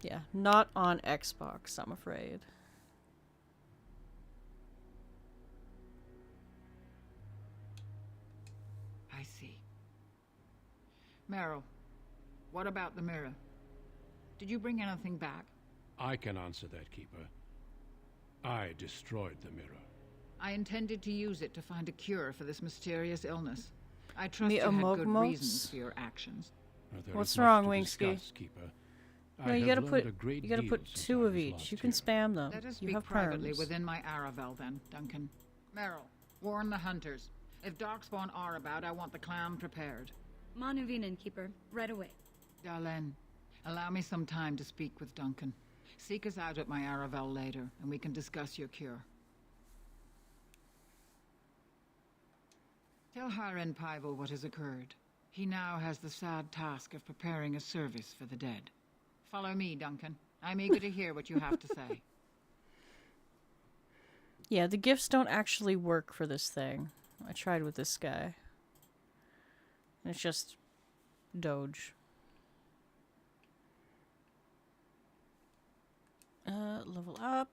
Yeah, not on Xbox, I'm afraid. I see. Meryl, what about the mirror? Did you bring anything back? I can answer that, Keeper. I destroyed the mirror. I intended to use it to find a cure for this mysterious illness. I trust you had good Miamogmos? reasons for your actions. There What's is much wrong, to Wingsky? discuss, Keeper. No, I you have gotta learned put a great you gotta deal put since 2 I of was each. last You can here. spam them. Let us You speak have privately perms. within my Aravel then, Duncan. Meryl, warn the hunters. If Darkspawn are about, I want the clan prepared. Manuvinen, Keeper. Right away. Darlene, allow me some time to speak with Duncan. Seek us out at my Aravel later, and we can discuss your cure. Tell Haren Paival what has occurred. He now has the sad task of preparing a service for the dead. Follow me, Duncan. I'm eager to hear what you have to say. Yeah, the gifts don't actually work for this thing. I tried with this guy. It's just Doge. Level up.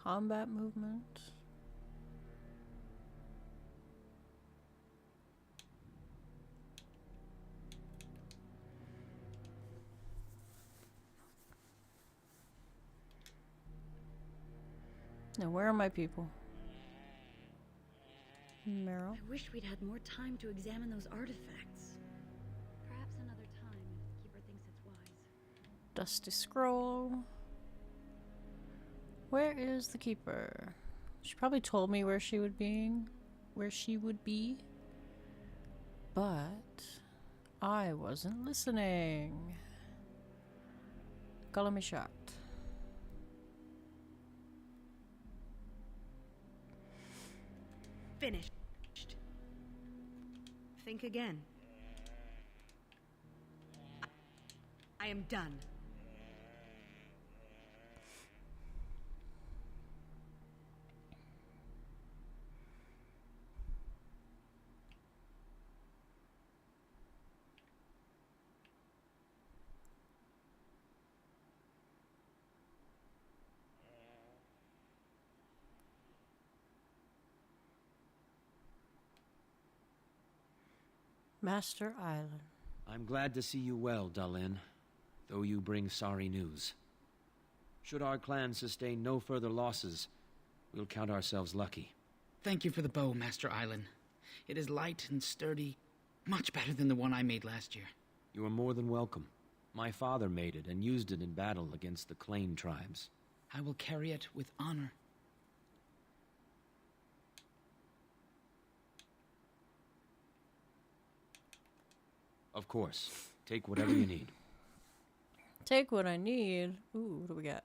Combat movement. Now, where are my people? Meryl. I wish we'd had more time to examine those artifacts. Perhaps another time if the Keeper thinks it's wise. Dusty Scroll. Where is the Keeper? She probably told me where she would be. But I wasn't listening. Color me shocked. Finished. Think again. I am done. Master Island. I'm glad to see you well, Dalin, though you bring sorry news. Should our clan sustain no further losses, we'll count ourselves lucky. Thank you for the bow, Master Island. It is light and sturdy, much better than the one I made last year. You are more than welcome. My father made it and used it in battle against the Clane tribes. I will carry it with honor. Of course. Take whatever you need. Take what I need. Ooh, what do we got?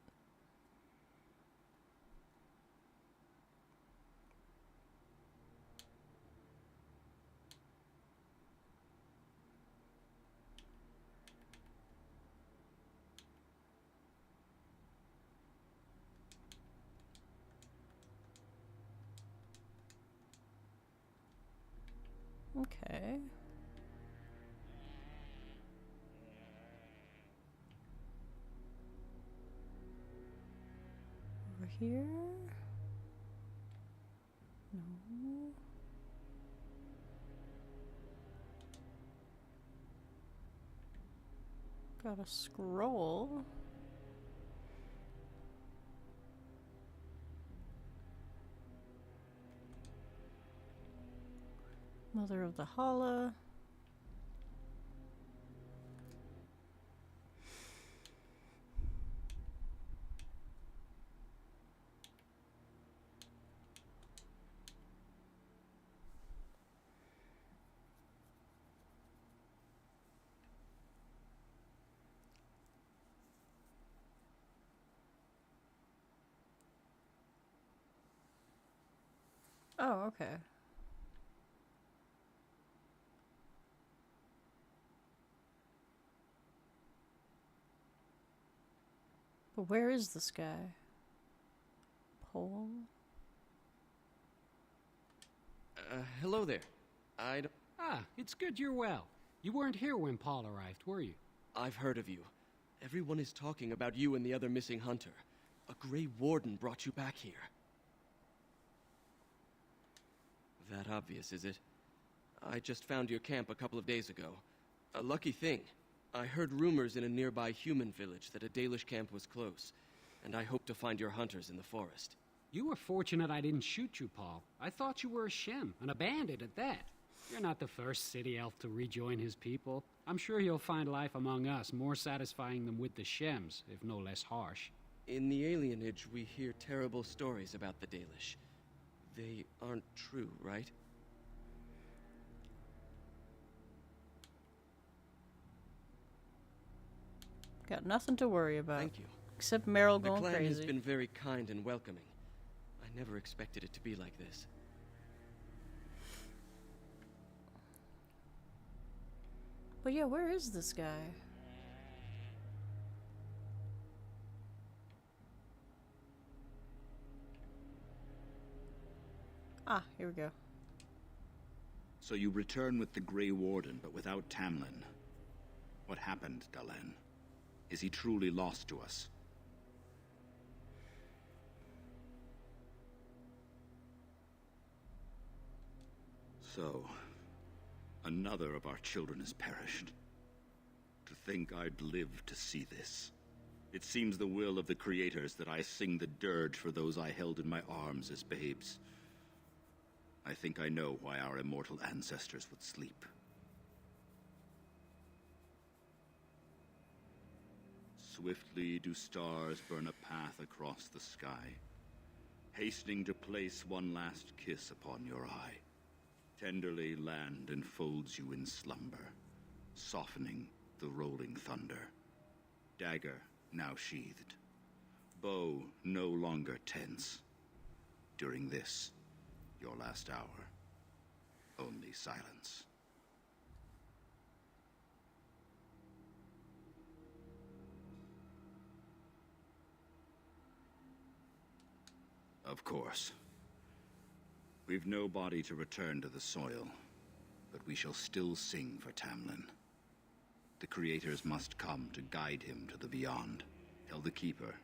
Okay. Over here? No. Got a scroll. Mother of the Hala. Oh, okay. But where is this guy? Pole? Hello there. I don't... Ah, it's good you're well. You weren't here when Paul arrived, were you? I've heard of you. Everyone is talking about you and the other missing hunter. A Grey Warden brought you back here. That obvious, is it? I just found your camp a couple of days ago. A lucky thing. I heard rumors in a nearby human village that a Dalish camp was close, and I hope to find your hunters in the forest. You were fortunate I didn't shoot you, Paul. I thought you were a Shem, and a bandit at that. You're not the first city elf to rejoin his people. I'm sure you'll find life among us more satisfying than with the Shems, if no less harsh. In the alienage, we hear terrible stories about the Dalish. They aren't true, right? Got nothing to worry about. Thank you. Except Meryl The going clan crazy. has been very kind and welcoming. I never expected it to be like this. But yeah, where is this guy? Ah, here we go. So you return with the Grey Warden, but without Tamlin. What happened, Dalen? Is he truly lost to us? So, another of our children has perished. To think I'd live to see this. It seems the will of the Creators that I sing the dirge for those I held in my arms as babes. I think I know why our immortal ancestors would sleep. Swiftly do stars burn a path across the sky, hastening to place one last kiss upon your eye. Tenderly land enfolds you in slumber, softening the rolling thunder. Dagger now sheathed, bow no longer tense. During this, your last hour, only silence. Of course. We've no body to return to the soil, but we shall still sing for Tamlin. The Creators must come to guide him to the beyond. Tell the Keeper,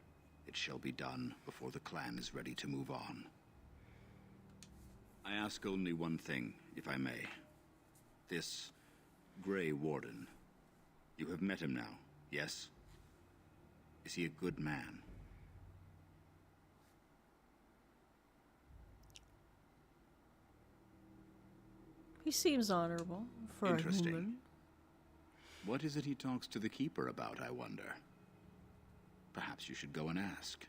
it shall be done before the clan is ready to move on. I ask only one thing, if I may. This Grey Warden, you have met him now, yes? Is he a good man? He seems honorable for a Interesting. human. What is it he talks to the Keeper about, I wonder? Perhaps you should go and ask.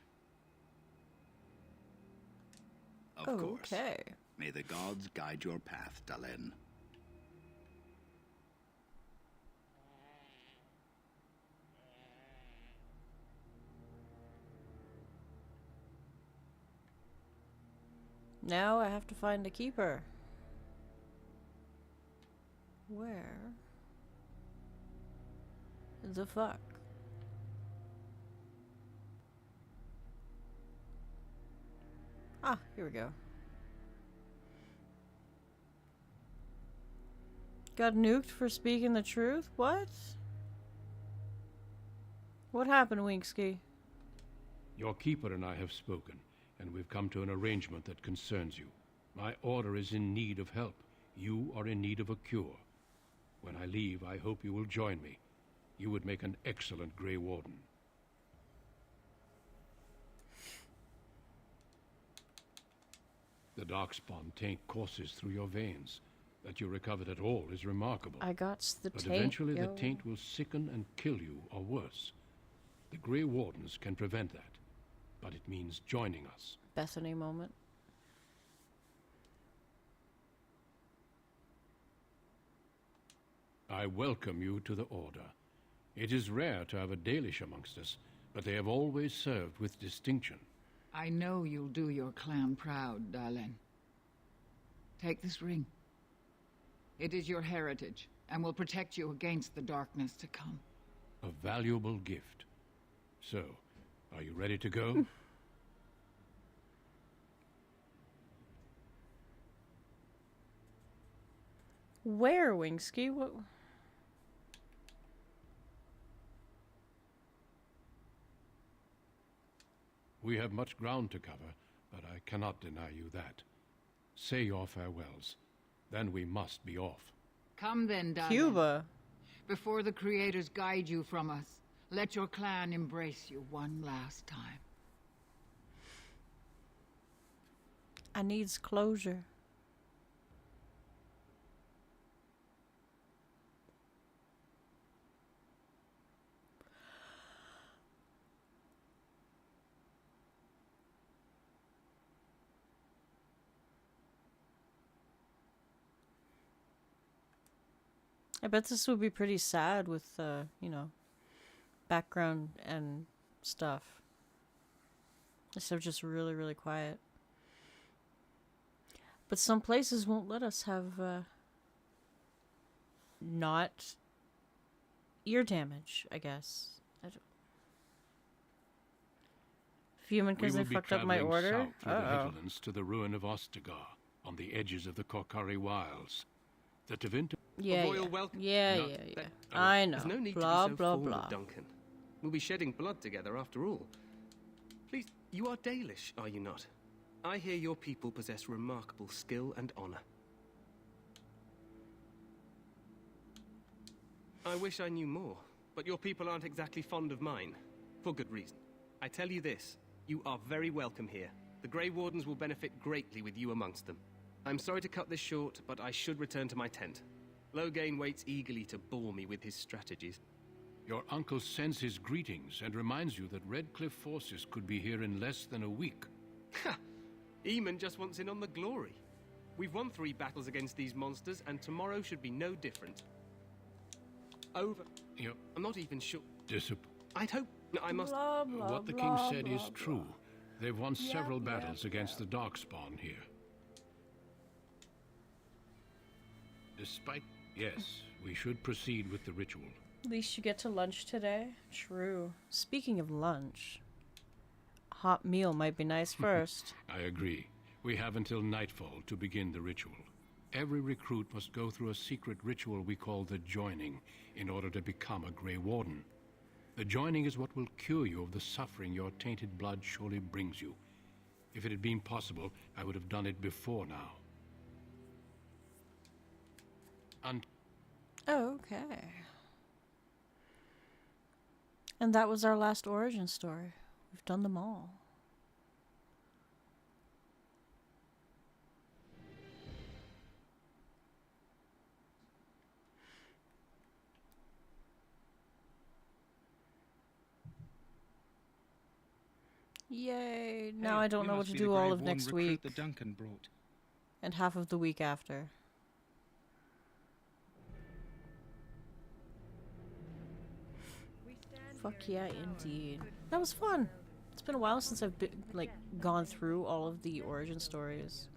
Of course. Okay. May the gods guide your path, Dalen. Now I have to find a keeper. Where the fuck? Ah, here we go. Got nuked for speaking the truth? What? What happened, Winksky? Your keeper and I have spoken, and we've come to an arrangement that concerns you. My order is in need of help. You are in need of a cure. When I leave, I hope you will join me. You would make an excellent Grey Warden. The Darkspawn taint courses through your veins. That you recovered at all is remarkable. I got the But taint. eventually yo. the taint will sicken and kill you, or worse. The Grey Wardens can prevent that, but it means joining us. Bethany moment. I welcome you to the Order. It is rare to have a Dalish amongst us, but they have always served with distinction. I know you'll do your clan proud, Dalen. Take this ring. It is your heritage, and will protect you against the darkness to come. A valuable gift. So, are you ready to go? Where, Winksky? What? We have much ground to cover, but I cannot deny you that. Say your farewells. Then we must be off. Come then, Dalen. Cuba. Before the Creators guide you from us, let your clan embrace you one last time. I needs closure. I bet this would be pretty sad with, you know, background and stuff. Instead of just really, really quiet. But some places won't let us have not ear damage, I guess. Fuming because they fucked up my order? South through the hinterlands to the ruin of Ostagar, on the edges of the Korkari Wilds. The Tevinter... Yeah, royal yeah. welcome. Yeah, No, yeah, yeah. that- I know. There's no need Blah, to be so blah, forward, blah. Duncan. We'll be shedding blood together after all. Please, you are Dalish, are you not? I hear your people possess remarkable skill and honor. I wish I knew more, but your people aren't exactly fond of mine. For good reason. I tell you this, you are very welcome here. The Grey Wardens will benefit greatly with you amongst them. I'm sorry to cut this short, but I should return to my tent. Loghain waits eagerly to bore me with his strategies. Your uncle sends his greetings and reminds you that Redcliffe forces could be here in less than a week. Ha! Eamon just wants in on the glory. We've won 3 battles against these monsters, and tomorrow should be no different. Over. Yep. I'm not even sure. I'd hope I must... Blah, blah, What the blah, king said blah, is blah. true. They've won Yep, several yep, battles against the Darkspawn here. Despite... Yes, we should proceed with the ritual. At least you get to lunch today. True. Speaking of lunch, a hot meal might be nice first. I agree. We have until nightfall to begin the ritual. Every recruit must go through a secret ritual we call the Joining in order to become a Grey Warden. The Joining is what will cure you of the suffering your tainted blood surely brings you. If it had been possible, I would have done it before now. Oh, okay. And that was our last origin story. We've done them all. Yay! Now I don't know what to do all of next week. The Duncan brought. And half of the week after. Fuck yeah, indeed. That was fun. It's been a while since I've gone through all of the origin stories.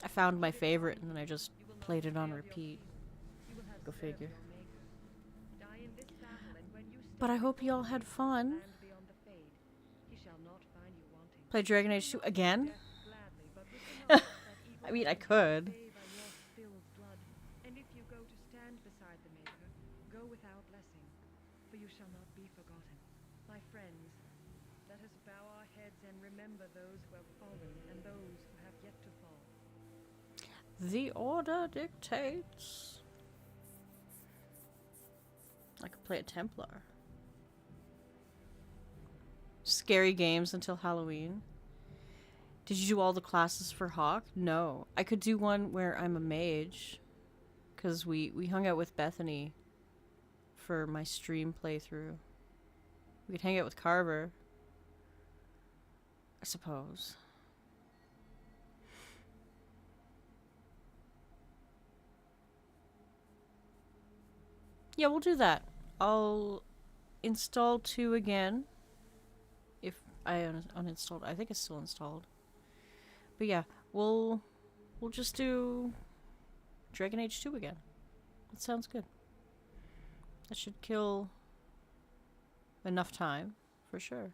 I found my favorite and then I just played it on repeat. Go figure. But I hope you all had fun. Play Dragon Age 2 again? I mean, I could. And if you go to stand beside the Maker, go without blessing, for you shall not be forgotten. My friends, let us bow our heads and remember those who have fallen and those who have yet to fall. The order dictates. I could play a Templar. Scary games until Halloween. Did you do all the classes for Hawk? No. I could do one where I'm a mage. Because we hung out with Bethany for my stream playthrough. We could hang out with Carver. I suppose. Yeah, we'll do that. I'll install 2 again. If I uninstalled, I think it's still installed. But yeah, we'll just do Dragon Age 2 again. That sounds good. That should kill enough time, for sure.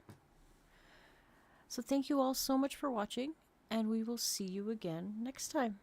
So thank you all so much for watching, and we will see you again next time.